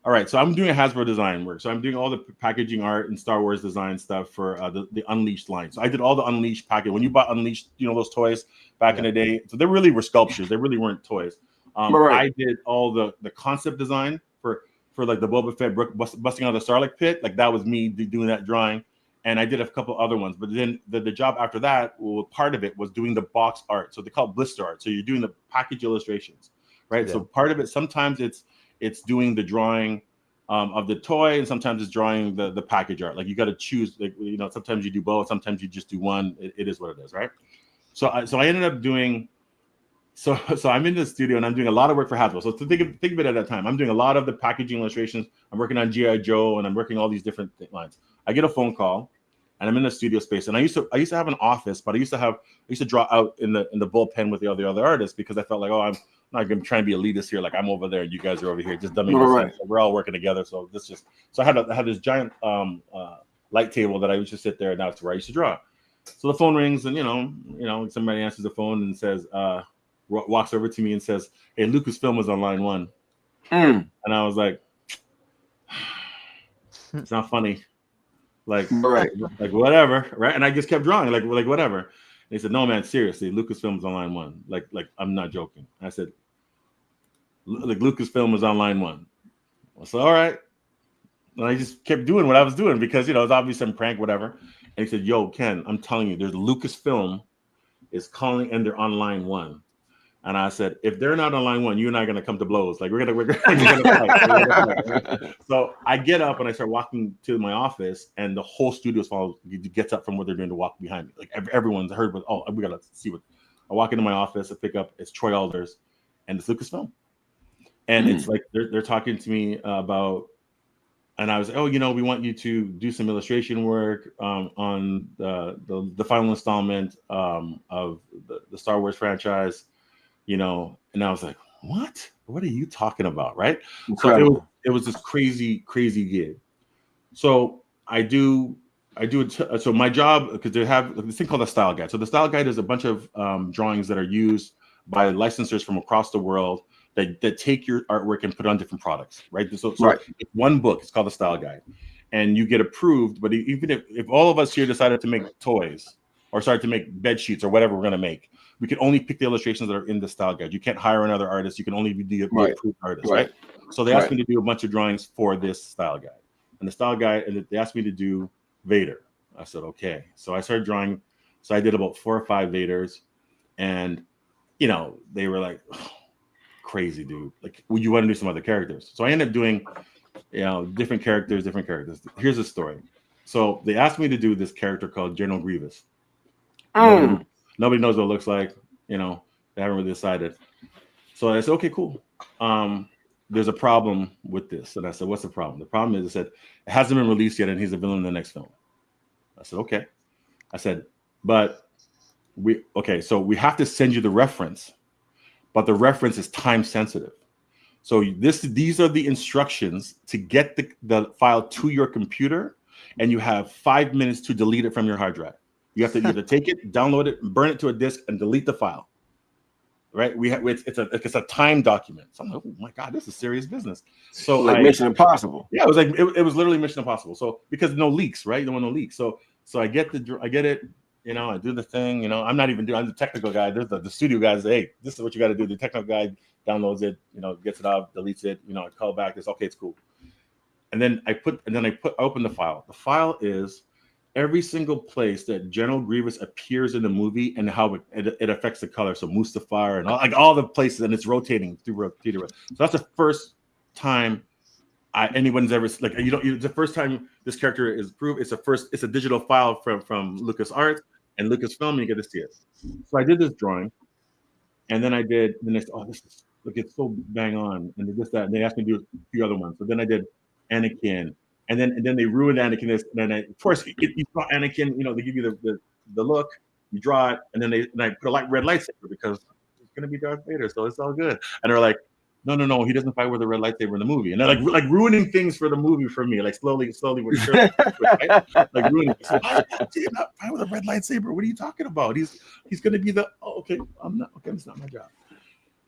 all right. So I'm doing a Hasbro design work. So I'm doing all the packaging art and Star Wars design stuff for the Unleashed line. So I did all the Unleashed package. When you bought Unleashed, you know, those toys back in the day. So they really were sculptures. They really weren't toys. I did all the concept design for like the Boba Fett busting out of the Sarlacc pit. Like that was me doing that drawing. And I did a couple other ones, but then the job after that, well, part of it was doing the box art. So they call it blister art. So you're doing the package illustrations, right? Yeah. So part of it, sometimes it's doing the drawing of the toy, and sometimes it's drawing the package art. Like you got to choose. Like sometimes you do both, sometimes you just do one. It is what it is, right? So I ended up doing. So I'm in the studio and I'm doing a lot of work for Hasbro. So to think of it at that time, I'm doing a lot of the packaging illustrations. I'm working on G.I. Joe and I'm working all these different lines. I get a phone call and I'm in the studio space. And I used to have an office, but I used to draw out in the bullpen with the other artists because I felt like, I'm not going to try and be elitist here. Like I'm over there and you guys are over here. Just dummy. Right. So we're all working together. So I had this giant light table that I used to sit there, and that's where I used to draw. So the phone rings and somebody answers the phone and says, walks over to me and says, "Hey, Lucasfilm was on line 1." And I was like, it's not funny. Like, right. Like whatever, right? And I just kept drawing, like whatever. And he said, "No, man, seriously, Lucasfilm was on line 1. Like I'm not joking." I said, "Like Lucasfilm was on line 1." I said, "All right." And I just kept doing what I was doing because it was obviously some prank, whatever. And he said, "Yo, Ken, I'm telling you, there's Lucasfilm is calling and they're on line 1." And I said, if they're not on line 1, you and I are gonna come to blows. Like we're gonna fight. So I get up and I start walking to my office, and the whole studio's gets up from what they're doing to walk behind me. Like everyone's heard, we gotta see what. I walk into my office, I pick up, it's Troy Alders, and it's Lucasfilm, and it's like they're talking to me about. And I was, we want you to do some illustration work on the final installment of the Star Wars franchise. And I was like, what are you talking about? Right. Incredible. So it was this crazy gig. So I do it. So my job, because they have this thing called a style guide. So the style guide is a bunch of drawings that are used by licensors from across the world that take your artwork and put it on different products. Right. So right. It's one book. It's called the style guide, and you get approved. But even if all of us here decided to make toys or started to make bed sheets or whatever we're going to make, we can only pick the illustrations that are in the style guide. You can't hire another artist. You can only be the approved artist, right? So they asked me to do a bunch of drawings for this style guide. And the style guide, and they asked me to do Vader. I said, okay. So I started drawing. So I did about 4 or 5 Vaders. And, they were like, oh, crazy, dude. Like, would you want to do some other characters? So I ended up doing, different characters. Here's the story. So they asked me to do this character called General Grievous. Nobody knows what it looks like. They haven't really decided. So I said, okay, cool. There's a problem with this. And I said, what's the problem? The problem is, I said, it hasn't been released yet, and he's a villain in the next film. I said, okay. I said, so we have to send you the reference, but the reference is time sensitive. So these are the instructions to get the file to your computer, and you have 5 minutes to delete it from your hard drive. You have to either take it, download it, burn it to a disk, and delete the file. Right? It's a time document. So I'm like, oh my God, this is serious business. So like Mission Impossible. Yeah, it was like it was literally Mission Impossible. So because no leaks, right? There were no leaks. So I get it. I do the thing. I'm not even I'm the technical guy. There's the studio guys. Hey, this is what you got to do. The technical guy downloads it. Gets it out, deletes it. I call back. It's okay. It's cool. And then I open the file. The file is every single place that General Grievous appears in the movie and how it affects the color. So Mustafar and all the places, and it's rotating through. So that's the first time anyone's ever it's the first time this character is approved. It's a digital file from Lucas Art and Lucasfilm, and you get to see it. So I did this drawing, and then I did the next. Oh, this is it's so bang on, and they asked me to do a few other ones. So then I did Anakin. And then they ruined Anakin. And then of course you draw Anakin. They give you the look. You draw it, and then I put a red lightsaber because it's gonna be Darth Vader, so it's all good. And they're like, no, he doesn't fight with a red lightsaber in the movie. And they're like ruining things for the movie for me, like slowly with right? Like ruining. So, why did you not fight with a red lightsaber? What are you talking about? He's gonna be I'm not. Okay, it's not my job.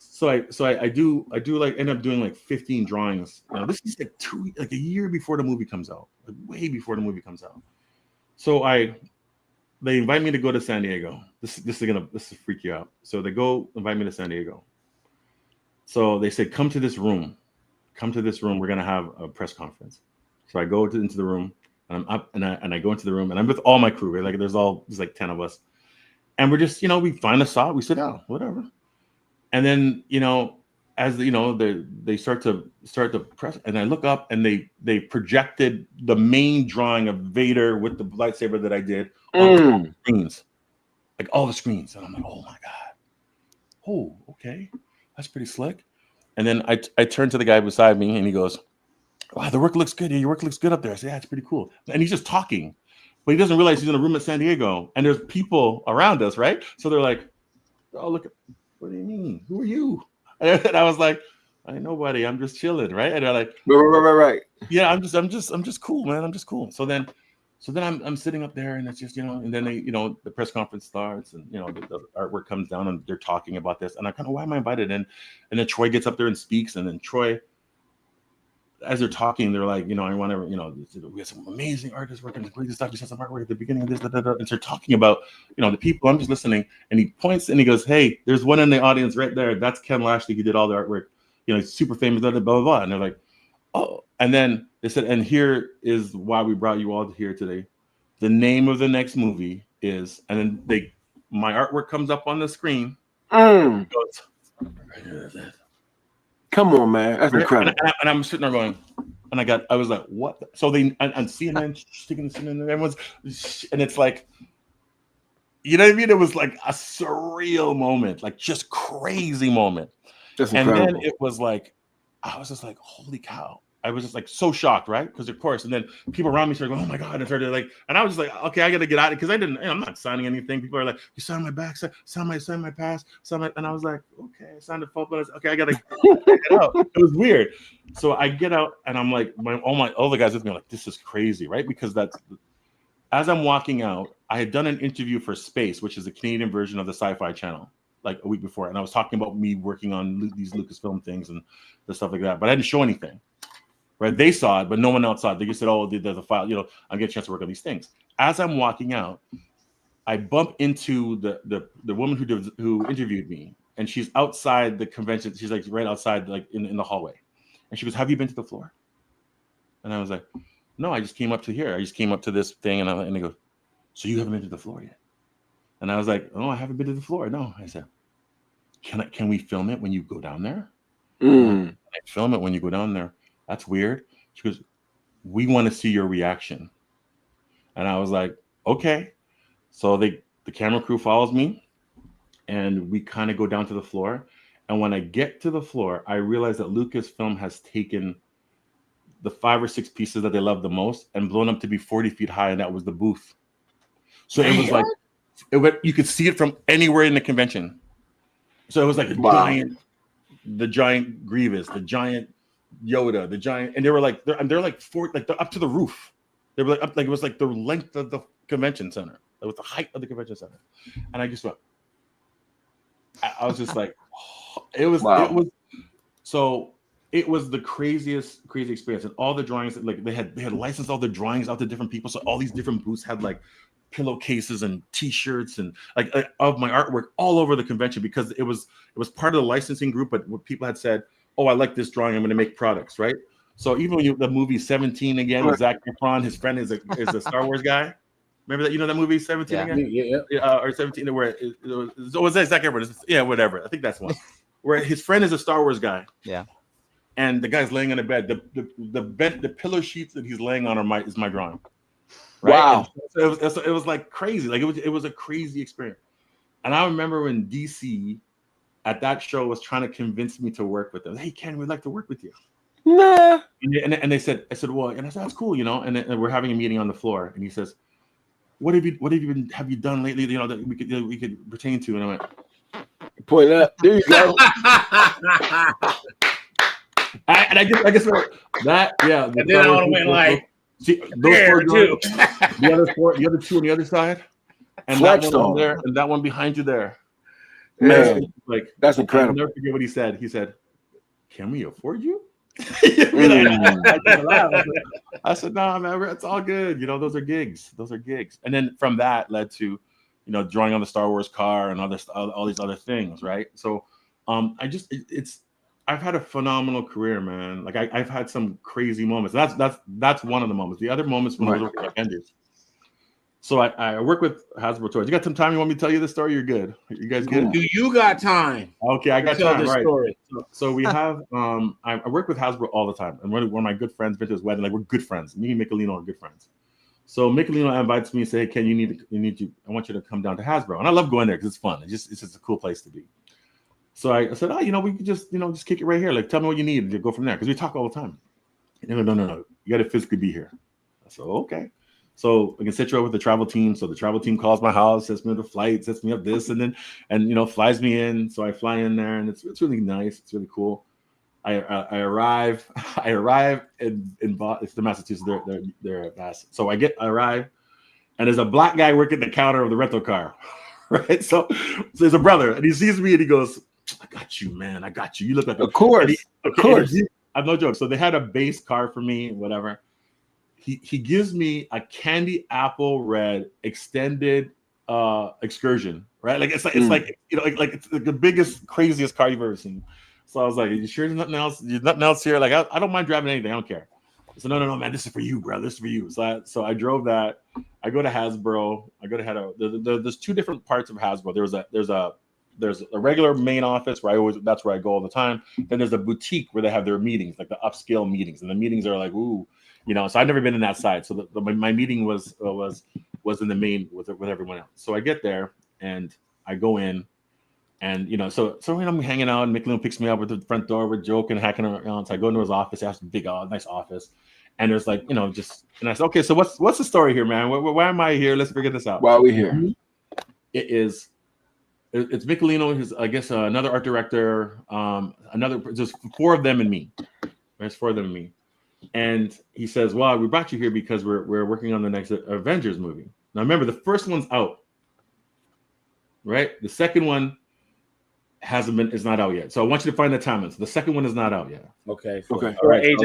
So I do end up doing like 15 drawings. This is like a year before the movie comes out, like way before the movie comes out. So they invite me to go to San Diego. This is freak you out. So they invite me to San Diego. So they said, come to this room. We're gonna have a press conference. So I go into the room, and I'm up, and I go into the room, and I'm with all my crew. Right? Like there's like 10 of us, and we're just we find a spot, we sit down, whatever. And then, as you know, they start to press, and I look up, and they projected the main drawing of Vader with the lightsaber that I did on the screens, like all the screens, and I'm like, oh my god, oh okay, that's pretty slick. And then I turned to the guy beside me, and he goes, wow, the work looks good. Your work looks good up there. I said, yeah, it's pretty cool. And he's just talking, but he doesn't realize he's in a room at San Diego, and there's people around us, right? So they're like, oh look, what do you mean? Who are you? And I was like, I ain't nobody. I'm just chilling, right? And they're like, right. Yeah, I'm just cool, man. I'm just cool. So then I'm sitting up there, and it's just, and then the press conference starts, and the artwork comes down, and they're talking about this, and I kind of, why am I invited in? And then Troy gets up there and speaks, and then Troy, as they're talking, they're like, I want to, we have some amazing artists working the greatest stuff. Just had some artwork at the beginning of this, and so talking about, the people. I'm just listening, and he points and he goes, hey, there's one in the audience right there. That's Ken Lashley. He did all the artwork. He's super famous, blah, blah, blah, blah. And they're like, oh. And then they said, and here is why we brought you all here today. The name of the next movie is, and then my artwork comes up on the screen. It goes, come on, man, that's incredible. And I'm sitting there going, and I was like, what? So they on CNN sticking this in, and everyone's, and it's like, you know what I mean? It was like a surreal moment, like just crazy moment. That's and incredible. then it was like, I was just like, holy cow. I was just like so shocked, right? Because of course, and then people around me started going, "Oh my god!" And started like, and I was just like, "Okay, I got to get out of it," because I'm not signing anything. People are like, "You sign my back, sign my pass, sign my," and I was like, "Okay, I signed the phone, but okay, I got to get out." It was weird. So I get out, and I'm like, all the guys with me are like, "This is crazy," right? Because as I'm walking out, I had done an interview for Space, which is a Canadian version of the Sci-Fi Channel, like a week before, and I was talking about me working on these Lucasfilm things and the stuff like that, but I didn't show anything. Right, they saw it, but no one else saw it. They just said, "Oh, there's a file." I'm getting a chance to work on these things. As I'm walking out, I bump into the woman who interviewed me, and she's outside the convention. She's like right outside, like in the hallway, and she goes, "Have you been to the floor?" And I was like, "No, I just came up to here. I just came up to this thing." And they go, "So you haven't been to the floor yet?" And I was like, "Oh, I haven't been to the floor. No." I said, "Can we film it when you go down there?" Can I film it when you go down there? That's weird. She goes, "We want to see your reaction." And I was like, okay. So the camera crew follows me, and we kind of go down to the floor. And when I get to the floor, I realize that Lucasfilm has taken the 5 or 6 pieces that they love the most and blown up to be 40 feet high, and that was the booth. So it was like, you could see it from anywhere in the convention. So it was like the giant Grievous, the giant Yoda, the giant, and they're like they're up to the roof. They were like up, like it was like the length of the convention center. It was the height of the convention center. And I just went, I was just like, oh, it was the crazy experience. And all the drawings, like they had licensed all the drawings out to different people. So all these different booths had like pillowcases and t-shirts and like of my artwork all over the convention, because it was part of the licensing group, but what people had said, "Oh, I like this drawing, I'm going to make products," right? So even when the movie 17 again, with Zac Efron, his friend is a Star Wars guy. Remember that? That movie 17 again? Yeah. Or 17 where it was that Zac Efron? Yeah, whatever. I think that's one. Where his friend is a Star Wars guy. Yeah. And the guy's laying on a bed. The pillow sheets that he's laying on is my drawing. Right? Wow. So it was like crazy. Like it was a crazy experience. And I remember when DC at that show was trying to convince me to work with them. "Hey, Ken, we'd like to work with you." Nah. And they said, I said, "Well," and I said, "That's cool, And we're having a meeting on the floor, and he says, "What have you done lately? That we could pertain to?" And I went, "Point up. There you go." I guess that, yeah. And then I would have went like, see, those four drawings, the other two on the other side, and that one over there, and that one behind you there. Man, like that's incredible. I'll never forget what he said. He said, "Can we afford you?" I said, "No, man, it's all good. Those are gigs. Those are gigs." And then from that led to, drawing on the Star Wars car and all these other things, right? So, I've had a phenomenal career, man. Like I've had some crazy moments. That's one of the moments. The other moments when I was working at Avengers, So I work with Hasbro Toys. You got some time? You want me to tell you the story? You're good. You guys good? Do you got time? Okay, I got tell time. this Right. story. So we have I work with Hasbro all the time, and one of my good friends been to his wedding. Like we're good friends. Me and Michelino are good friends. So Michelino invites me and say, hey, Ken, I want you to come down to Hasbro, and I love going there because it's fun. It's just a cool place to be. So I said, we could just kick it right here. Like, tell me what you need and go from there because we talk all the time. No, you got to physically be here. I said, okay. So I can set you up with the travel team. So the travel team calls my house, sets me up the flight, sets me up this, and flies me in. So I fly in there, and it's really nice. It's really cool. I arrive in it's the Massachusetts. They're Mass. So I arrive, and there's a black guy working the counter of the rental car, right? So there's a brother, and he sees me, and he goes, "I got you, man. I got you. You look like of course, of course." I'm no joke. So they had a base car for me, whatever. He gives me a candy apple red extended excursion, right? Like it's like it's the biggest, craziest car you've ever seen. So I was like, "Are you sure there's nothing else? There's nothing else here? Like I don't mind driving anything. I don't care." I said, "No, man. This is for you, bro. This is for you." So I drove that. I go to Hasbro. There's two different parts of Hasbro. There's a regular main office where that's where I go all the time. Then there's a boutique where they have their meetings, like the upscale meetings, and the meetings are like, ooh. So I've never been in that side. So my meeting was in the main with everyone else. So I get there and I go in, and so I'm hanging out, and Michelino picks me up at the front door. We're joking, hacking around. So I go into his office. He has a big, nice office, and there's and I said, okay, so what's the story here, man? Why am I here? Let's figure this out. Why are we here? It's Michelino. His, I guess, another art director. There's four of them and me. There's four of them and me. And he says, well, we brought you here because we're working on the next Avengers movie. Now, remember, the first one's out, right? The second one is not out yet. So I want you to find the timeline. So the second one is not out yet. Okay. All right.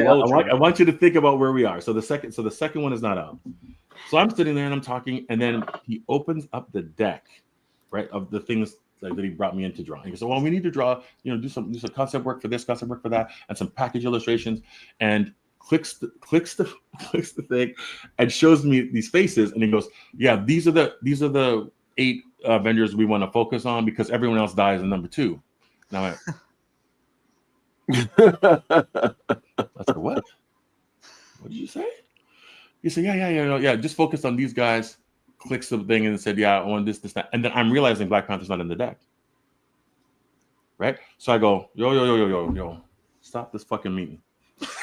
I want you to think about where we are. So the second one is not out. So I'm sitting there and I'm talking, and then he opens up the deck, right, of the things that he brought me in to draw. And he goes, well, we need to draw, do some concept work for this, concept work for that, and some package illustrations, and clicks the thing and shows me these faces, and he goes, yeah, these are the 8 Avengers we want to focus on because everyone else dies in number 2. Now I said, what did you say? He said, yeah, just focus on these guys. Clicks the thing and said, yeah, I want this, that. And then I'm realizing Black Panther's not in the deck. Right? So I go, yo, stop this fucking meeting.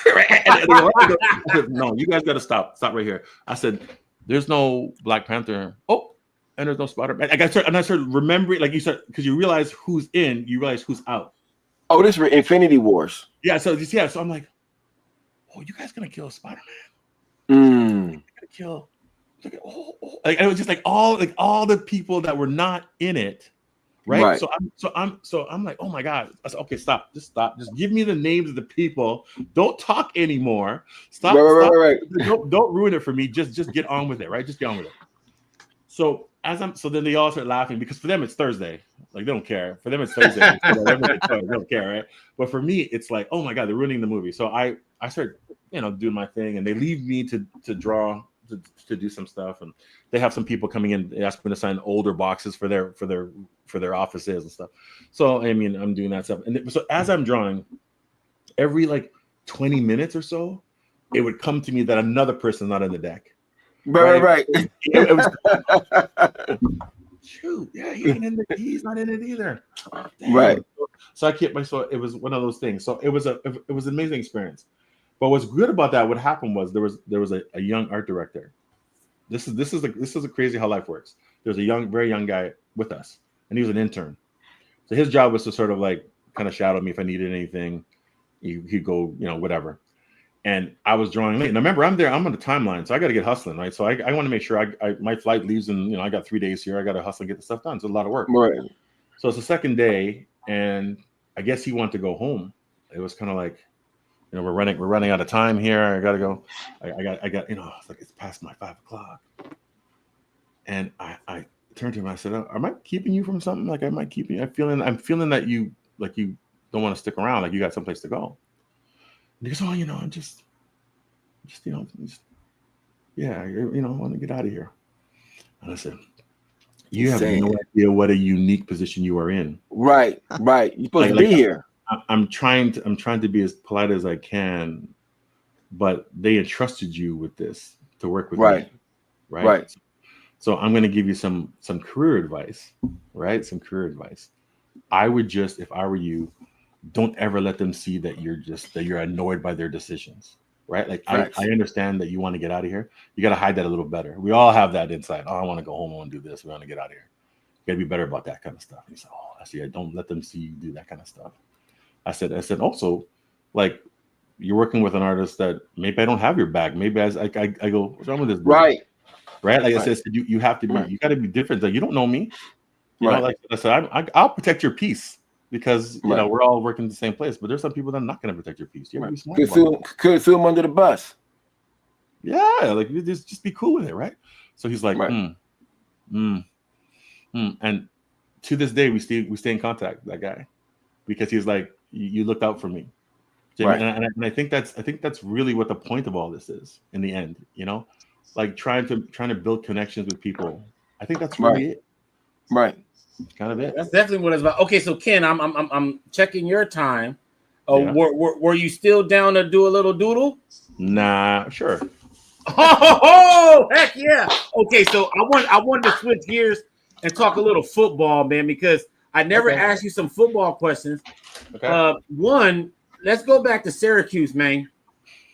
I said, no, you guys got to stop right here. I said, there's no Black Panther. Oh, and there's no Spider-Man. I started remembering, like, you start, because you realize who's in, you realize who's out. Oh, this is Infinity Wars. Yeah, so I'm like, oh, you guys gonna kill Spider-Man? Gonna kill. Like, it was just like all the people that were not in it, right? So I'm like, oh my god! I said, okay, stop, just give me the names of the people. Don't talk anymore. Stop. Right. Don't ruin it for me. Just get on with it, right? Just get on with it. So then they all start laughing because for them it's Thursday. Like they don't care. For them it's Thursday. They don't care, right? But for me it's like, oh my god, they're ruining the movie. So I start doing my thing, and they leave me to draw. To do some stuff, and they have some people coming in. They ask me to sign older boxes for their offices and stuff. So I mean, I'm doing that stuff, and so as I'm drawing, every like 20 minutes or so, it would come to me that another person's not in the deck. Right. It was, shoot, yeah, he's not in it either. Damn. Right. So I kept so it was one of those things. So it was an amazing experience. But what's good about that, what happened was there was a young art director. This is crazy how life works. There's a very young guy with us, and he was an intern. So his job was to sort of like kind of shadow me if I needed anything. He'd go, whatever. And I was drawing late. And remember, I'm there. I'm on the timeline, so I got to get hustling, right? So I want to make sure my flight leaves in, I got 3 days here. I got to hustle and get the stuff done. It's a lot of work. Right. So it's the second day, and I guess he wanted to go home. It was kind of like, we're running out of time here. I gotta go. I got. It's like it's past my 5 o'clock. And I turned to him. I said, "Am I keeping you from something? Like, am I keeping you? I'm feeling that you don't want to stick around. Like you got someplace to go." And he goes, "Oh, I'm just I want to get out of here." And I said, you have no idea what a unique position you are in. Right. You're supposed to be here. I'm trying to be as polite as I can, but they entrusted you with this to work with me. Right. So I'm going to give you some career advice, right? Some career advice. I would just, if I were you, don't ever let them see that you're annoyed by their decisions, right? Like I understand that you want to get out of here. You got to hide that a little better. We all have that inside. Oh, I want to go home. I want to do this. We want to get out of here. You got to be better about that kind of stuff. He said, oh, I see. Don't let them see you do that kind of stuff. I said also, like, you're working with an artist that maybe I don't have your back. Maybe I go, what's wrong with this? Right. Like I said, you have to be, you got to be different. Like, you don't know me. You know, like I said, I'll protect your peace because you know we're all working in the same place. But there's some people that are not going to protect your peace. You have to be smart. Could throw them under the bus. Yeah, like you just be cool with it, right? So he's like, and to this day we stay in contact, that guy, because he's like, you looked out for me. And I think that's really what the point of all this is in the end, you know, like trying to build connections with people. I think that's really it. Right. That's kind of it. That's definitely what it's about. Okay, so Ken, I'm checking your time. Were you still down to do a little doodle? Nah, sure. Oh, heck yeah. Okay, so I wanted to switch gears and talk a little football, man, because I never asked you some football questions. Okay. One, let's go back to Syracuse, man.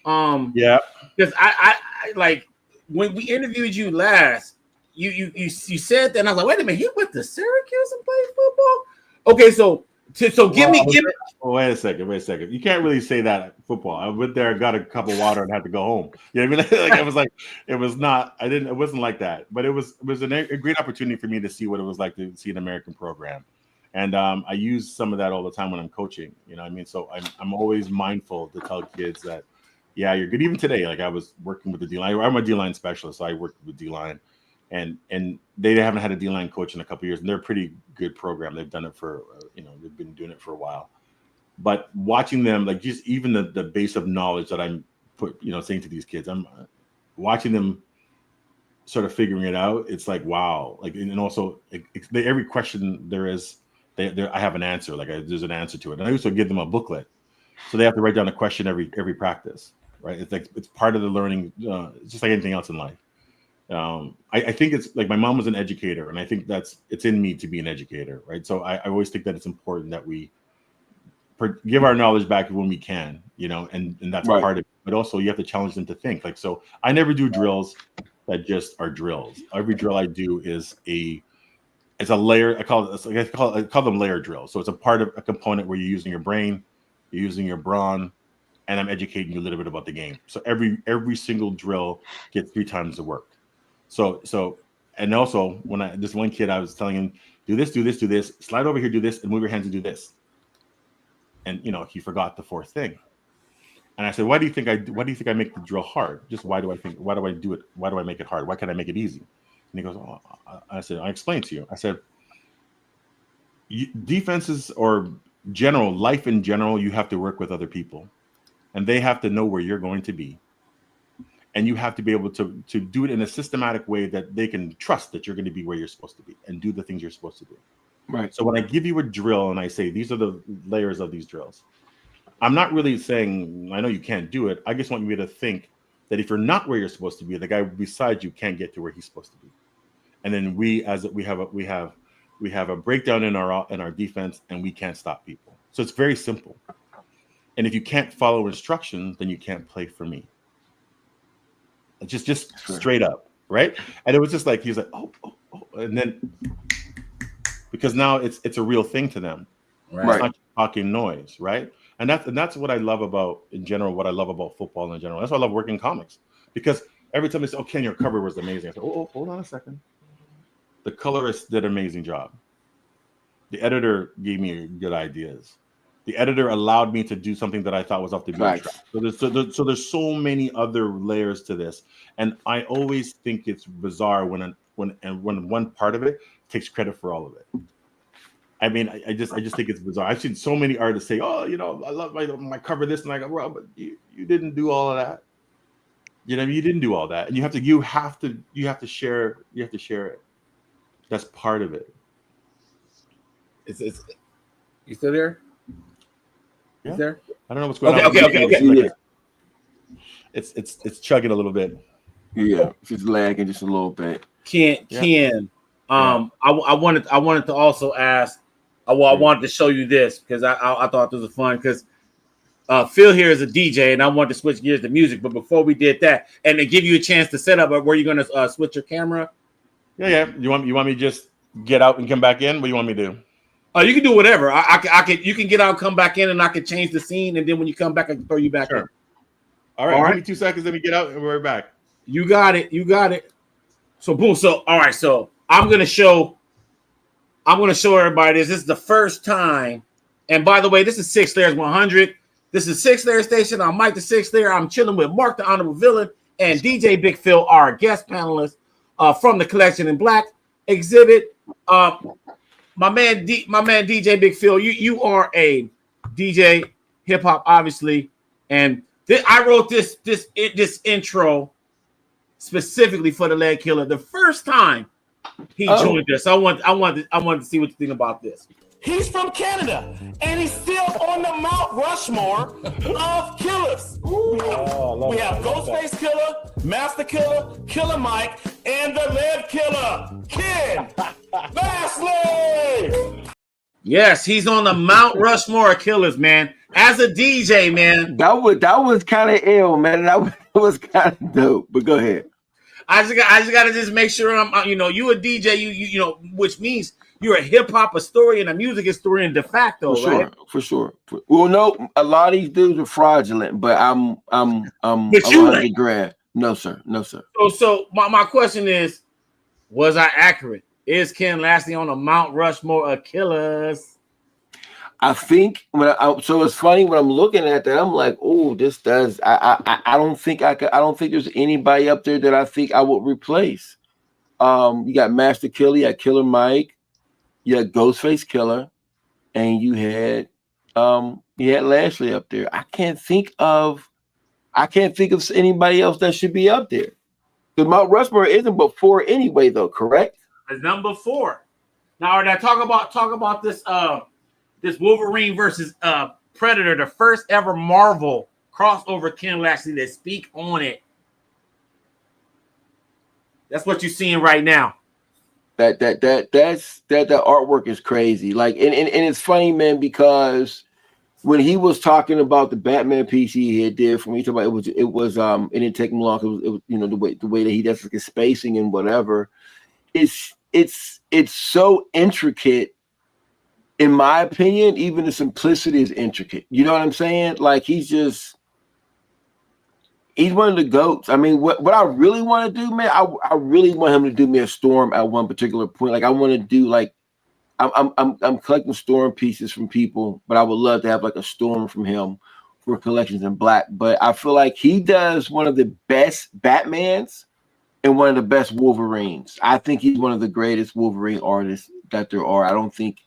Yeah. Because I like when we interviewed you last, you said that, and I was like, wait a minute, you went to Syracuse and played football? Okay, so give me. Oh, wait a second. You can't really say that football. I went there, got a cup of water, and had to go home. You know what I mean? Like it wasn't like that. But it was a great opportunity for me to see what it was like to see an American program. And I use some of that all the time when I'm coaching. You know what I mean? So I'm always mindful to tell kids that, yeah, you're good. Even today, like I was working with the D-line. I'm a D-line specialist, so I work with D-line. And they haven't had a D-line coach in a couple of years, and they're a pretty good program. They've done it for, they've been doing it for a while. But watching them, like just even the base of knowledge that I'm saying to these kids, I'm watching them sort of figuring it out. It's like, wow. Like, and also every question there is, I have an answer. Like there's an answer to it. And I also give them a booklet, so they have to write down a question every practice, right? It's like it's part of the learning, just like anything else in life. I think it's like my mom was an educator, and I think it's in me to be an educator, right? So I always think that it's important that we give our knowledge back when we can, and that's part of it. But also you have to challenge them to think. Like, so I never do drills that just are drills. Every drill I do is it's a layer. I call them layer drills. So it's a part of a component where you're using your brain, you're using your brawn, and I'm educating you a little bit about the game. So every single drill gets 3 times the work. So, and also when this one kid, I was telling him, do this, slide over here, do this, and move your hands and do this. And he forgot the 4th thing. And I said, why do you think I make the drill hard? Just why do I do it? Why do I make it hard? Why can't I make it easy? And he goes, oh, I said, I explained to you. I said, defenses or life in general, you have to work with other people, and they have to know where you're going to be. And you have to be able to do it in a systematic way that they can trust that you're going to be where you're supposed to be and do the things you're supposed to do. Right. So when I give you a drill and I say, these are the layers of these drills, I'm not really saying, I know you can't do it. I just want you to think that if you're not where you're supposed to be, the guy beside you can't get to where he's supposed to be. And then we have a breakdown in our defense, and we can't stop people. So it's very simple. And if you can't follow instructions, then you can't play for me. Just straight up, right? And it was just like, he's like, oh, and then because now it's a real thing to them. Right. It's not just talking noise, right? And that's what I love about, in general, what I love about football in general. That's why I love working in comics, because every time they say, oh, Ken, your cover was amazing. I say, oh, hold on a second. The colorist did an amazing job. The editor gave me good ideas. The editor allowed me to do something that I thought was off the beaten track. So there's so many other layers to this, and I always think it's bizarre when one part of it takes credit for all of it. I mean, I just think it's bizarre. I've seen so many artists say, "Oh, I love my cover this," and I go, "Well, but you didn't do all of that." You know, you didn't do all that, and you have to share it. That's part of it. It's you still there? Yeah. There? I don't know what's going on. Okay. It's chugging a little bit. Yeah, just lagging just a little bit. Ken. I wanted to also ask. I wanted to show you this because I thought this was fun because Phil here is a DJ and I wanted to switch gears to music. But before we did that, and to give you a chance to set up, were you going to switch your camera? Yeah. You want me to just get out and come back in? What do you want me to do? Oh, you can do whatever. You can get out, come back in, and I can change the scene, and then when you come back, I can throw you back in. All right. Give me 2 seconds. Let me get out, and we're back. You got it. So boom. So all right. So I'm gonna show everybody this. This is the first time. And by the way, this is Sig Slayers 100. This is Sig Slayers Station. I'm Mike the Sig Slayer. I'm chilling with Mark the Honorable Villain and DJ Big Phill, our guest panelist from the Collection in Black exhibit. My man DJ Big Phill, you are a DJ hip hop, obviously, and I wrote this intro specifically for the Ledkilla. The first time he joined us, I wanted to see what you think about this. He's from Canada, and he's still on the Mount Rushmore of killers. We have Ghostface Killer, Master Killer, Killer Mike, and the Ledkilla, Ken Lashley. Yes, he's on the Mount Rushmore of killers, man. As a DJ, man, that was kind of ill, man. That was kind of dope. But go ahead. I just gotta just make sure I'm. You a DJ, you know, which means you're a hip hop historian, a music historian de facto, right? For sure. Well, no, a lot of these dudes are fraudulent, but I'm But you ain't. grad. No, sir. So my question is, was I accurate? Is Ken Lashley on the Mount Rushmore of killers? I think so it's funny when I'm looking at that, I'm like, oh, this does. I don't think I don't think there's anybody up there that I think I would replace. You got Master Killer, you got Killer Mike, you had Ghostface Killer, and you had Lashley up there. I can't think of anybody else that should be up there. Because Mount Rushmore isn't but 4 anyway, though, correct? It's number 4. Now, I talk about this this Wolverine versus Predator, the first ever Marvel crossover Ken Lashley that speak on it. That's what you're seeing right now. That artwork is crazy. Like, and it's funny, man, because when he was talking about the Batman piece he did for me, it was it didn't take him long. It was you know, the way that he does like his spacing and whatever. It's so intricate. In my opinion, even the simplicity is intricate. You know what I'm saying? Like he's one of the GOATs. I mean, what I really want to do, man, I really want him to do me a Storm at one particular point. Like I want to do like I'm collecting Storm pieces from people, but I would love to have like a Storm from him for Collections in Black. But I feel like he does one of the best Batmans and one of the best Wolverines. I think he's one of the greatest Wolverine artists that there are. I don't think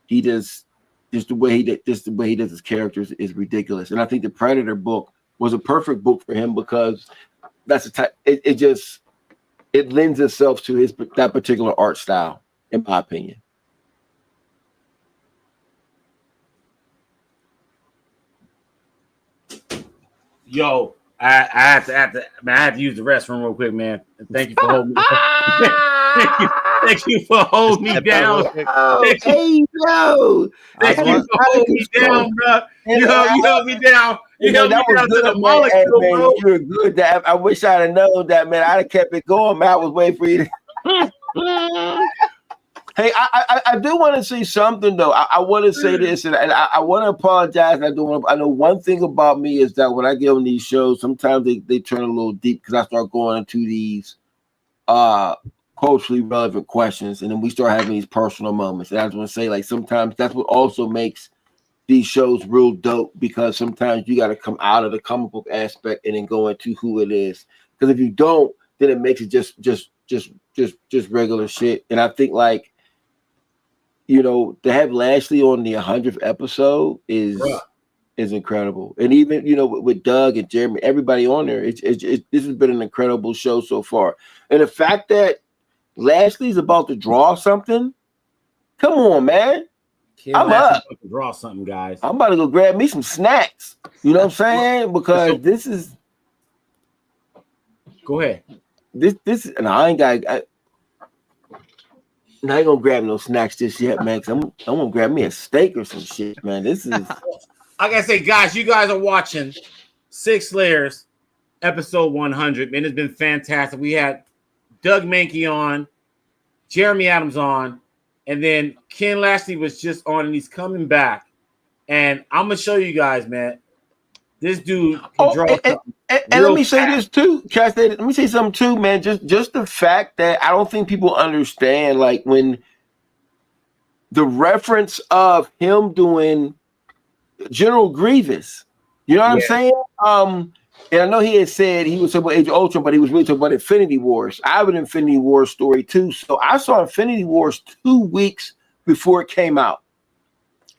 he does just the way he does his characters is ridiculous. And I think the Predator book was a perfect book for him because that's it lends itself to that particular art style, in my opinion. Yo, I have to use the restroom real quick, man. Thank you for holding me. Thank you for holding me down. Thank you for holding me down, bro. You held me down. You held me down to the molecule, bro. You were good. I wish I'd have known that, man. I'd have kept it going, man. I was waiting for you to. Hey, I do want to say something though. I want to say this, and I want to apologize. I know one thing about me is that when I get on these shows, sometimes they turn a little deep because I start going into these culturally relevant questions, and then we start having these personal moments. And I just want to say, like, sometimes that's what also makes these shows real dope, because sometimes you got to come out of the comic book aspect and then go into who it is. Because if you don't, then it makes it just regular shit. And I think, like, you know, to have Lashley on the 100th episode is is incredible. And even, you know, with Doug and Jeremy, everybody on there, this has been an incredible show so far. And the fact that Lashley's about to draw something, come on, man. I'm up. To draw something, guys. I'm about to go grab me some snacks. You know what I'm saying? Because this is. Go ahead. This, and I ain't gonna grab no snacks just yet, man. Cause I'm gonna grab me a steak or some shit, man. This is. I gotta say, guys, you guys are watching Sig Slayers episode 100, man. It's been fantastic. We had Doug Mahnke on, Jeremy Adams on, and then Ken Lashley was just on, and he's coming back. And I'm gonna show you guys, man. This dude can draw. And let me say this too. Let me say something too, man. Just the fact that I don't think people understand, like, when the reference of him doing General Grievous. You know what I'm saying? And I know he had said he was talking about Age of Ultron, but he was really talking about Infinity Wars. I have an Infinity Wars story too. So I saw Infinity Wars 2 weeks before it came out.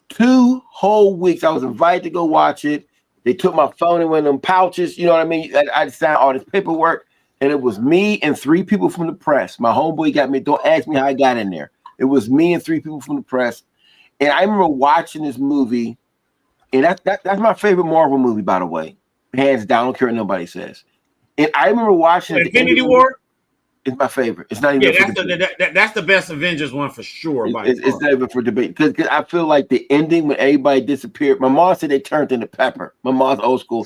2 whole weeks. I was invited to go watch it. They took my phone and went in them pouches. You know what I mean? I signed all this paperwork, and it was me and 3 people from the press. My homeboy got me. Don't ask me how I got in there. It was me and 3 people from the press. And I remember watching this movie, and that's my favorite Marvel movie, by the way. Hands down, I don't care what nobody says. And I remember watching Infinity War. It's my favorite. It's not even. That's the best Avengers one for sure. It's not even for debate because I feel like the ending when everybody disappeared. My mom said they turned into pepper. My mom's old school.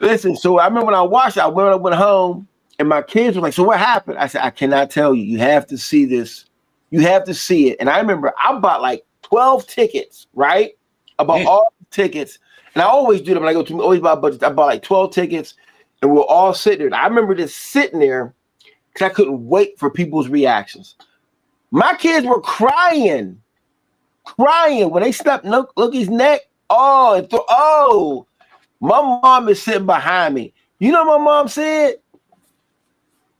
Listen, so I remember when I watched it, I went home and my kids were like, "So what happened?" I said, "I cannot tell you. You have to see this. You have to see it." And I remember I bought like 12 tickets, right? I bought all the tickets. And I always do that when I go to always buy budgets. I bought like 12 tickets, and we're all sitting there. And I remember just sitting there because I couldn't wait for people's reactions. My kids were crying when they snapped Lookie's neck. Oh, my mom is sitting behind me. You know what my mom said?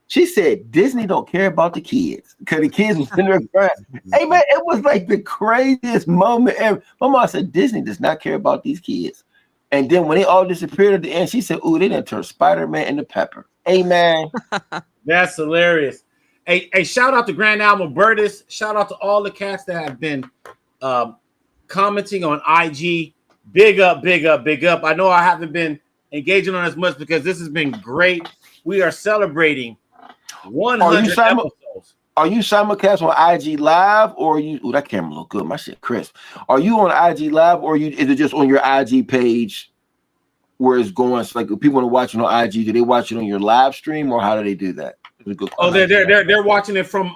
She said Disney don't care about the kids because the kids was in there crying. Hey man, it was like the craziest moment ever. My mom said Disney does not care about these kids. And then when they all disappeared at the end, she said, "Ooh, they didn't turn Spider-Man into Pepper." Hey man, that's hilarious. Hey, shout out to Grand Album Burtis. Shout out to all the cats that have been commenting on IG. Big up, big up, big up. I know I haven't been engaging on as much because this has been great. We are celebrating 100 episodes. Are you simulcast on IG Live or are you? Ooh, that camera look good. My shit crisp. Are you on IG Live or is it just on your IG page where it's going? It's like if people want to watch it on IG, do they watch it on your live stream or how do they do that? Oh, they're watching it from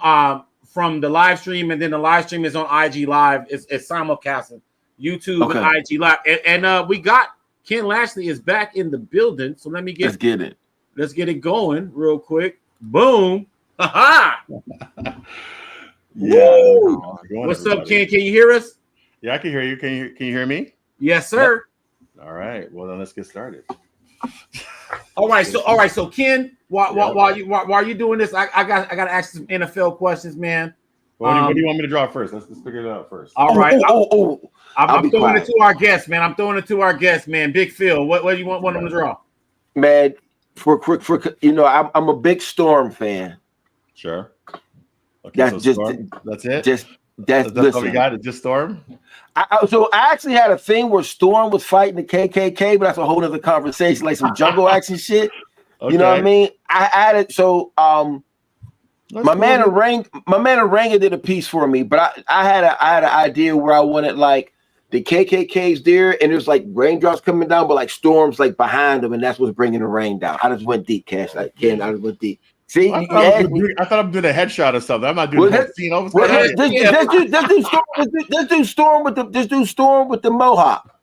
the live stream, and then the live stream is on IG Live. It's simulcasting YouTube and IG Live, and we got Ken Lashley is back in the building. So let's get it going real quick. Boom. Ha Yeah. What's up, Ken? Can you hear us? Yeah, I can hear you. Can you hear me? Yes, sir. Yep. All right. Well, then let's get started. All right. So Ken, while you doing this, I got to ask some NFL questions, man. Well, what do you want me to draw first? Let's figure it out first. All right. I'm throwing it to our guest, man. Big Phill. What do you want him to draw? Man, for you know, I'm a big Storm fan. Sure. Okay, that's it. That's all we got. It's just Storm. So I actually had a thing where Storm was fighting the KKK, but that's a whole other conversation, like some jungle action shit. Okay. You know what I mean? I added so my man Aranga did a piece for me, but I had an idea where I wanted like the KKK's there, and there's like raindrops coming down, but like Storm's like behind them, and that's what's bringing the rain down. I just went deep, Cash. Like Ken, I just went deep. See, I thought I'm doing a headshot or something. I'm not doing the scene. Let's do Storm with the Mohawk.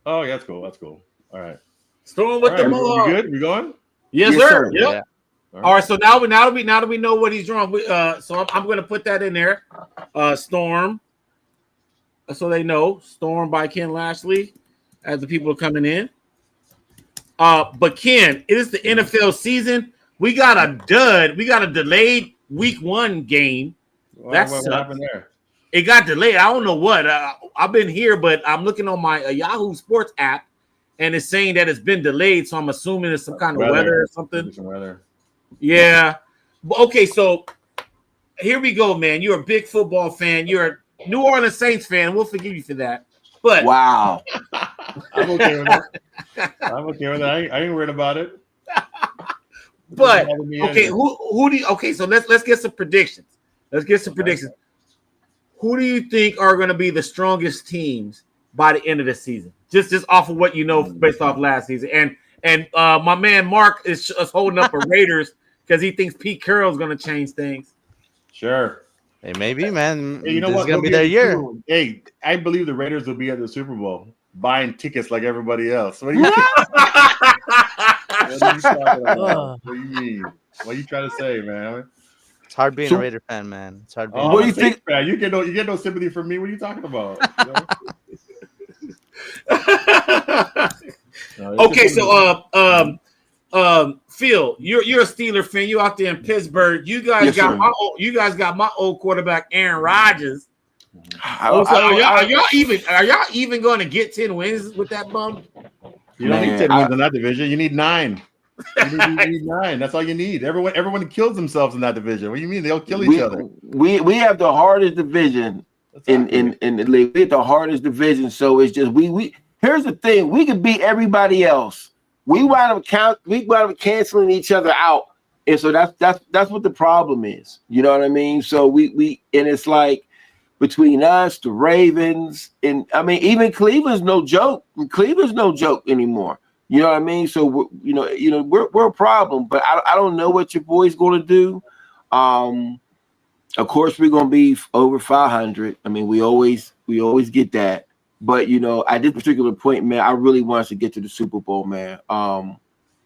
Oh, yeah, that's cool. That's cool. All right. Storm with the Mohawk. We good? We going? Yes, sir. Yep. Yeah. All right. So now that we know what he's drawing, so I'm going to put that in there. Storm. So they know Storm by Ken Lashley as the people are coming in. But Ken, it is the NFL season. We got a dud. We got a delayed week 1 game. What happened there? it got delayed. I don't know what. I've been here, but I'm looking on my Yahoo Sports app, and it's saying that it's been delayed. So I'm assuming it's some kind of weather or something. Some weather. Yeah. Okay, so here we go, man. You're a big football fan. You're a New Orleans Saints fan. We'll forgive you for that. But wow, I'm okay with that. I'm okay with that. I ain't worried about it. But okay, who do you, okay? So let's get some predictions. Let's get some predictions. Who do you think are going to be the strongest teams by the end of the season? Just off of what you know based off last season. And my man Mark is holding up a Raiders because he thinks Pete Carroll's going to change things. Sure. Hey, maybe, man. Hey, you know this what? is gonna They'll be at their the year. Super Bowl. Hey, I believe the Raiders will be at the Super Bowl buying tickets like everybody else. What do you, what are you talking about? What do you mean? What are you trying to say, man? It's hard being a Raider fan, man. It's hard being. What do you think, man? You get no sympathy from me. What are you talking about? Okay, so Phil, you're a Steeler fan. You out there in Pittsburgh. You guys got my old quarterback Aaron Rodgers. Are y'all even going to get 10 wins with that bum? You don't need 10 wins in that division. You need 9. You need 9. That's all you need. Everyone kills themselves in that division. What do you mean? They'll kill each other. We have the hardest division in the league. We have the hardest division. So it's just we here's the thing. We can beat everybody else. We wind up canceling each other out. And so that's what the problem is. You know what I mean? So we and it's like between us, the Ravens, and I mean even Cleveland's no joke. Cleveland's no joke anymore. You know what I mean? So we're a problem, but I don't know what your boy's going to do. Of course, we're going to be over 500. I mean, we always get that. But at this particular point, man, I really want us to get to the Super Bowl, man.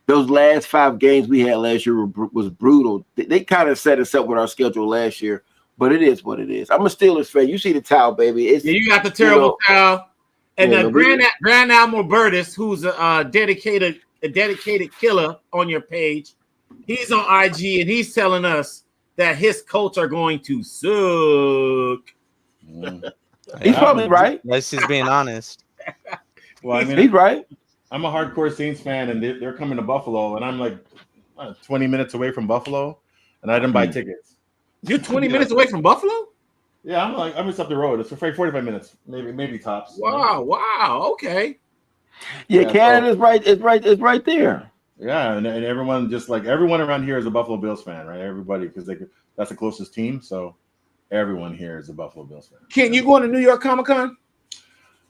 Those last 5 games we had last year was brutal. They kind of set us up with our schedule last year, but it is what it is. I'm a Steelers fan. You see the towel, baby. You got the terrible towel. And Grand Admiral Burtis, who's a dedicated killer on your page, he's on IG and he's telling us that his Colts are going to suck. He's probably right. Unless he's being honest. Well, I mean, he's right. I'm a hardcore Saints fan, and they're coming to Buffalo, and I'm like 20 minutes away from Buffalo, and I didn't buy tickets. You're 20 minutes away from Buffalo? Yeah, I'm just up the road. It's 45 minutes, maybe tops. Wow, okay. Yeah, Canada's right. It's right there. Yeah, and everyone everyone around here is a Buffalo Bills fan, right? Everybody, because that's the closest team, so everyone here is a Buffalo Bills fan. Can you go to New York Comic Con?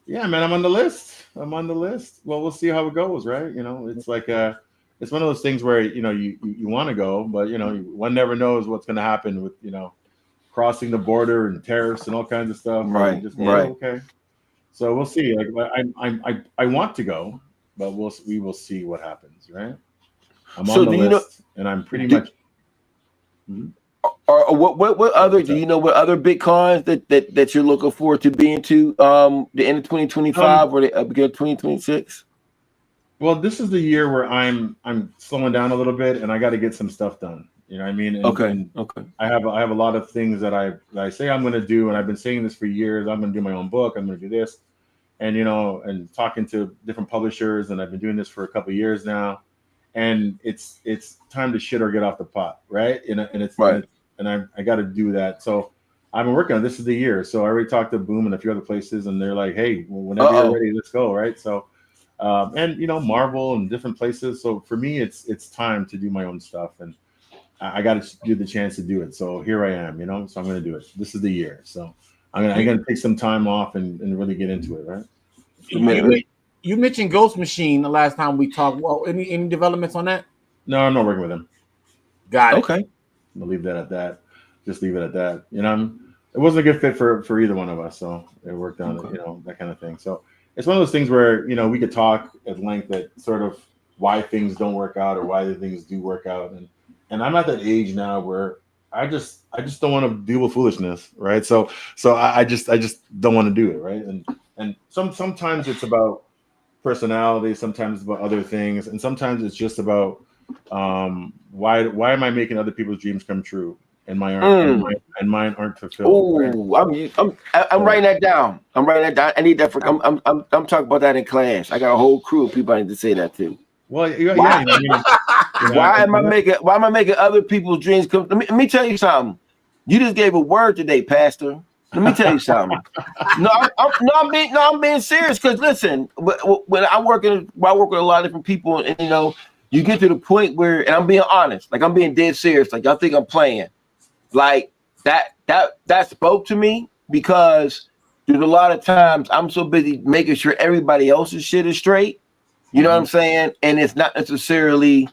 Yeah, man, I'm on the list. Well, we'll see how it goes, right? It's like it's one of those things where you want to go, but one never knows what's going to happen with crossing the border and tariffs and all kinds of stuff. Right. Okay. So we'll see. Like I want to go, but we will see what happens, right? I'm on the list, and I'm pretty much. Or what other? Do you know what other big cons that you're looking forward to being to the end of 2025 or the beginning of 2026? Well, this is the year where I'm slowing down a little bit, and I got to get some stuff done. You know what I mean? And, Okay. I have a lot of things that I say I'm going to do, and I've been saying this for years. I'm going to do my own book. I'm going to do this, and and talking to different publishers, and I've been doing this for a couple of years now, and it's time to shit or get off the pot, right? And it's right. And I got to do that. So I've been working on this. Is the year. So I already talked to Boom and a few other places, and they're like, "Hey, whenever you're ready, let's go." Right? So, and Marvel and different places. So for me, it's time to do my own stuff, and I got to do the chance to do it. So here I am, so I'm going to do it. This is the year. So I'm going to take some time off and really get into it. Right. You mentioned Ghost Machine the last time we talked. Well, any developments on that? No, I'm not working with him. Got it. Okay. We'll leave that at that. Just leave it at that. It wasn't a good fit for either one of us. So it worked out, that kind of thing. So it's one of those things where, we could talk at length at sort of why things don't work out or why the things do work out. And I'm at that age now where I just don't want to deal with foolishness, right? So I just don't want to do it, right? And sometimes it's about personality, sometimes it's about other things, and sometimes it's just about why am I making other people's dreams come true? and mine aren't fulfilled. Oh, I'm writing that down. I'm writing that down. I need that for. I'm talking about that in class. I got a whole crew of people I need to say that to. Well, why am I making other people's dreams come? Let me tell you something. You just gave a word today, Pastor. Let me tell you something. I'm being serious. Because listen, when I work with a lot of different people, and you know, you get to the point where, and I'm being honest, like I'm being dead serious. Like y'all think I'm playing. Like that spoke to me, because there's a lot of times I'm so busy making sure everybody else's shit is straight. You know what I'm saying? And it's not necessarily,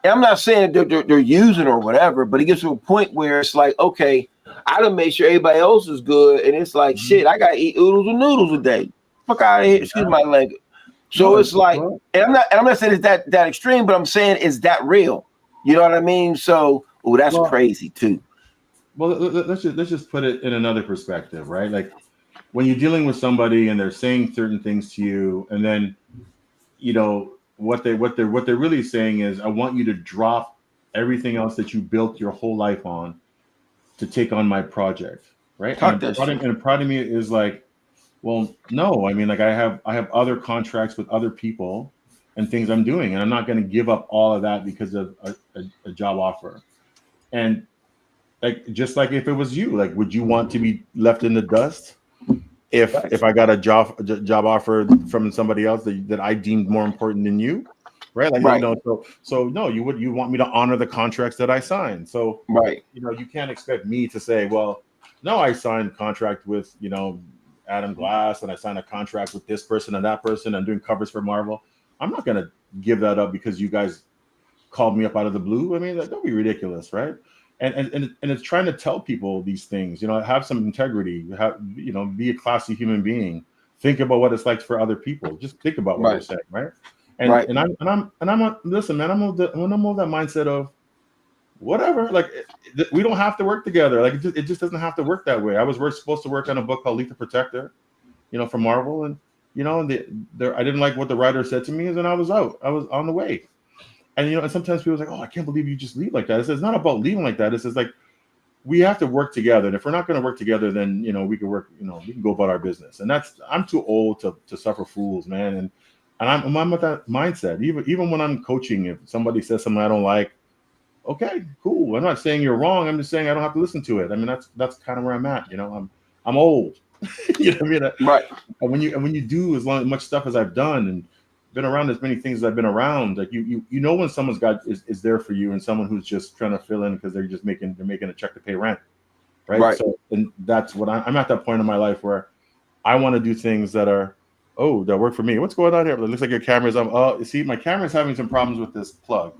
and I'm not saying that they're using or whatever, but it gets to a point where it's like, okay, I done make sure everybody else is good, and it's like, shit, I gotta eat oodles and noodles a day. Fuck out of here. Excuse my language. So it's like, and I'm not saying it's that extreme, but I'm saying it's that real. You know what I mean? So, that's crazy too. Well, let's just put it in another perspective, right? Like when you're dealing with somebody and they're saying certain things to you, and then you know what they're really saying is, I want you to drop everything else that you built your whole life on to take on my project, right? And part of me is like, well, no, I mean, like I have other contracts with other people and things I'm doing, and I'm not going to give up all of that because of a job offer. And like, just like if it was you, like, would you want to be left in the dust if I got a job offer from somebody else that I deemed more important than you, right? Like, you know, so no, you want me to honor the contracts that I signed. So, you know, you can't expect me to say, well, no, I signed a contract with, you know, Adam Glass, and I signed a contract with this person and that person. I'm doing covers for Marvel. I'm not going to give that up because you guys called me up out of the blue. I mean, that'd be ridiculous, right? And it's trying to tell people these things, you know, have some integrity, you know, be a classy human being. Think about what it's like for other people. Just think about what they're saying, right? And I'm listen, man, I'm of that mindset of whatever. Like, we don't have to work together. Like, it just doesn't have to work that way. I was supposed to work on a book called Lethal Protector, you know, for Marvel, and you know, I didn't like what the writer said to me, and then I was out. I was on the way. And, you know, and sometimes people are like, oh, I can't believe you just leave like that. It's not about leaving like that. It's just like, we have to work together. And if we're not going to work together, then, you know, we can work, you know, we can go about our business. And I'm too old to suffer fools, man. And I'm with that mindset. Even when I'm coaching, if somebody says something I don't like, okay, cool. I'm not saying you're wrong. I'm just saying I don't have to listen to it. I mean, that's kind of where I'm at. You know, I'm old. You know what I mean? Right. And when you do as much stuff as I've done and been around as many things as I've been around, like you know when someone's is there for you, and someone who's just trying to fill in because they're making a check to pay rent, right? So, and that's what I'm at that point in my life where I want to do things that work for me. What's going on here? It looks like your camera's on. Oh, you see, my camera's having some problems with this plug.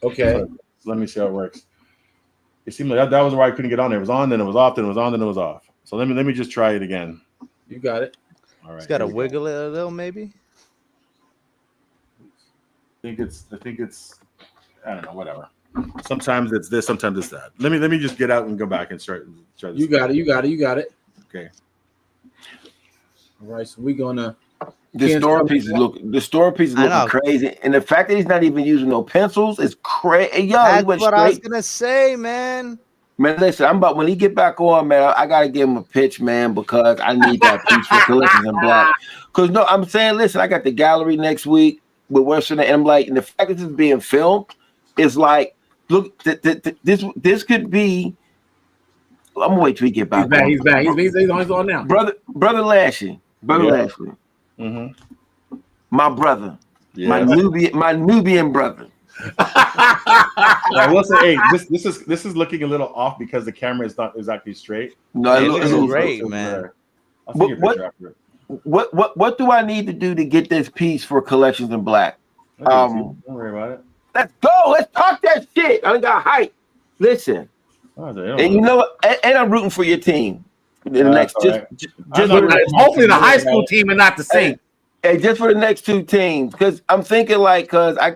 Okay, so let me see how it works. It seemed like that was where I couldn't get on there. It was on, then it was off, then it was on, then it was off. So let me just try it again. You got it. All right. It's got to wiggle it a little, maybe. I think it's I don't know, whatever. Sometimes it's this, sometimes it's that. Let me just get out and go back and start this. You got it. Okay. All right, so we're gonna the store pieces looking crazy. And the fact that he's not even using no pencils is crazy. That's what I was gonna say, man. Man, listen, when he get back on, man, I gotta give him a pitch, man, because I need that piece for Collections in Black. Because no, I'm saying, listen, I got the gallery next week with Western, and I'm like, and the fact that this is being filmed is like, look, this could be. I'm gonna wait till he get back. He's back. He's on now. Brother Lashley. Lashley. Mm-hmm. My brother. Yes. My Nubian brother. I will say, hey, this is looking a little off because the camera is not exactly straight. No, it looks great, man. I'll take your picture after it. What do I need to do to get this piece for Collections in Black? Don't worry about it. Let's go. Let's talk that shit. I got hype. Listen, and you know what? And I'm rooting for your team. In the next, hopefully the high school team and not the same. Hey, just for the next two teams, because I'm thinking because I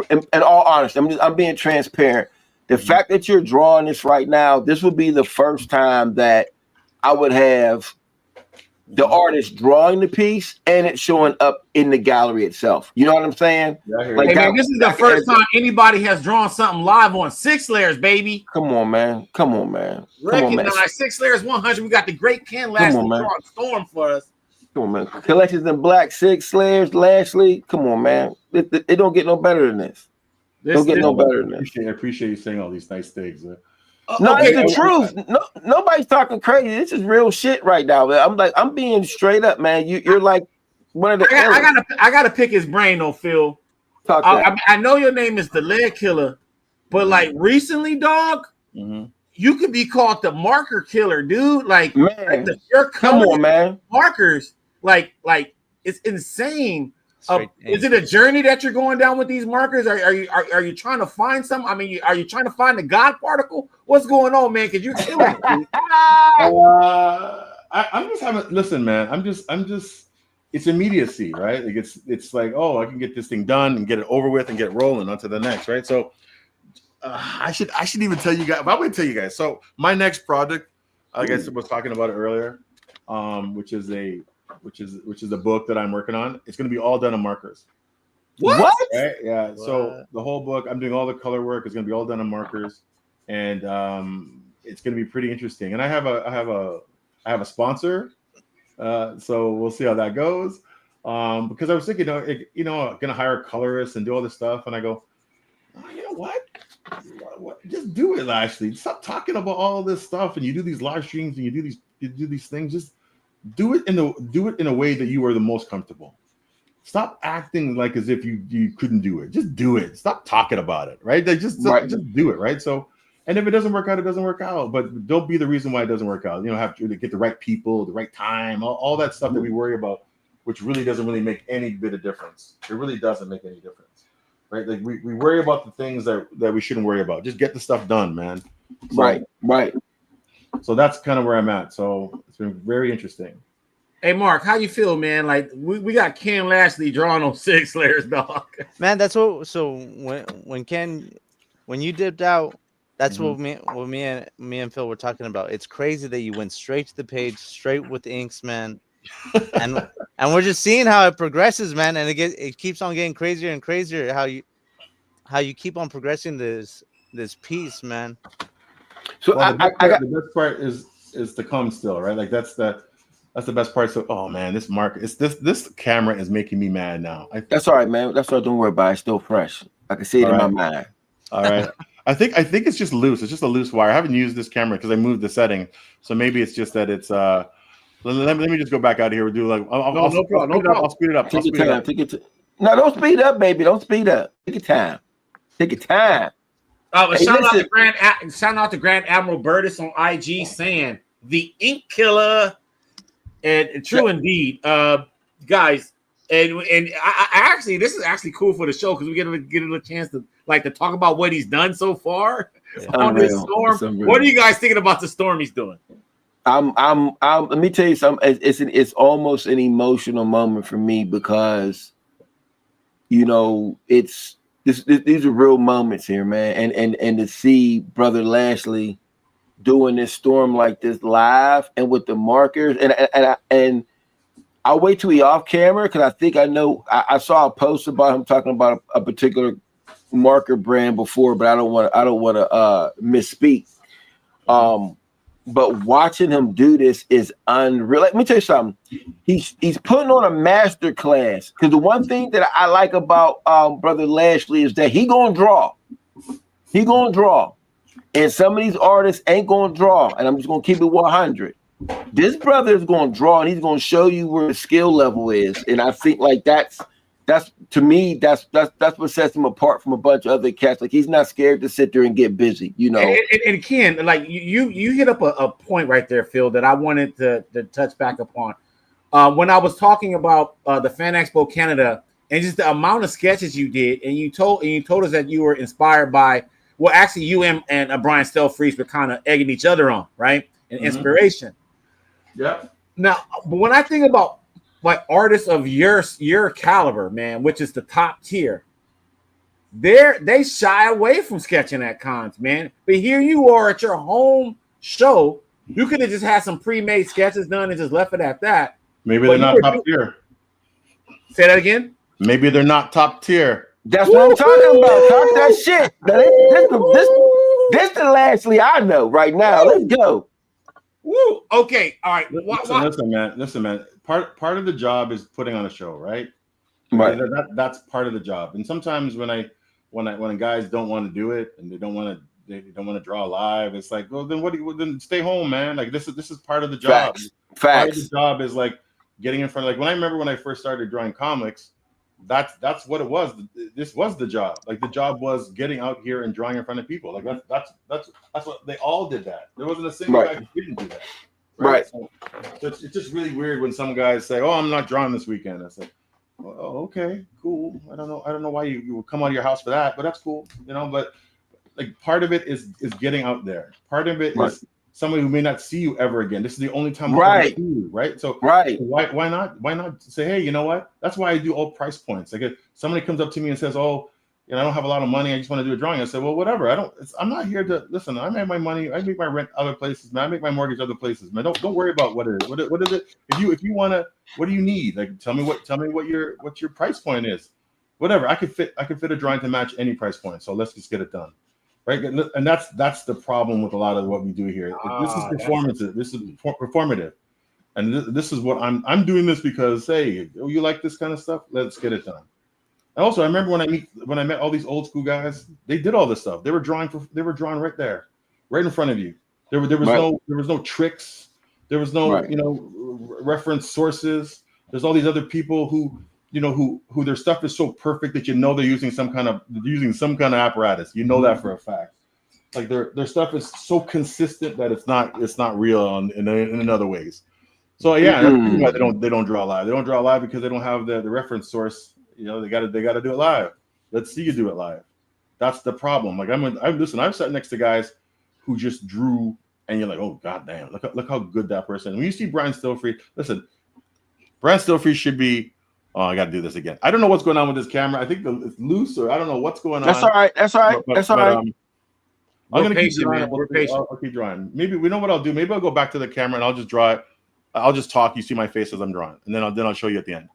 in all honesty, I'm being transparent. The fact that you're drawing this right now, this would be the first time that I would have the artist drawing the piece and it's showing up in the gallery itself. You know what I'm saying? Like hey, man, this is the first time anybody has drawn something live on Sig Slayers, baby. Come on, man. Come on, man. Recognize Sig Slayers 100. We got the great Ken Lashley drawing Storm for us. Come on, man. Collections in Black, Sig Slayers, Lashley. Come on, man. It don't get no better than this. Don't get no better than this. I appreciate you saying all these nice things. No, it's the truth. No, nobody's talking crazy. This is real shit right now. Man. I'm being straight up, man. You're like one of the. I gotta pick his brain though, Phil. I know your name is the Ledkilla, but like recently, dog, you could be called the marker killer, dude. Like, man, your come on, man. Markers, like it's insane. Is it a journey that you're going down with these markers? Are you trying to find some? I mean, are you trying to find the God particle? What's going on, man? Because you're killing it. I'm just having. Listen, man. I'm just. It's immediacy, right? Like it's like, oh, I can get this thing done and get it over with and get rolling on to the next, right? So I should even tell you guys. But I'm going to tell you guys. So my next project, I guess I was talking about it earlier, which is a book that I'm working on. It's going to be all done on markers. What? Right? Yeah. What? So the whole book, I'm doing all the color work. It's going to be all done on markers, and it's going to be pretty interesting. And I have a sponsor, so we'll see how that goes. Because I was thinking, going to hire a colorist and do all this stuff, and I go, oh, you know what? Just do it, Lashley. Stop talking about all this stuff, and you do these live streams and you do these things. Just do it in a way that you are the most comfortable. Stop acting like as if you couldn't do it. Just do it. Stop talking about it, right? Just do it, right? So, and if it doesn't work out, it doesn't work out. But don't be the reason why it doesn't work out. Have to get the right people, the right time, all that stuff that we worry about, which really doesn't really make any bit of difference. It really doesn't make any difference, right? Like we worry about the things that we shouldn't worry about. Just get the stuff done, man. So, right. So that's kind of where I'm at. So it's been very interesting. Hey, Mark, how you feel, man? Like we got Ken Lashley drawn on Sig Slayers, dog. Man, that's what. So when you dipped out, that's what me and Phil were talking about. It's crazy that you went straight to the page, straight with inks, man. and we're just seeing how it progresses, man. And it keeps on getting crazier and crazier. How you keep on progressing this piece, man. So the best part is to come still, right? Like that's the best part. So, oh man, this camera is making me mad now. That's all right, man. That's all right. Don't worry about it. It's still fresh. I can see it in my mind. All right. I think it's just loose. It's just a loose wire. I haven't used this camera because I moved the setting. So maybe it's just that it's let me just go back out of here. We'll do like no problem. I'll speed it up. Take your time. No, don't speed up, baby. Don't speed up. Take your time. Take your time. Shout out to Grand Admiral Burtis on IG saying the ink killer, and true indeed, guys. And I actually, this is actually cool for the show because we get a chance to talk about what he's done so far on this storm. What are you guys thinking about the storm he's doing? Let me tell you something. It's almost an emotional moment for me because, it's. These are real moments here, man, and to see Brother Lashley doing this storm like this live and with the markers, and I'll wait till he off camera because I think I know I saw a post about him talking about a particular marker brand before, but I don't want to misspeak. But watching him do this is unreal. Let me tell you something. He's putting on a master class because the one thing that I like about Brother Lashley is that he gonna draw. He gonna draw, and some of these artists ain't gonna draw. And I'm just gonna keep it 100. This brother is gonna draw, and he's gonna show you where the skill level is. And I think like that's to me that's what sets him apart from a bunch of other cats. Like he's not scared to sit there and get busy, And Ken, like you hit up a point right there, Phil, that I wanted to touch back upon. When I was talking about the Fan Expo Canada and just the amount of sketches you did, and you told us that you were inspired by, well, actually you and Brian Stelfreeze were kind of egging each other on, right? And inspiration. Yeah. Now, but when I think about like artists of your caliber, man, which is the top tier, they shy away from sketching at cons, man. But here you are at your home show. You could have just had some pre-made sketches done and just left it at that. Maybe But they're you not were top tier. Say that again. Maybe they're not top tier. That's what I'm talking about. Talk that shit. Now, this the Lashley I know right now. Let's go. Woo. Okay. All right. Listen, man. Part of the job is putting on a show, right? Right. That's part of the job. And sometimes when guys don't want to do it and they don't want to draw live, it's like, well, then stay home, man. Like this is part of the job. Facts. Part of the job is like getting in front of, like, when I first started drawing comics, that's what it was. This was the job. Like the job was getting out here and drawing in front of people. Like that's what they all did. That there wasn't a single guy who didn't do that. Right. So it's just really weird when some guys say, "Oh, I'm not drawing this weekend." I say, "Oh, okay, cool. I don't know why you would come out of your house for that, but that's cool, you know." But like part of it is getting out there. Part of it is somebody who may not see you ever again. This is the only time I'll ever see you, right? So why not say, hey, you know what? That's why I do all price points. Like if somebody comes up to me and says, oh, you know, I don't have a lot of money, I just want to do a drawing. I say, well, whatever. I'm not here to listen. I make my money. I make my rent other places, man. I make my mortgage other places, man. Don't worry about what it is. What is it? If you want to, what do you need? Like tell me what your price point is. Whatever. I could fit a drawing to match any price point. So let's just get it done. Right, and that's the problem with a lot of what we do here. This is performative. This is performative, and this is what I'm doing this because, hey, you like this kind of stuff? Let's get it done. And also, I remember when I met all these old school guys, they did all this stuff. They were drawing right there, right in front of you. There was no tricks. There was no reference sources. There's all these other people who their stuff is so perfect that they're using some kind of apparatus. You know that for a fact. Like their stuff is so consistent that it's not real in other ways. So yeah, that's why they don't draw live. They don't draw live because they don't have the reference source. You know, they got to do it live. Let's see you do it live. That's the problem. Like I've sat next to guys who just drew, and you're like, oh goddamn, look how good that person. When you see Brian Stillfree, listen, Brian Stillfree should be. Oh, I got to do this again. I don't know what's going on with this camera. I think it's loose, or I don't know what's going on. That's all right. That's all right. That's all right. I'm going to keep drawing. I'll keep drawing. Maybe we know what I'll do. Maybe I'll go back to the camera and I'll just draw it. I'll just talk. You see my face as I'm drawing, and then I'll show you at the end.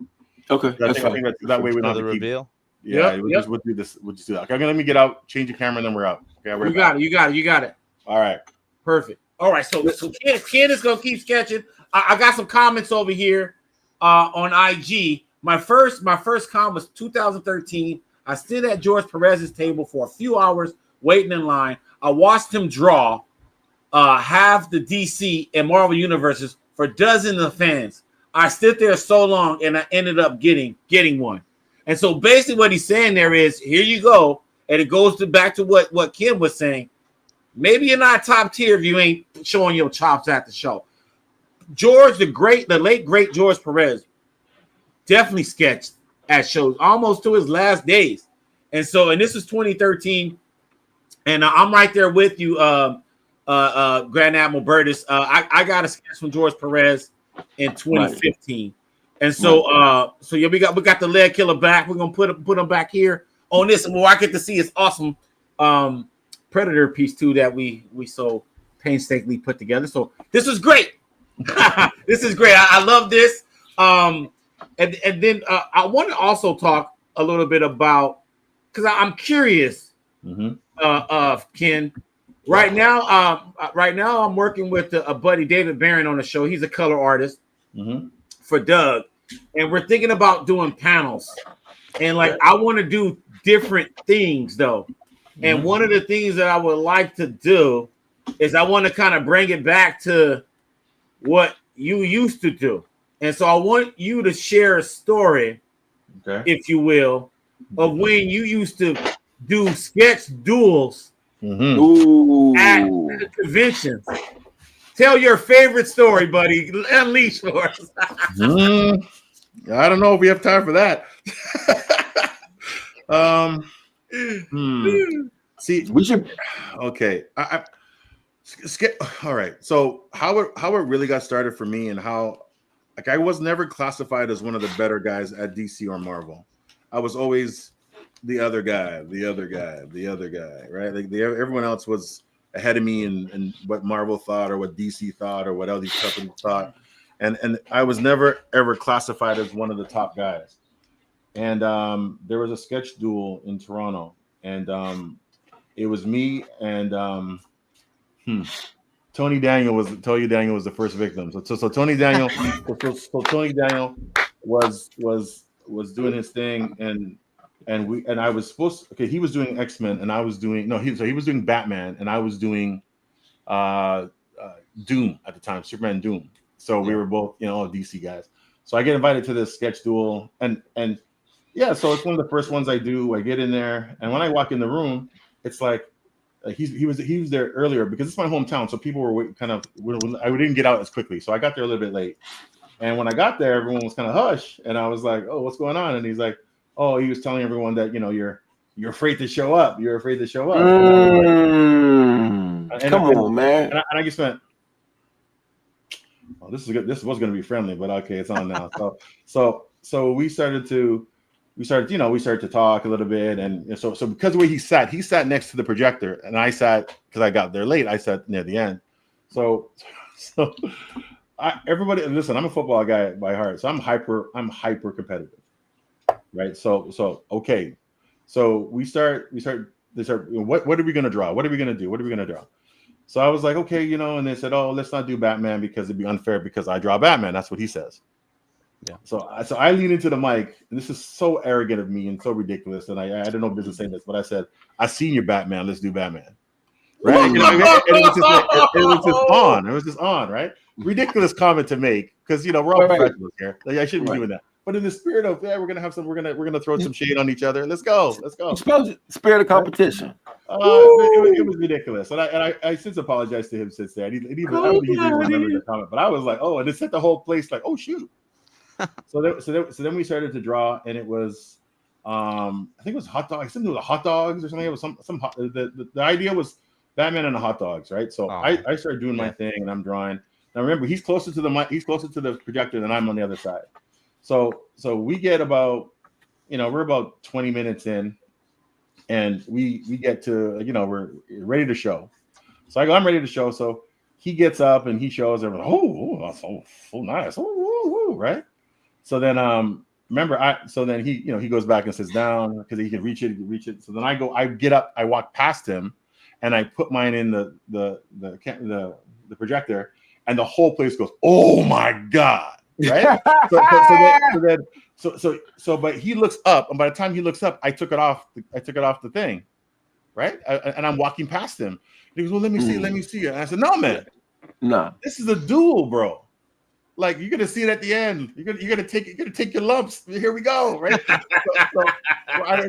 Okay. I think that way we don't have to reveal. Yeah, we'll do this. We'll just do that. Okay, let me get out, change the camera, and then we're out. Okay, You got it. All right. Perfect. All right. So Ken is going to keep sketching. I got some comments over here on IG. My first comment was 2013. I stood at George Perez's table for a few hours waiting in line. I watched him draw half the DC and Marvel universes for dozens of fans. I stood there so long and I ended up getting one. And so basically what he's saying there is, here you go. And it goes back to what Kim was saying. Maybe you're not top tier if you ain't showing your chops at the show. George, the late great George Perez, definitely sketched at shows almost to his last days. And this is 2013. And I'm right there with you, Grand Admiral Burtis. I got a sketch from George Perez in 2015. And so yeah, we got the Ledkilla back. We're gonna put him back here on this, and I get to see his awesome Predator piece too that we so painstakingly put together. So this is great. This is great. I love this. And then I want to also talk a little bit about, because I'm curious, Ken. Right now I'm working with a buddy, David Barron, on the show. He's a color artist for Doug, and we're thinking about doing panels. And I want to do different things though. And one of the things that I would like to do is I want to kind of bring it back to what you used to do. And so I want you to share a story, if you will, of when you used to do sketch duels at conventions. Tell your favorite story, buddy. Unleash for us. I don't know if we have time for that. See, we should. Okay. All right. So how it really got started for me, and how, like, I was never classified as one of the better guys at DC or Marvel. I was always the other guy, right? Like everyone else was ahead of me in what Marvel thought or what DC thought or what all these companies thought. and I was never ever classified as one of the top guys. And there was a sketch duel in Toronto, and it was me and Tony Daniel was the first victim. So Tony Daniel, so Tony Daniel was doing his thing, and I was supposed to, okay, he was doing X-Men and I was doing he was doing Batman and I was doing Doom at the time, Superman Doom. So we were both, DC guys. So I get invited to this sketch duel, and yeah, so it's one of the first ones I do. I get in there, and when I walk in the room, it's like he was there earlier because it's my hometown, so people were waiting, I didn't get out as quickly, so I got there a little bit late. And when I got there, everyone was kind of hush, and I was like, "Oh, what's going on?" And he's like, "Oh, he was telling everyone that you're afraid to show up. You're afraid to show up." Come on, man. And I just went, "Oh, this is good. This was going to be friendly, but okay, it's on now." So we started to talk a little bit, and so because of the way he sat next to the projector, and I sat, because I got there late, I sat near the end. So everybody, listen, I'm a football guy by heart, so I'm hyper competitive, right? So okay, so they start. What are we gonna draw? What are we gonna do? What are we gonna draw? So I was like, okay, and they said, oh, let's not do Batman because it'd be unfair because I draw Batman. That's what he says. Yeah. So I lean into the mic, and this is so arrogant of me and so ridiculous, and I don't know business saying this, but I said, I seen your Batman. Let's do Batman. Right? And it was just on, right? Ridiculous comment to make because we're all professionals here. Like, I shouldn't be doing that. But in the spirit of we're gonna have some, we're gonna throw some shade on each other. Let's go. Spirit of competition. It was ridiculous, and I since apologized to him since then. I don't think he even remembered the comment, but I was like, oh, and it set the whole place like, oh shoot. So then we started to draw, and it was I think it was hot dogs. Something with hot dogs or something. It was some the idea was Batman and the hot dogs, right? So I started doing my thing, and I'm drawing. Now remember, he's closer to the projector than I'm on the other side. So we get about we're about 20 minutes in, and we get to we're ready to show. So I go, I'm ready to show. So he gets up and he shows everyone. Oh, that's so nice. Oh, right. So then so then he goes back and sits down because he can reach it. So then I get up, I walk past him, and I put mine in the projector, and the whole place goes, oh my God. Right. But he looks up, and by the time he looks up, I took it off the thing. Right. And I'm walking past him. He goes, well, let me see it. And I said, no, man. No. This is a duel, bro. Like, you're gonna see it at the end. You're gonna take your lumps. Here we go, right?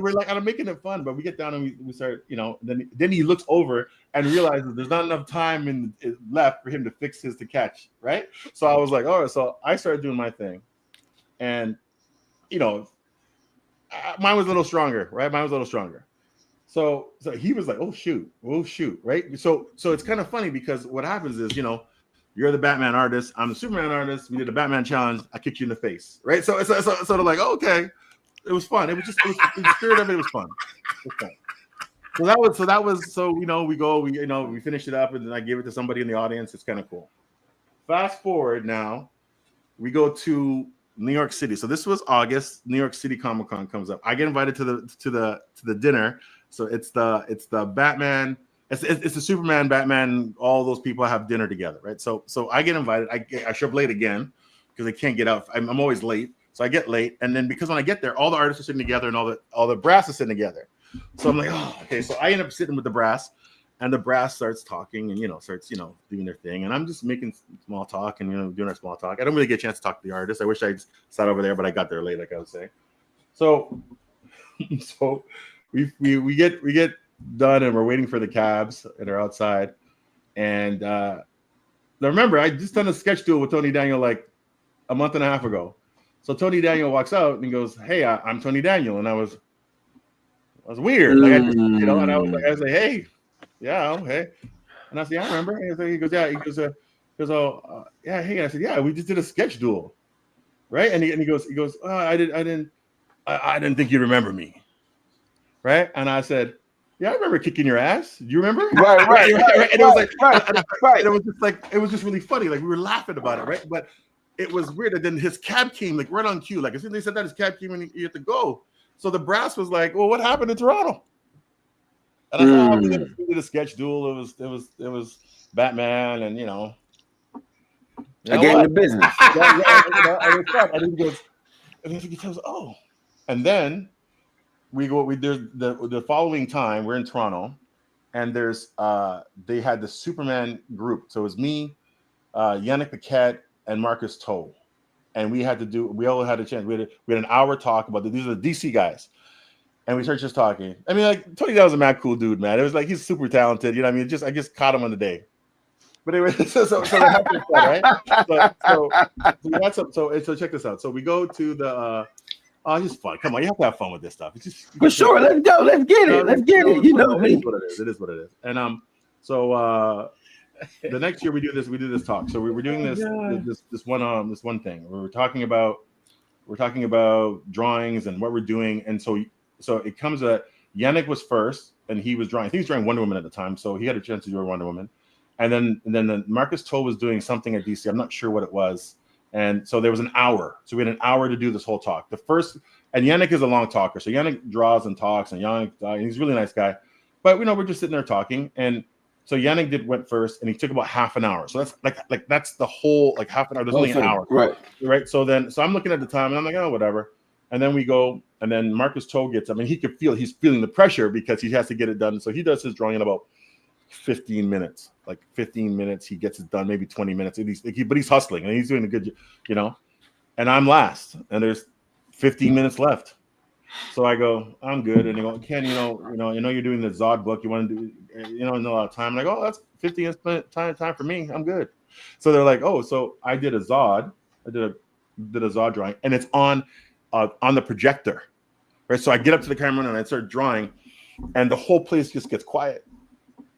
We're like, I'm making it fun, but we get down and we start, Then he looks over and realizes there's not enough time left for him to fix his to catch, right? So I was like, all right. So I started doing my thing, and mine was a little stronger, right? So he was like, oh shoot, right? So it's kind of funny because what happens is, you're the Batman artist, I'm the Superman artist. We did a Batman challenge. I kicked you in the face, right? So they're like, oh, okay, it was fun. It was the spirit of it was fun. So we finished it up, and then I gave it to somebody in the audience. It's kind of cool. Fast forward now, we go to New York City. So this was August. New York City Comic Con comes up. I get invited to the dinner. So it's the Batman. It's the Superman, Batman, all those people have dinner together, right? So I get invited. I show up late again because I can't get out. I'm always late, so I get late. And then because when I get there, all the artists are sitting together and all the brass is sitting together. So I'm like, oh, okay. So I end up sitting with the brass, and the brass starts talking and starts doing their thing, and I'm just making small talk and doing our small talk. I don't really get a chance to talk to the artist. I wish I sat over there, but I got there late, like I was saying. So we get done, and we're waiting for the cabs that are outside. And now remember, I just done a sketch duel with Tony Daniel like a month and a half ago. So Tony Daniel walks out and goes, hey, I'm Tony Daniel. And I was weird. Like, and I was like, hey, yeah, okay. And I said, yeah, I remember. And he goes, yeah. He goes, yeah, hey. And I said, yeah, we just did a sketch duel, right? And he goes, oh, I didn't think you remember me, right? And I said, yeah, I remember kicking your ass. Do you remember? Right. And it was like, right. It was just really funny. Like, we were laughing about it, right? But it was weird. And then his cab came like right on cue. Like as soon as they said that, his cab came and he had to go. So the brass was like, "Well, what happened in Toronto?" And I thought, "Oh, we did a sketch duel. It was Batman, and you know Again, the business." And he goes, "Oh," and then there's the following time we're in Toronto, and there's they had the Superman group. So it was me, Yannick Paquette, and Marcus Toe, and we all had a chance. We had an hour talk about these are the DC guys, and we started just talking. I mean, like Tony, that was a mad cool dude, man. It was like he's super talented, you know. What I mean, I just caught him on the day. But anyway, so right? So check this out. So we go to the it's just fun. Come on, you have to have fun with this stuff. It's just for sure. Let's go. Let's get it. Let's get it. You know me. It is what it is. And so the next year we do this talk. So we were doing this one thing. We were talking about drawings and what we're doing. And so it comes that Yannick was first and he was drawing. I think he was drawing Wonder Woman at the time, so he had a chance to do a Wonder Woman. And then Marcus Toe was doing something at DC. I'm not sure what it was. And so there was an hour. So we had an hour to do this whole talk. And Yannick is a long talker. So Yannick draws and talks, and Yannick, he's a really nice guy. But we're just sitting there talking. And so Yannick went first, and he took about half an hour. So that's like that's the whole half an hour. There's only an hour. Right. So I'm looking at the time, and I'm like, oh, whatever. And then we go, and then Marcus Toe gets up, and he's feeling the pressure because he has to get it done. So he does his drawing in about 15 minutes. Like 15 minutes, he gets it done, maybe 20 minutes. But he's hustling and he's doing a good, and I'm last, and there's 15 minutes left. So I go, I'm good. And they go, Ken, you're doing the Zod book. You want to do, in a lot of time. I'm like, oh, that's 15 minutes time for me. I'm good. So they're like, oh, so I did a Zod. I did a Zod drawing, and it's on the projector, right? So I get up to the camera and I start drawing, and the whole place just gets quiet.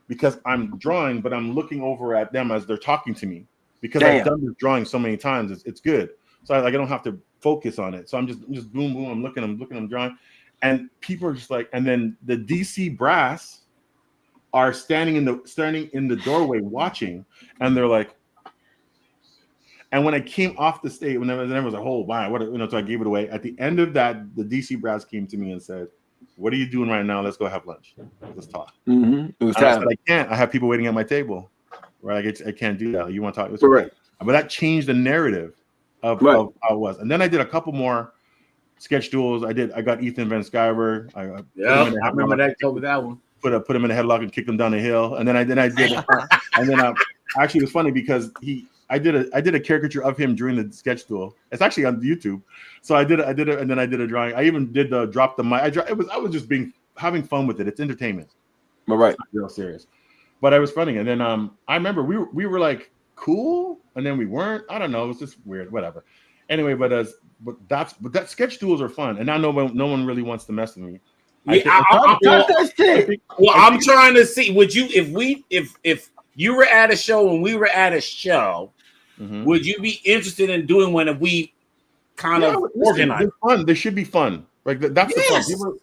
Because I'm drawing, but I'm looking over at them as they're talking to me. Because I've done this drawing so many times, it's good. So I don't have to focus on it. So I'm just boom, boom. I'm looking, I'm drawing, and people are just like. And then the DC brass are standing in the doorway watching, and they're like. And when I came off the stage, when there was a whole wow, so I gave it away. At the end of that, the DC brass came to me and said, "What are you doing right now? Let's go have lunch. Let's talk." Mm-hmm. I said, I can't. I have people waiting at my table. Right? I can't do that. You want to talk? Correct. But that changed the narrative of how it was. And then I did a couple more sketch duels. I got Ethan Van Sciver. I remember that. Told me that one. Put him in a headlock and kicked him down the hill. And then I did. Actually, it was funny because I did a caricature of him during the sketch duel. It's actually on YouTube. So I did it, and then I did a drawing. I even did the drop the mic. I was just having fun with it. It's entertainment. All right. It's not real serious. But I was funny. And then I remember we were like cool, and then we weren't. I don't know. It was just weird. Whatever. Anyway, but that sketch duels are fun, and now no one really wants to mess with me. I'm trying to see. Would you if you were at a show and we were at a show, would you be interested in doing one if we kind of organize? Fun. They should be fun. Like that's the fun. People,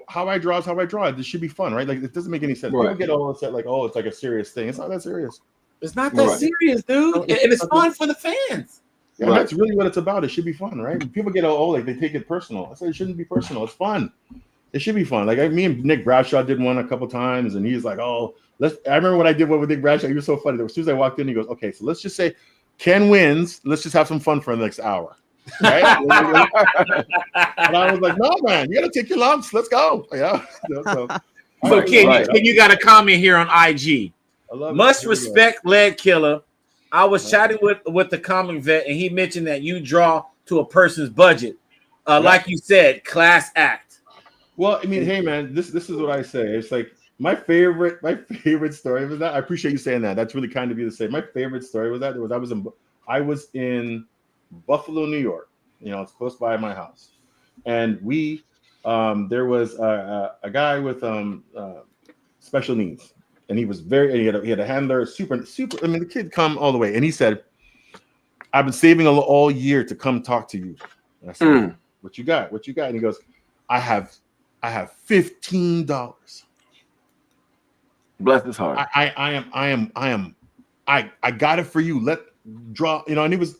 how I draw is how I draw. This should be fun, right? Like it doesn't make any sense. People get all upset, like, oh, it's like a serious thing. It's not that serious. It's not that serious, dude. And it's fun for the fans. Yeah, that's really what it's about. It should be fun, right? People get like they take it personal. I said it shouldn't be personal. It's fun. It should be fun. Like me and Nick Bradshaw did one a couple times, and he's like, "Oh, I remember when I did one with Nick Bradshaw. He was so funny. As soon as I walked in, he goes, "Okay, so let's just say Ken wins. Let's just have some fun for the next hour." Right? And I was like, "No, man, you got to take your lumps. Let's go." Yeah. So Ken, you got a comment here on IG. Must respect Ledkilla. I was chatting with the comic vet, and he mentioned that you draw to a person's budget. Like you said, class act. Well, I mean, hey man, this is what I say. It's like my favorite story was that. I appreciate you saying that. That's really kind of you to say. My favorite story was that I was in Buffalo, New York. It's close by my house, and there was a guy with special needs. And he was he had a handler, super. I mean, the kid come all the way, and he said, "I've been saving all year to come talk to you." And I said, "What you got? What you got?" And he goes, "I have $15." Bless his heart. I got it for you. draw, and he was,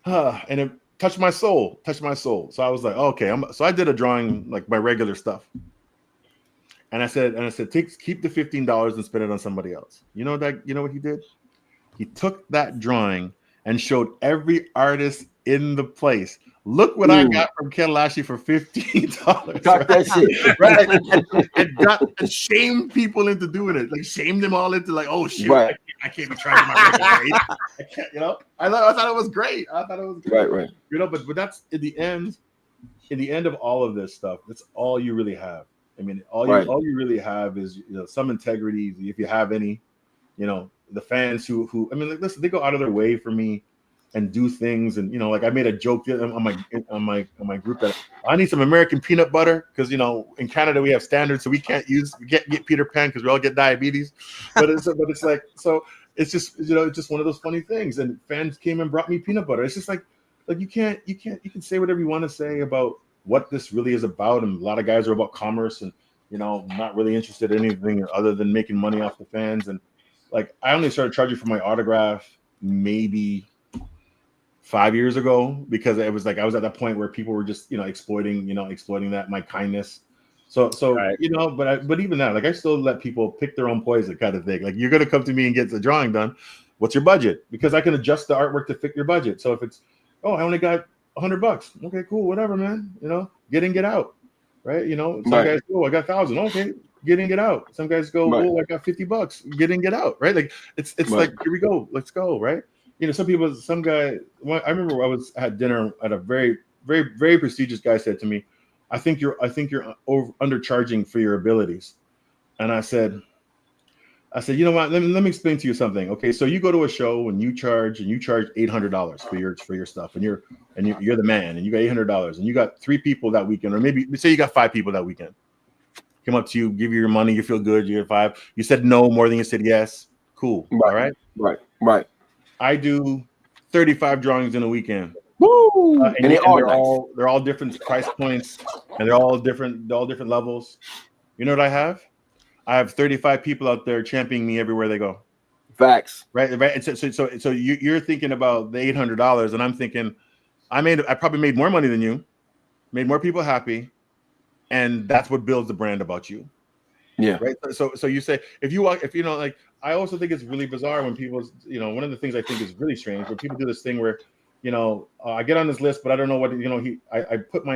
and it touched my soul. So I was like, okay, so I did a drawing like my regular stuff. And I said, keep the $15 and spend it on somebody else. You know what he did? He took that drawing and showed every artist in the place. Look what I got from Ken Lashley for $15. Talk that shit. Right? and shamed people into doing it. Like shamed them all into like, oh shit, right. I can't be trying my regular rate. I thought it was great. Right. But that's in the end of all of this stuff, that's all you really have. I mean, all you really have is some integrity, if you have any. The fans who I mean, like, listen, they go out of their way for me and do things, and like I made a joke on my group that I need some American peanut butter because in Canada we have standards, so we can't get Peter Pan because we all get diabetes. But it's like, so it's just it's just one of those funny things. And fans came and brought me peanut butter. It's just like you can say whatever you want to say about what this really is about, and a lot of guys are about commerce and not really interested in anything other than making money off the fans. And like I only started charging for my autograph maybe 5 years ago because it was like I was at that point where people were just exploiting that my kindness. So right. But even that, like I still let people pick their own poison kind of thing. Like you're gonna come to me and get the drawing done. What's your budget? Because I can adjust the artwork to fit your budget. So if it's I only got $100, okay, cool, whatever, man. Get in, get out, right? Some guys go, I got 1,000, okay. Get in, get out. Some guys go, I got $50. Get in, get out. Right? Like it's like, here we go. Let's go. Right? Some guy. I remember I had dinner at a very, very, very prestigious guy said to me, I think you're undercharging for your abilities. And I said, you know what? Let me explain to you something. Okay, so you go to a show and you charge $800 for your stuff, and you're the man, and you got $800, and you got 3 people that weekend, or maybe say you got 5 people that weekend. Come up to you, give you your money, you feel good, you get 5. You said no more than you said yes. Cool. Right. All right. Right. I do 35 drawings in a weekend. Woo! And they're all different price points, and they're all different levels. You know what I have? I have 35 people out there championing me everywhere they go. Facts. Right. And so you're thinking about the $800, and I'm thinking I probably made more money than you, made more people happy. And that's what builds the brand about you. Yeah. Right. So you say like I also think it's really bizarre when people, one of the things I think is really strange when people do this thing where, I get on this list, but I don't know what, I put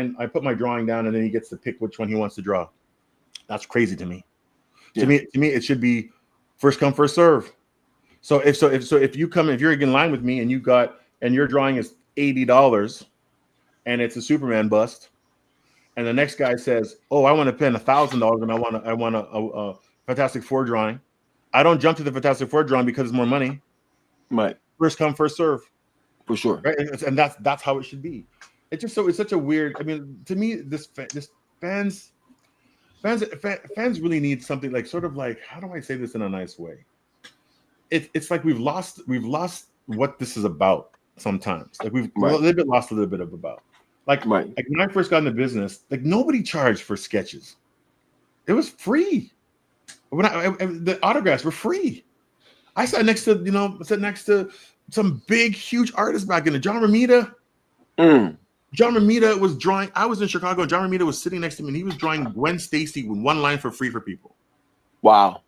my drawing down and then he gets to pick which one he wants to draw. That's crazy to me. Yeah. To me, it should be first come, first serve. So if you're in line with me and your drawing is $80 and it's a Superman bust, and the next guy says, "Oh, I want to spend $1,000 and I want a Fantastic Four drawing." I don't jump to the Fantastic Four drawing because it's more money. Right. First come, first serve. For sure. Right. And that's how it should be. It's such a weird. I mean, to me, this fans really need something like sort of like, how do I say this in a nice way? It's like we've lost what this is about sometimes. Like we've lost a little bit about. Like when I first got into business, like nobody charged for sketches. It was free. When the autographs were free. I sat next to some big, huge artists back in the John Romita. John Romita was drawing. I was in Chicago, and John Romita was sitting next to me, and he was drawing Gwen Stacy with one line for free for people. Wow.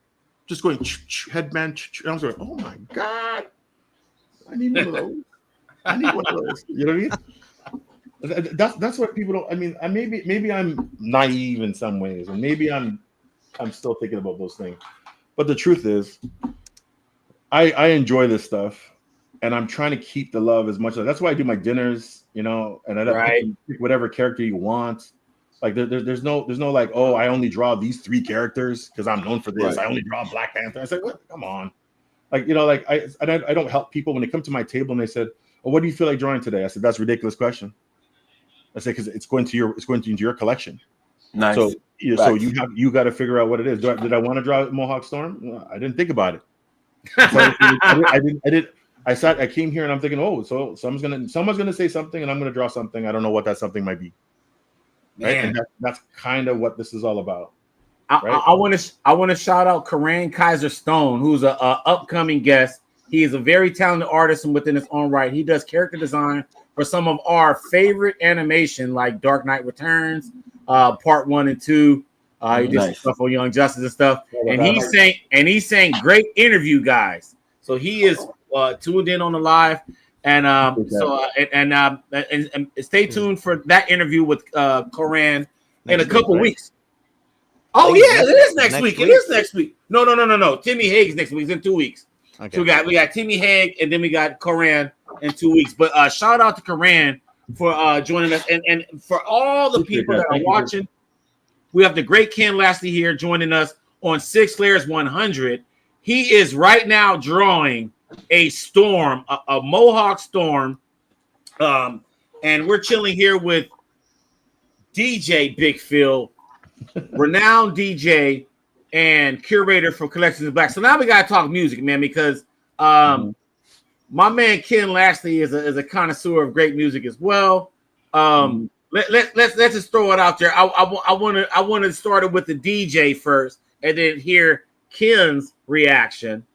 Just going headband. And I was like, oh my God. I need one of those. You know what I mean? That's what people don't. I mean, maybe I'm naive in some ways, and maybe I'm still thinking about those things. But the truth is, I enjoy this stuff, and I'm trying to keep the love as much. That's why I do my dinners, and I pick whatever character you want. Like there's no like, oh, I only draw these 3 characters because I'm known for this. Right. I only draw Black Panther. I said, what? Come on, like I don't help people when they come to my table and they said, oh, what do you feel like drawing today? I said, that's a ridiculous question. I say because it's going into your collection. Nice. So you got to figure out what it is. Did I want to draw Mohawk Storm? Well, I didn't think about it. So I came here and I'm thinking, oh, so someone's gonna say something and I'm gonna draw something. I don't know what that something might be. Right, and that's kind of what this is all about. Right? I want to shout out Corinne Kaiser Stone, who's a upcoming guest He is a very talented artist and within his own right. He does character design for some of our favorite animation, like Dark Knight Returns, Part 1 and 2. He did some stuff on Young Justice and stuff. And he's saying great interview, guys. So he is tuned in on the live. And stay tuned for that interview with Koran in a couple weeks. Oh yeah, it is next week. It is next week. No. Timmy Hague's next week. It's in 2 weeks. Okay. So we got Timmy Hague and then we got Koran in 2 weeks. But shout out to Koran for joining us and for all the people that are watching. We have the great Ken Lashley here joining us on Sig Slayers 100. He is right now drawing a storm, a Mohawk storm, and we're chilling here with DJ Big Phill, renowned DJ and curator for Collections of Black. So now we gotta talk music, man, because my man Ken Lashley is a connoisseur of great music as well. Let's just throw it out there. I want to start it with the DJ first, and then hear Ken's reaction.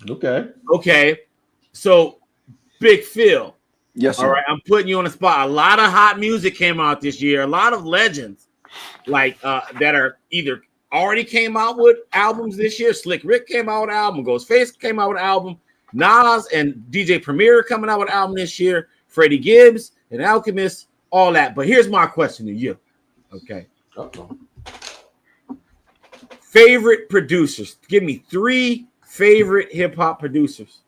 Okay. So, Big Phill. Yes, sir. All right, I'm putting you on the spot. A lot of hot music came out this year. A lot of legends, like that are either already came out with albums this year. Slick Rick came out with an album. Ghostface came out with an album. Nas and DJ Premier coming out with an album this year. Freddie Gibbs and Alchemist, all that. But here's my question to you. Okay. Favorite producers. Give me 3 favorite hip hop producers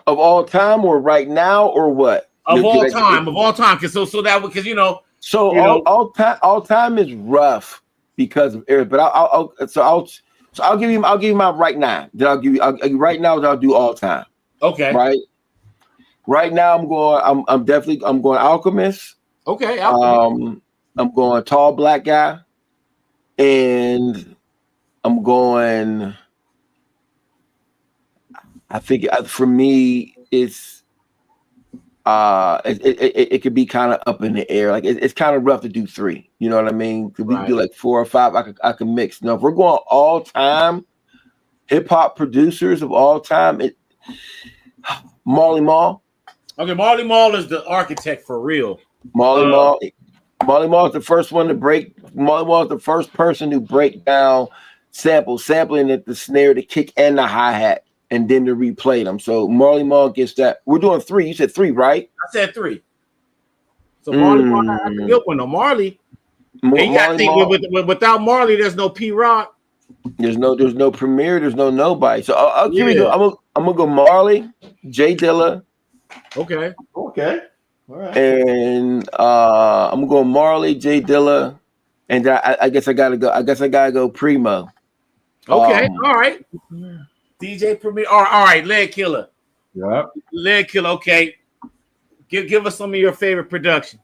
of all time, or right now, or what? Of all time. Because all time is rough because of Eric. But I'll give you my right now. Then I'll give you right now. I'll do all time. Okay. Right now I'm going Alchemist. Okay. Alchemist. I'm going Tall Black Guy, and I'm going. I think for me, it's it could be kind of up in the air. Like it's kind of rough to do 3. You know what I mean? If we do like 4 or 5, I can mix. Now, if we're going all time hip hop producers of all time, Marley Marl. Okay, Marley Marl is the architect for real. Marley Marl is the first one to break. Marley Marl is the first person to break down sampling at the snare, the kick, and the hi-hat, and then to replay them. So Marley Marl gets that. We're doing 3. You said 3, right? I said 3. So Marley Marl, that's a good one. No, Marley. You got to think without Marley, there's no P Rock. There's no Premier. There's no nobody. So here we go. I'm gonna go Marley, J Dilla. Okay. All right. And I'm going Marley, J Dilla, and I guess I gotta go Primo. Okay. All right. DJ Premier. All right. Ledkilla. Yeah. Ledkilla. Okay. Give us some of your favorite production.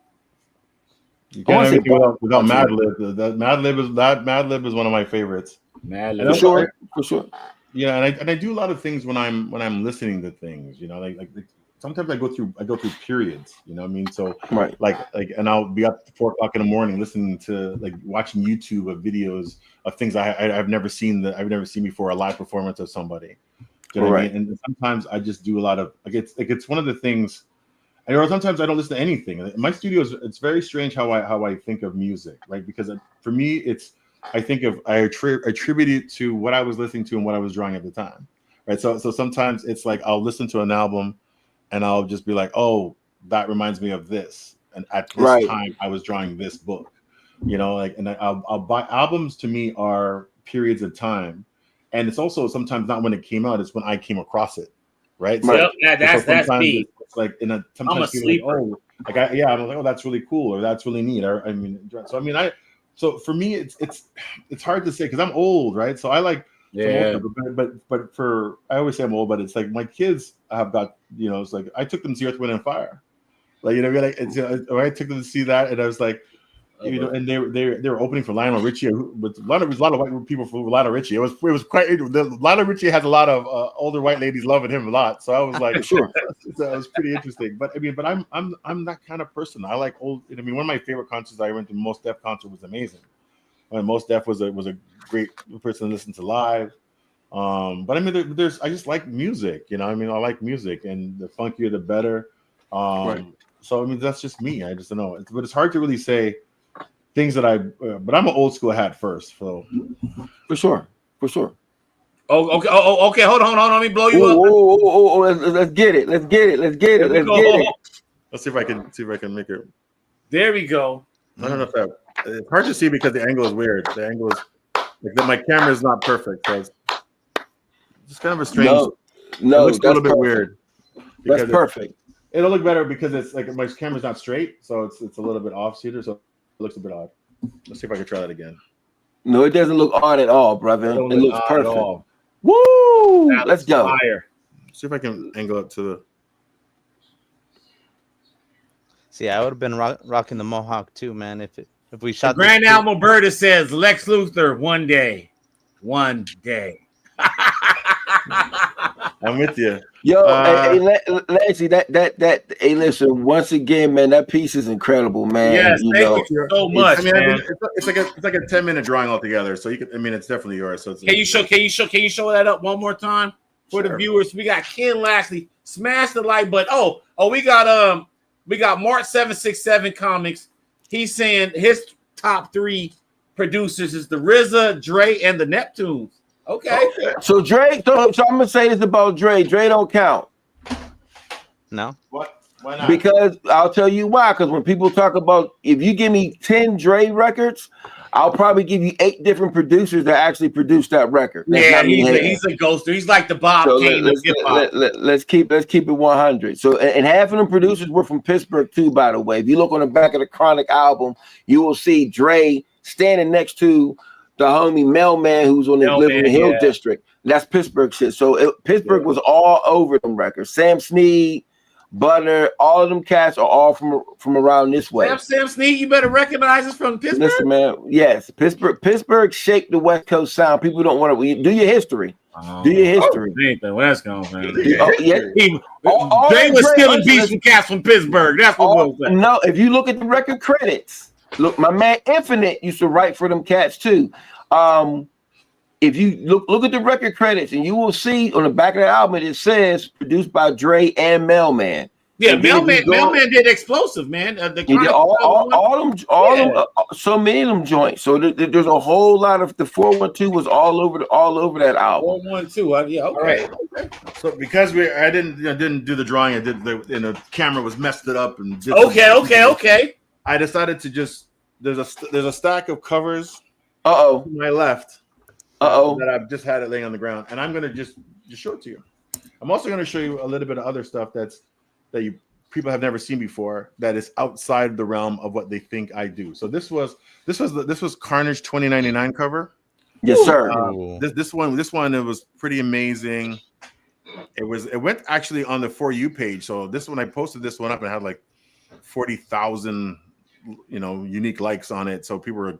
You can't have anything without Madlib. Madlib is one of my favorites. Madlib. For sure. Yeah, and I do a lot of things when I'm listening to things. You know, like sometimes I go through periods. You know what I mean? So and I'll be up at 4 o'clock in the morning listening to watching YouTube of videos of things I've never seen before, a live performance of somebody. You know what I mean? And sometimes I just do a lot of it's one of the things. Or sometimes I don't listen to anything. In my studio, it's very strange how I think of music, right? Because for me, I attribute it to what I was listening to and what I was drawing at the time, right? So sometimes it's like I'll listen to an album, and I'll just be like, oh, that reminds me of this, and at this time I was drawing this book, you know, and I'll buy albums. To me, are periods of time, and it's also sometimes not when it came out; it's when I came across it. Right. So, that's me. It's like sometimes I'm a sleeper. Like, I'm like, oh, that's really cool, or that's really neat. So for me, it's hard to say because I'm old, right? So I like, but for I always say I'm old, but it's like my kids have got, you know, it's like I took them to see Earth, Wind and Fire, like, you know, like I took them to see that, and I was like, you know, and they were opening for Lionel Richie, with a lot of white people for Lionel Richie. It was quite. Lionel Richie has a lot of older white ladies loving him a lot, so I was like, sure, so it was pretty interesting. But I'm that kind of person. I like old. I mean, one of my favorite concerts I went to, Mos Def concert, was amazing. I mean, Mos Def was a great person to listen to live. But I mean, there's I just like music, you know. I mean, I like music, and the funkier the better. Right. So I mean, that's just me. I just don't know. But it's hard to really say things that I. But I'm an old school hat first, so for sure. Oh, okay. Oh, okay. Hold on. Let me blow you up. Let's get it. Let's get it. Let's see if I can make it. There we go. I don't know if that. It's hard to see because the angle is weird. The angle is like my camera is not perfect, so it's kind of a strange. No, it looks a little bit weird. That's perfect. It'll look better because it's like my camera's not straight, so it's a little bit off cedar, so it looks a bit odd. Let's see if I can try that again. No, it doesn't look odd at all, brother. It looks perfect. Woo! Let's go. Fire. See if I can angle up to the. See, I would have been rocking the mohawk too, man. If we shot. Grand Alberta says Lex Luthor one day. I'm with you. Yo, Lashley, hey, listen, once again, man, that piece is incredible, man. Yes, thank you so much, man. It's like a 10-minute drawing altogether. So you can, I mean, it's definitely yours. So Can you show that up one more time for the viewers? We got Ken Lashley. Smash the like button. Oh, we got Mark 767 Comics. He's saying his top 3 producers is the RZA, Dre, and the Neptunes. Okay. So Dre, so I'm gonna say this about Dre. Dre don't count. No. What? Why not? Because I'll tell you why. Because when people talk about, if you give me 10 Dre records, I'll probably give you 8 different producers that actually produced that record. Yeah, he's a ghoster. He's like the Bob Kane of hip hop. Let's keep it 100. So, and half of them producers were from Pittsburgh too, by the way. If you look on the back of the Chronic album, you will see Dre standing next to the homie Mailman, who's on the Living Hill district. That's Pittsburgh shit. So Pittsburgh was all over them records. Sam Snead, Butter, all of them cats are all from around this way. Sam Snead, you better recognize us from Pittsburgh. Listen, man. Yes, Pittsburgh shaped the West Coast sound. People don't want to do your history. Do your history. Ain't the West Coast, man. Yeah. They were stealing beats from cats from Pittsburgh. That's what we'll say. No, if you look at the record credits, look, my man Infinite used to write for them cats too. If you look at the record credits, and you will see on the back of the album it says produced by Dre and Mailman. Yeah, Mailman did Explosive, man. So many of them joints. So there's a whole lot of the 412 was all over that album. 412, yeah, okay. So because I didn't do the drawing, I did the camera was messed it up and okay. I decided to just there's a stack of covers. To my left. That I've just had it laying on the ground, and I'm gonna just show it to you. I'm also gonna show you a little bit of other stuff that people have never seen before that is outside the realm of what they think I do. So this was Carnage 2099 cover. Yes, sir. This one it was pretty amazing. It went actually on the For You page. So this one I posted this one up and had like 40,000 unique likes on it. So people were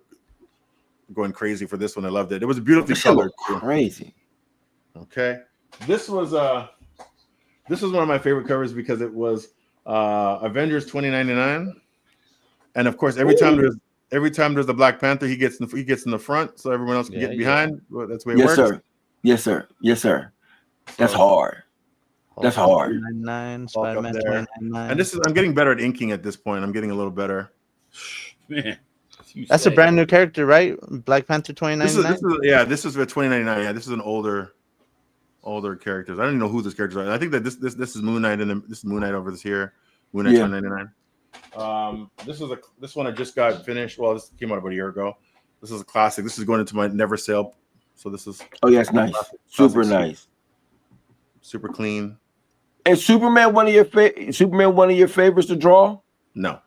going crazy for this one. I loved it. It was beautifully colored. Crazy. Okay. This was one of my favorite covers because it was Avengers 2099. And of course, every time there's the Black Panther, he gets in the front so everyone else can get behind. Well, that's the way it works. Yes, sir. That's hard. That's hard. 99, Spider-Man 2099. And I'm getting better at inking at this point. I'm getting a little better. Man. That's a brand new character, right? Black Panther 2099. This is for 2099. Yeah, this is an older characters. I don't even know who this character is. I think that this is Moon Knight and this is Moon Knight over here. Moon Knight 2099. This one I just got finished. Well, this came out about a year ago. This is a classic. This is going into my never sale. So this is it's nice. Super nice. Super clean. Is Superman one of your favorites to draw? No.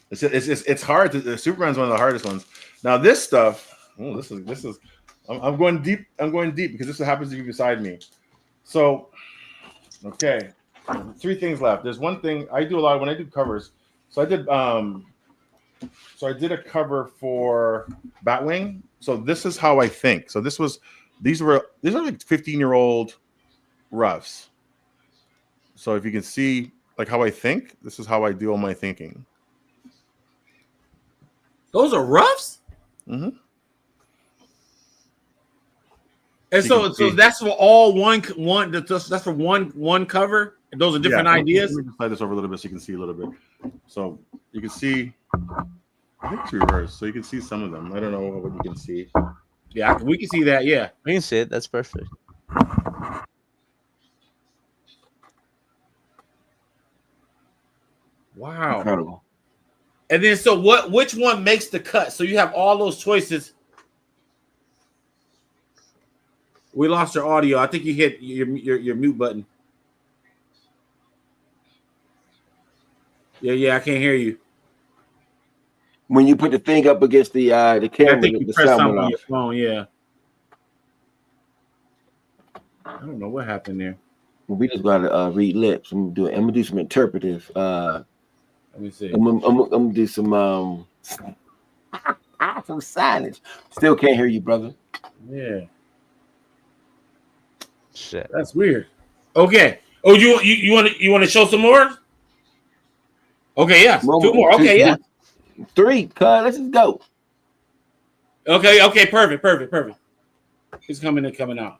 It's hard. Superman's one of the hardest ones. Now this stuff. This is. I'm going deep. I'm going deep because this happens to be beside me. So, okay, 3 things left. There's one thing I do a lot when I do covers. So I did. So I did a cover for Batwing. So this is how I think. So these are like 15-year-old roughs. So if you can see like how I think, this is how I do all my thinking. Those are roughs? Mm-hmm. And so that's for all one. That's for one cover. Those are different ideas. Let me just slide this over a little bit so you can see a little bit. So you can see. I think it's reversed, so you can see some of them. I don't know what you can see. Yeah, we can see that. Yeah, we can see it. That's perfect. Wow, incredible. And then, so what? Which one makes the cut? So you have all those choices. We lost your audio. I think you hit your mute button. Yeah, I can't hear you. When you put the thing up against the camera, I think you the press sound something went on off. your phone. Yeah. I don't know what happened there. Well, we just gotta read lips. I'm gonna do some interpretive. Let me see. I'm gonna do some signage. Still can't hear you, brother. Yeah. Shit. That's weird. Okay. Oh, you want to show some more? Okay, yes. Two more. Okay, yeah. 3. Let's just go. Okay, perfect. He's coming in, coming out.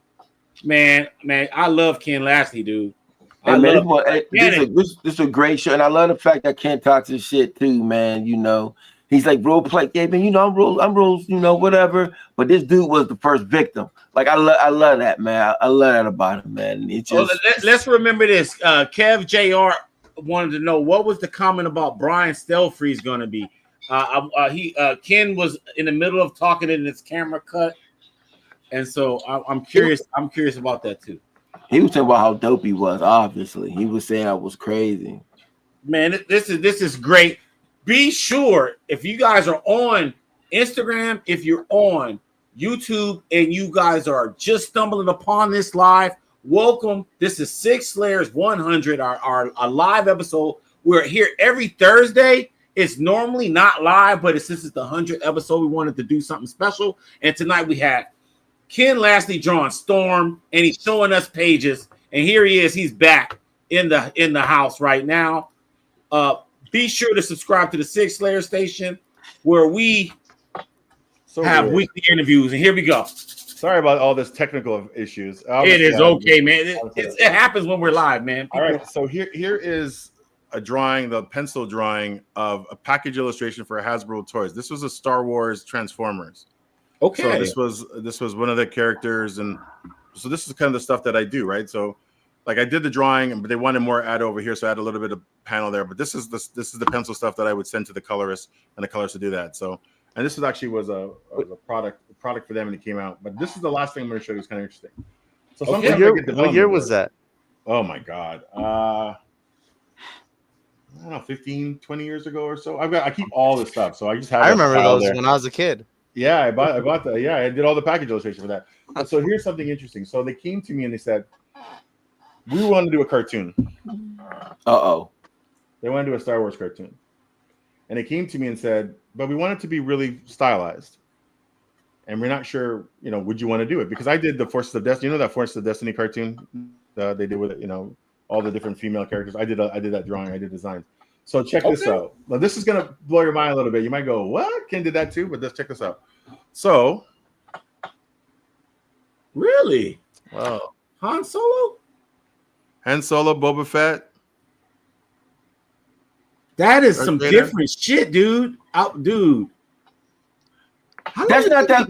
Man, I love Ken Lashley, dude. This is a great show, and I love the fact that Ken talks his shit too, man. You know, he's like role play, yeah, man. You know, I'm rules, you know, whatever. But this dude was the first victim. Like I love that, man. I love that about him, man. It just let's remember this. Kev Jr. wanted to know what was the comment about Brian Stelfreeze going to be. Ken was in the middle of talking in his camera cut, and so I'm curious. I'm curious about that too. He was talking about how dope he was. Obviously, he was saying I was crazy. Man, this is great. Be sure if you guys are on Instagram, if you're on YouTube, and you guys are just stumbling upon this live, welcome. This is Sig Slayers 100, our live episode. We're here every Thursday. It's normally not live, but since it's the 100th episode, we wanted to do something special. And tonight we had Ken Lashley drawing Storm, and he's showing us pages. And here he is. He's back in the house right now. Be sure to subscribe to the Sig Slayers station, where we have weekly interviews. And here we go. Sorry about all this technical issues. It is okay, man. It happens when we're live, man. All right, so here is a drawing, the pencil drawing of a package illustration for Hasbro Toys. This was a Star Wars Transformers. Okay. So this was one of the characters, and so this is kind of the stuff that I do, right? So like I did the drawing, but they wanted more add over here, so I had a little bit of panel there. But this is the pencil stuff that I would send to the colorist, and the colorist to do that. So, and this was a product for them, and it came out. But this is the last thing I'm going to show you. It's kind of interesting. So what year was that? Oh my God. I don't know, 15, 20 years ago or so. I keep all this stuff, so I just have. I remember those when I was a kid. Yeah, I bought that. Yeah, I did all the package illustration for that. So here's something interesting. So they came to me and they said, we want to do a cartoon. They want to do a Star Wars cartoon. And they came to me and said, but we want it to be really stylized. And we're not sure, would you want to do it? Because I did the Forces of Destiny. You know that Forces of Destiny cartoon they did with it, all the different female characters. I did that drawing. I did designs. So check this out. Now this is gonna blow your mind a little bit. You might go, "What? Ken did that too?" But let's check this out. So, really, wow, Han Solo, Boba Fett. That is some different shit, dude. Dude. That's not that.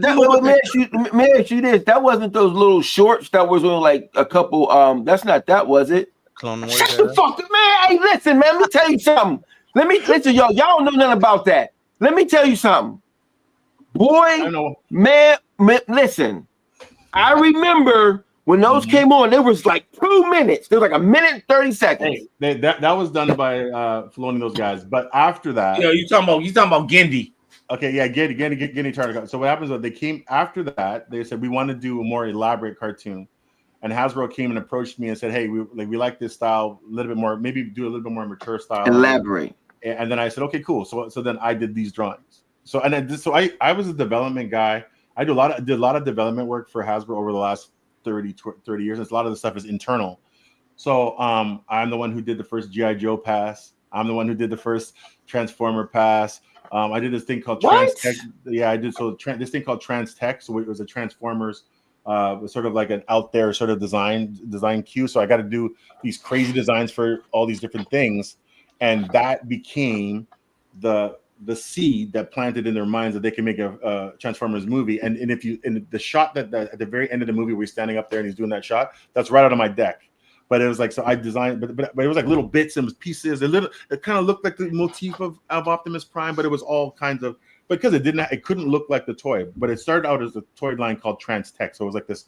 May I ask you this? That wasn't those little shorts that was on like a couple. That's not that, was it? Shut the fuck up, man. Hey, listen, man. Let me tell you something. Listen, y'all don't know nothing about that. Let me tell you something. Boy, man, listen. I remember when those came on, there was like 2 minutes. There was like a minute and 30 seconds. Hey, that was done by Filoni, those guys. But after that, you talking about Gendy. Okay, yeah, Gendy Turner. So what happens is they came after that. They said we want to do a more elaborate cartoon. And Hasbro came and approached me and said, "Hey, we like this style a little bit more. Maybe do a little bit more mature style. Elaborate." And then I said, "Okay, cool." So then I did these drawings. So I was a development guy. I did a lot of development work for Hasbro over the last 30 years. And a lot of the stuff is internal. So I'm the one who did the first G.I. Joe pass. I'm the one who did the first Transformer pass. I did this thing called Trans Tech. Yeah, I did this thing called Trans Tech. So it was a Transformers was sort of like an out there sort of design queue. So I got to do these crazy designs for all these different things, and that became the seed that planted in their minds that they can make a Transformers movie. And if you in the shot that at the very end of the movie where he's standing up there and he's doing that shot, that's right out of my deck. But it was like, so I designed, but it was like little bits and pieces. It kind of looked like the motif of Optimus Prime, but it was all kinds of, because it couldn't look like the toy. But it started out as a toy line called Trans-Tech. So it was like this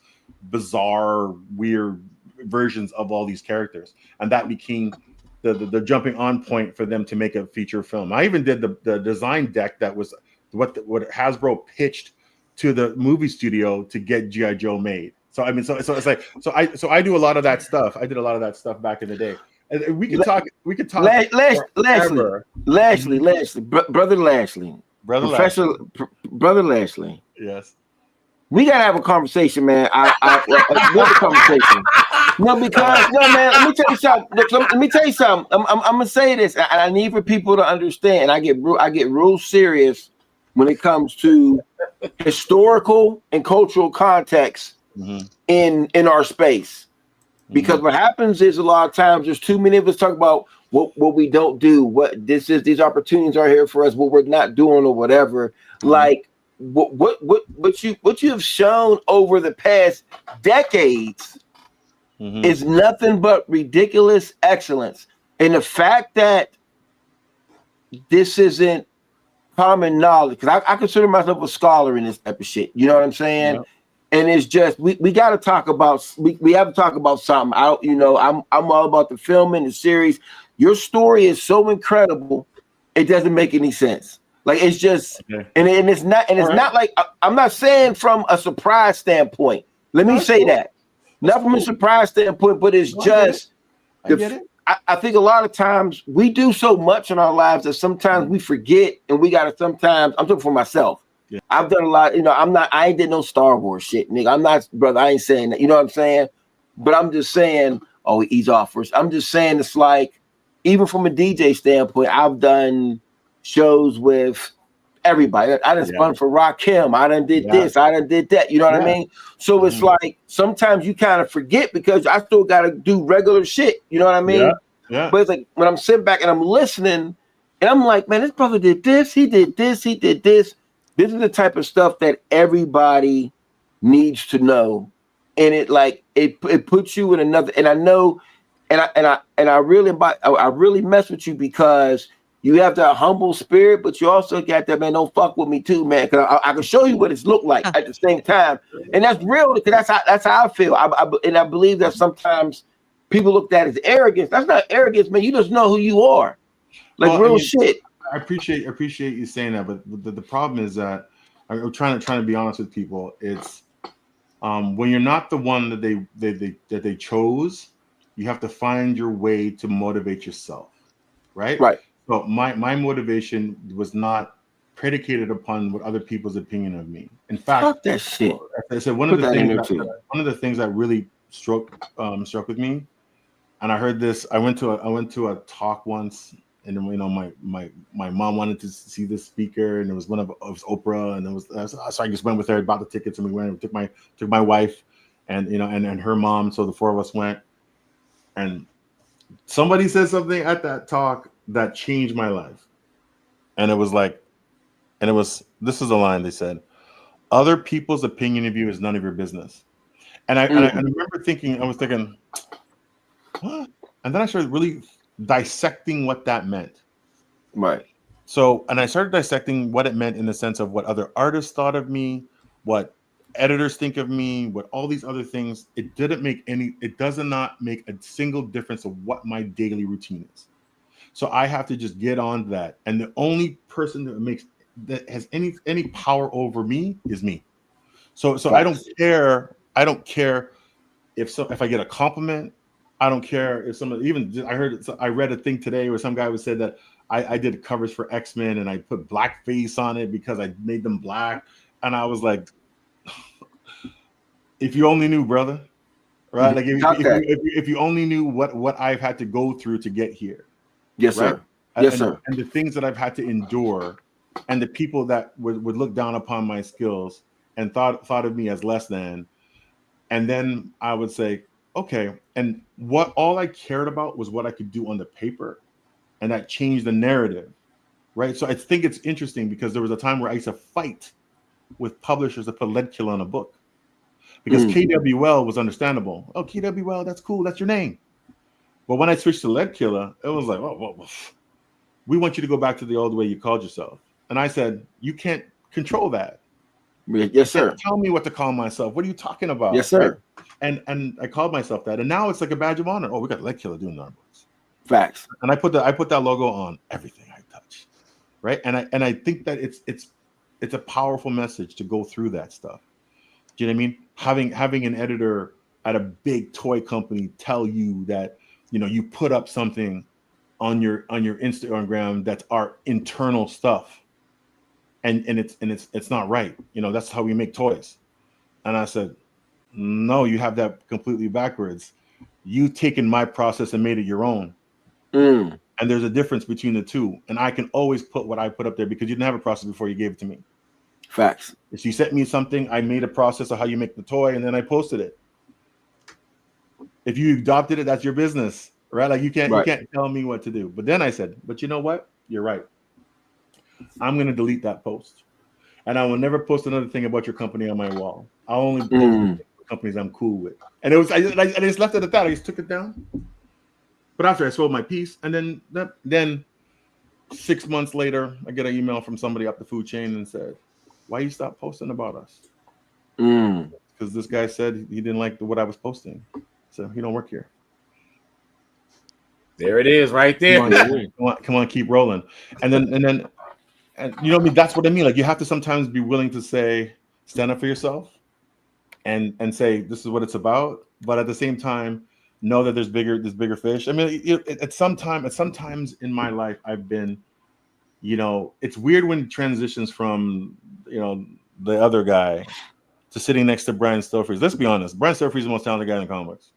bizarre, weird versions of all these characters. And that became the jumping on point for them to make a feature film. I even did the design deck that was what Hasbro pitched to the movie studio to get G.I. Joe made. So I mean, so it's like, I do a lot of that stuff. I did a lot of that stuff back in the day. And we could talk. Lashley, brother Lashley, brother Lashley. Yes. We gotta have a conversation, man. What's a conversation? No, because man. Let me tell you something. I'm gonna say this, and I need for people to understand. I get real serious when it comes to historical and cultural context in our space. Because what happens is a lot of times there's too many of us talk about what we don't do, what these opportunities are here for us, what we're not doing or whatever. Like what you have shown over the past decades is nothing but ridiculous excellence. And the fact that this isn't common knowledge, because I consider myself a scholar in this type of shit. You know what I'm saying? Yeah. And it's just we got to talk about we have to talk about something. I'm all about the filming, the series. Your story is so incredible, it doesn't make any sense. Like it's just and it's not like I'm not saying from a surprise standpoint. Let me say that. Not from a surprise standpoint, but it's just I think a lot of times we do so much in our lives that sometimes we forget, and we gotta sometimes. I'm talking for myself. Yeah. I've done a lot, I ain't did no Star Wars shit, nigga. I'm not, brother. I ain't saying that, you know what I'm saying? But I'm just saying, oh, he's off first. I'm just saying it's like, even from a DJ standpoint, I've done shows with everybody. I done spun for Rakim. I done did this. I done did that. You know what I mean? So it's like sometimes you kind of forget because I still got to do regular shit. You know what I mean? Yeah. But it's like when I'm sitting back and I'm listening, and I'm like, man, this brother did this. He did this. He did this. This is the type of stuff that everybody needs to know, and it puts you in another. And I know, and I really mess with you because you have that humble spirit, but you also got that, man, don't fuck with me too, man, because I can show you what it's looked like at the same time, and that's real because that's how I feel. I believe that sometimes people look at it as arrogance. That's not arrogance, man. You just know who you are, real shit. I appreciate you saying that, but the problem is that I'm trying to be honest with people. It's when you're not the one that they chose, you have to find your way to motivate yourself, right? Right. So my motivation was not predicated upon what other people's opinion of me. In fact, fuck that shit. I said one of the things that really struck with me, and I heard this. I went to a talk once. And then, my mom wanted to see this speaker, and it was one of Oprah, and it was so I just went with her, bought the tickets, and we took my wife, and and her mom. So the four of us went, and somebody said something at that talk that changed my life, and this is a line they said: "Other people's opinion of you is none of your business." And I remember thinking, what? And then I started really dissecting what that meant. Right. So, and I started dissecting what it meant in the sense of what other artists thought of me, what editors think of me, what all these other things. It does not make a single difference of what my daily routine is. So I have to just get on that. And the only person that has any power over me is me. So I don't care. I don't care if I get a compliment. I don't care if I read a thing today where some guy said that I did covers for X-Men and I put blackface on it because I made them black. And I was like, if you only knew, brother, right? Like if you only knew what I've had to go through to get here. Yes, right? Sir. Yes, sir. And the things that I've had to endure, and the people that would look down upon my skills and thought of me as less than. And then I would say, okay, and all I cared about was what I could do on the paper, and that changed the narrative, right? So I think it's interesting because there was a time where I used to fight with publishers that put Ledkilla on a book because KWL was understandable. Oh, KWL, that's cool, that's your name. But when I switched to Ledkilla, it was like, oh, we want you to go back to the old way you called yourself. And I said, you can't control that. Yes, sir. Tell me what to call myself. What are you talking about? Yes, sir. Right? And I called myself that. And now it's like a badge of honor. Oh, we got Ledkilla doing our books. Facts. And I put that logo on everything I touch. Right. And I think that it's a powerful message to go through that stuff. Do you know what I mean? Having an editor at a big toy company tell you that, you put up something on your Instagram that's our internal stuff. And it's not right. That's how we make toys. And I said, no, you have that completely backwards. You've taken my process and made it your own. And there's a difference between the two. And I can always put what I put up there because you didn't have a process before you gave it to me. Facts. If you sent me something, I made a process of how you make the toy, and then I posted it. If you adopted it, that's your business, right? Like you can't tell me what to do. But then I said, but you know what? You're right. I'm going to delete that post. And I will never post another thing about your company on my wall. I'll only post companies I'm cool with. And I just left it at that. I just took it down. But after I sold my piece, and then 6 months later, I get an email from somebody up the food chain and said, why you stop posting about us? Because this guy said he didn't like what I was posting. So he don't work here. There it is right there. Come on, keep rolling. And you know what I mean? That's what I mean. Like you have to sometimes be willing to say, stand up for yourself and say, this is what it's about. But at the same time, know that there's bigger fish. I mean, at sometimes in my life, I've been, it's weird when it transitions from, the other guy to sitting next to Brian Stelfreeze. Let's be honest. Brian Stelfreeze is the most talented guy in the comics.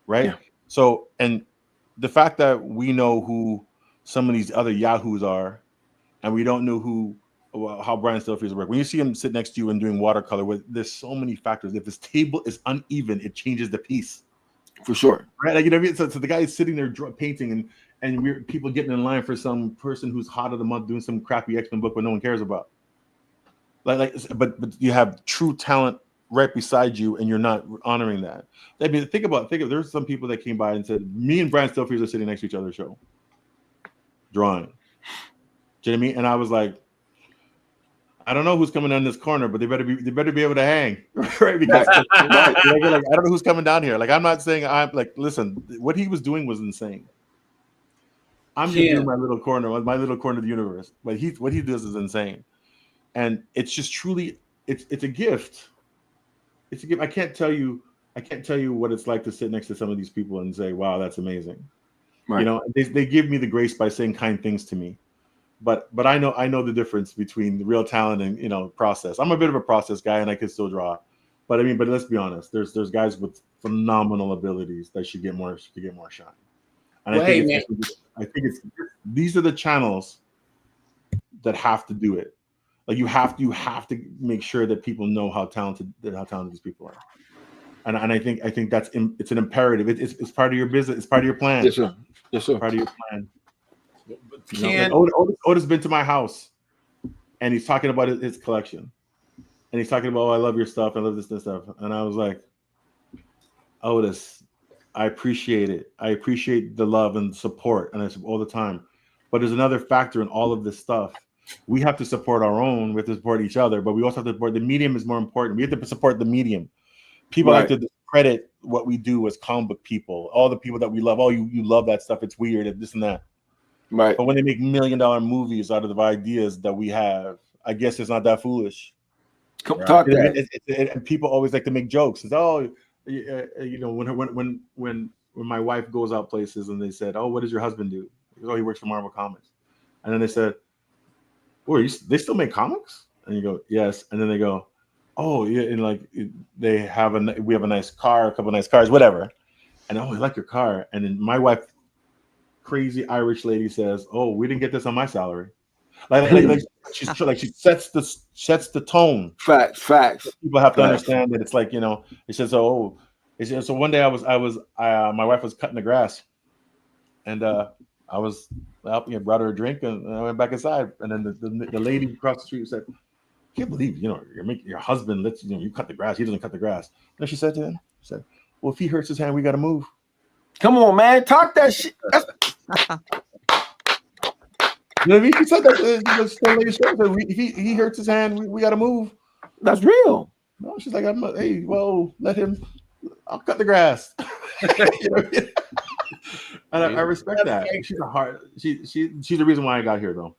Right? Yeah. So, and the fact that we know who some of these other yahoos are, and we don't know how Brian Stelfreeze works. When you see him sit next to you and doing watercolor, there's so many factors. If this table is uneven, it changes the piece. For sure. Right? Like, you know what I mean? So the guy is sitting there painting, and we're people getting in line for some person who's hot of the month doing some crappy X-Men book but no one cares about. But you have true talent right beside you, and you're not honoring that. I mean, think of there's some people that came by and said, me and Brian Stelfreeze are sitting next to each other's show, drawing. Do you know what I mean? And I was like, I don't know who's coming down this corner, but they better be able to hang, right? Because I don't know who's coming down here. Like, I'm not saying listen, what he was doing was insane. I'm just doing my little corner of the universe, but what he does is insane, and it's just truly, it's a gift. It's a gift. I can't tell you what it's like to sit next to some of these people and say, wow, that's amazing. Right. They give me the grace by saying kind things to me. But I know the difference between the real talent and process. I'm a bit of a process guy, and I can still draw. But let's be honest. There's guys with phenomenal abilities that should get more shine. And I think these are the channels that have to do it. Like you have to make sure that people know how talented these people are. And I think it's an imperative. It's part of your business. It's part of your plan. Yes, sir. Yes, sir. Part of your plan. Otis been to my house, and he's talking about his collection, and he's talking about, I love your stuff, I love this stuff, and I was like, Otis, I appreciate it. I appreciate the love and support, and I all the time. But there's another factor in all of this stuff. We have to support our own. We have to support each other, but we also have to support the medium is more important. We have to support the medium. People like to discredit what we do as comic book people. All the people that we love. Oh, you love that stuff. It's weird. This and that. Right. But when they make $1 million movies out of the ideas that we have, I guess it's not that foolish. Talk that. And people always like to make jokes. It's, when my wife goes out places and they said, oh, what does your husband do? He goes, oh, he works for Marvel Comics. And then they said, oh, they still make comics? And you go, yes. And then they go, oh, yeah. And like we have a nice car, a couple of nice cars, whatever. And oh, I like your car. And then my wife, crazy Irish lady, says, oh, we didn't get this on my salary. Like she sets the tone. Facts. People have to understand that it's like, you know, it says, so one day my wife was cutting the grass, and I was helping her, brought her a drink, and I went back inside, and then the lady across the street said, "I can't believe, you know, your husband lets you cut the grass. He doesn't cut the grass." And she said to him, "Well, if he hurts his hand, we got to move." Come on, man, talk that shit. You know what I mean? She said that if he hurts his hand, we got to move. That's real. No, she's like, hey, well, let him. I'll cut the grass. You know? And I respect that. She's a hard. She's the reason why I got here, though.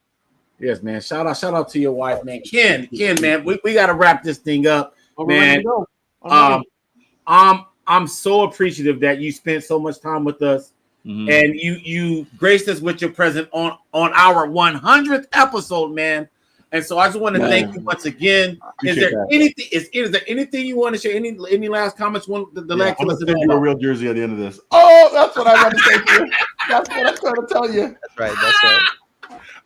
Yes, man. Shout out to your wife, man. Ken, man. We got to wrap this thing up, man. I'm so appreciative that you spent so much time with us, and you graced us with your presence on our 100th episode, man. And so I just want to thank you once again. Is there anything you want to share? Any last comments? I'm going to send you a real jersey at the end of this. Oh, that's what I want to say to you. That's what I'm trying to tell you. That's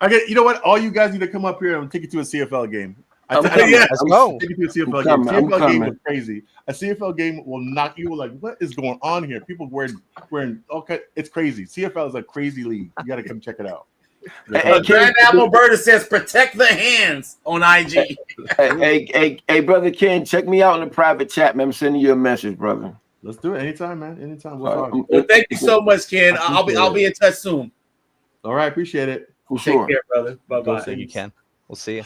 right. You know what? All you guys need to come up here and take you to a CFL game. Let's go. Take you to a CFL game. CFL game was crazy. A CFL game will knock you like, what is going on here? People wearing okay, it's crazy. CFL is a crazy league. You got to come check it out. Grand Admiral Berta says, "Protect the hands" on IG. Hey, brother Ken, check me out in the private chat, man. I'm sending you a message, brother. Let's do it anytime, man. Anytime. We'll talk. Well, thank you so much, Ken. I'll be in touch soon. All right, appreciate it. Take care, brother. Bye-bye. Thank you, Ken. We'll see you.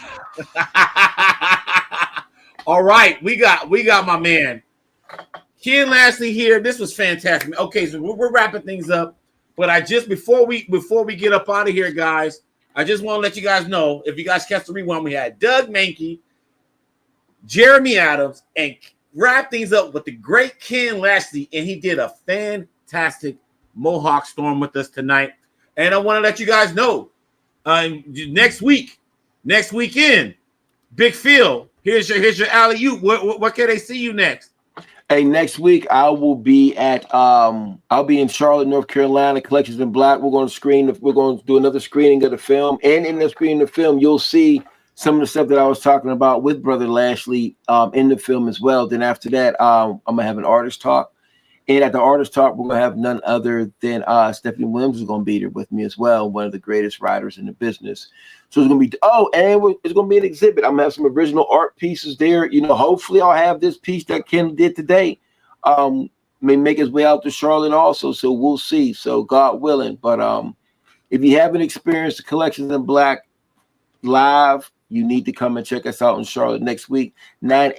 All right, we got my man Ken Lashley here. This was fantastic. Okay, so we're wrapping things up. But before we get up out of here, guys, I just want to let you guys know, if you guys catch the rewind, we had Doug Mahnke, Jeremy Adams, and wrap things up with the great Ken Lashley, and he did a fantastic Mohawk Storm with us tonight. And I want to let you guys know, next weekend, Big Phill, here's your alley-oop. What can they see you next? Hey, next week I will be I'll be in Charlotte, North Carolina, Collections in Black. We're going to do another screening of the film, and in the screening of the film, you'll see some of the stuff that I was talking about with Brother Lashley in the film as well. Then after that, I'm gonna have an artist talk, and at the artist talk, we're gonna have none other than Stephanie Williams is gonna be there with me as well, one of the greatest writers in the business. So it's gonna be it's gonna be an exhibit. I'm gonna have some original art pieces there. You know, hopefully I'll have this piece that Ken did today. May make his way out to Charlotte also. So we'll see. So God willing. But if you haven't experienced the Collections in Black live, you need to come and check us out in Charlotte next week, 9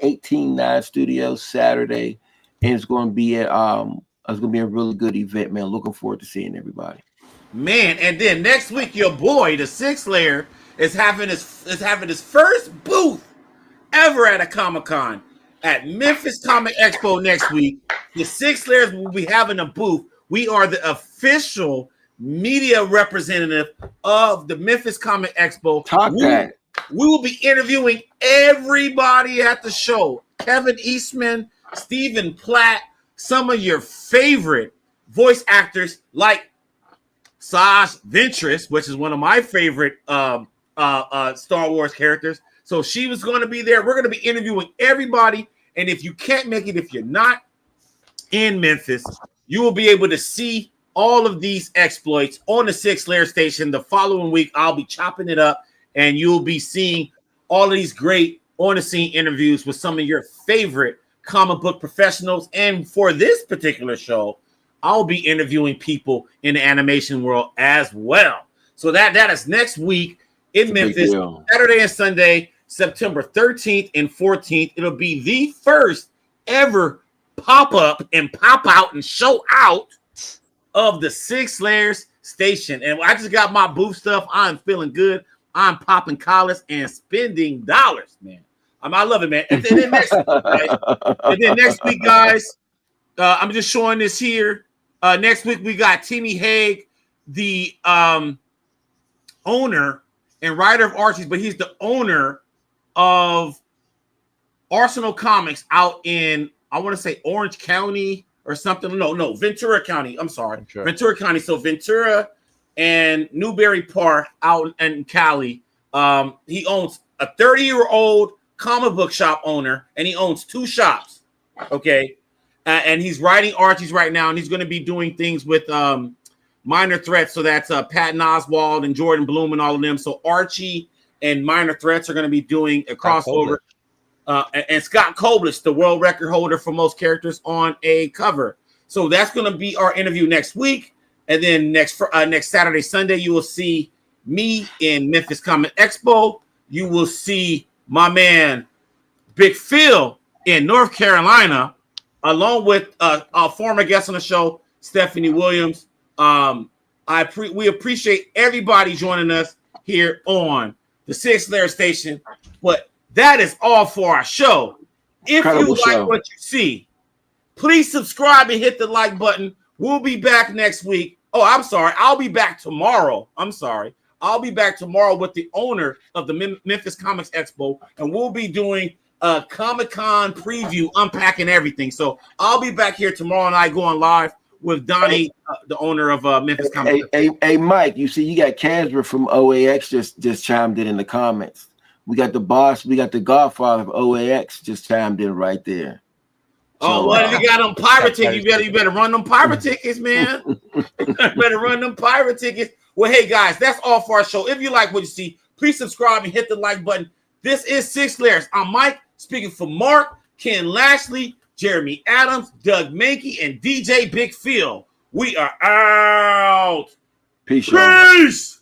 Studios, Saturday, and it's going to be a really good event, man. Looking forward to seeing everybody. Man, and then next week, your boy, the Sig Slayer, is having his first booth ever at a Comic-Con at Memphis Comic Expo next week. The Sig Slayers will be having a booth. We are the official media representative of the Memphis Comic Expo. We will be interviewing everybody at the show. Kevin Eastman, Stephen Platt, some of your favorite voice actors like Saj Ventress, which is one of my favorite Star Wars characters. So she was going to be there. We're going to be interviewing everybody. And if you can't make it, if you're not in Memphis, you will be able to see all of these exploits on the Sig Slayers station. The following week, I'll be chopping it up, and you'll be seeing all of these great on-the-scene interviews with some of your favorite comic book professionals. And for this particular show, I'll be interviewing people in the animation world as well. So that is next week in Memphis, Saturday and Sunday, September 13th and 14th. It'll be the first ever pop-up and pop-out and show out of the Sig Slayers station. And I just got my booth stuff. I'm feeling good. I'm popping collars and spending dollars, man. I love it, man. And then next week, guys, I'm just showing this here. Next week, we got Timmy Haig, the owner and writer of Archie's, but he's the owner of Arsenal Comics out in, I want to say, Orange County or something. No, Ventura County. I'm sorry. Ventura County. So Ventura and Newberry Park out in Cali. He owns a 30-year-old comic book shop owner, and he owns 2 shops. Okay. And he's writing Archie's right now, and he's going to be doing things with Minor Threats. So that's Patton Oswalt and Jordan Bloom and all of them. So Archie and Minor Threats are going to be doing a crossover. And Scott Koblish, the world record holder for most characters on a cover. So that's going to be our interview next week. And then next Saturday, Sunday, you will see me in Memphis Comic Expo. You will see my man Big Phill in North Carolina, along with our former guest on the show, Stephanie Williams. We appreciate everybody joining us here on the Sig Slayers station. But that is all for our show. If you like what you see, please subscribe and hit the like button. We'll be back next week. Oh, I'm sorry. I'll be back tomorrow. I'll be back tomorrow with the owner of the Memphis Comics Expo, and we'll be doing a Comic-Con preview, unpacking everything. So I'll be back here tomorrow night going live with Donnie, the owner of Memphis Comics. Hey, Mike, you see, you got Casper from OAX just chimed in the comments. We got the boss, we got the Godfather of OAX just chimed in right there. Oh, what if you got them pirate tickets? You better run them pirate tickets, man. Better run them pirate tickets. Well, hey guys, that's all for our show. If you like what you see, please subscribe and hit the like button. This is Sig Slayers. I'm Mike, speaking for Mark, Ken Lashley, Jeremy Adams, Doug Mahnke, and DJ Big Phill. We are out. Peace. Peace.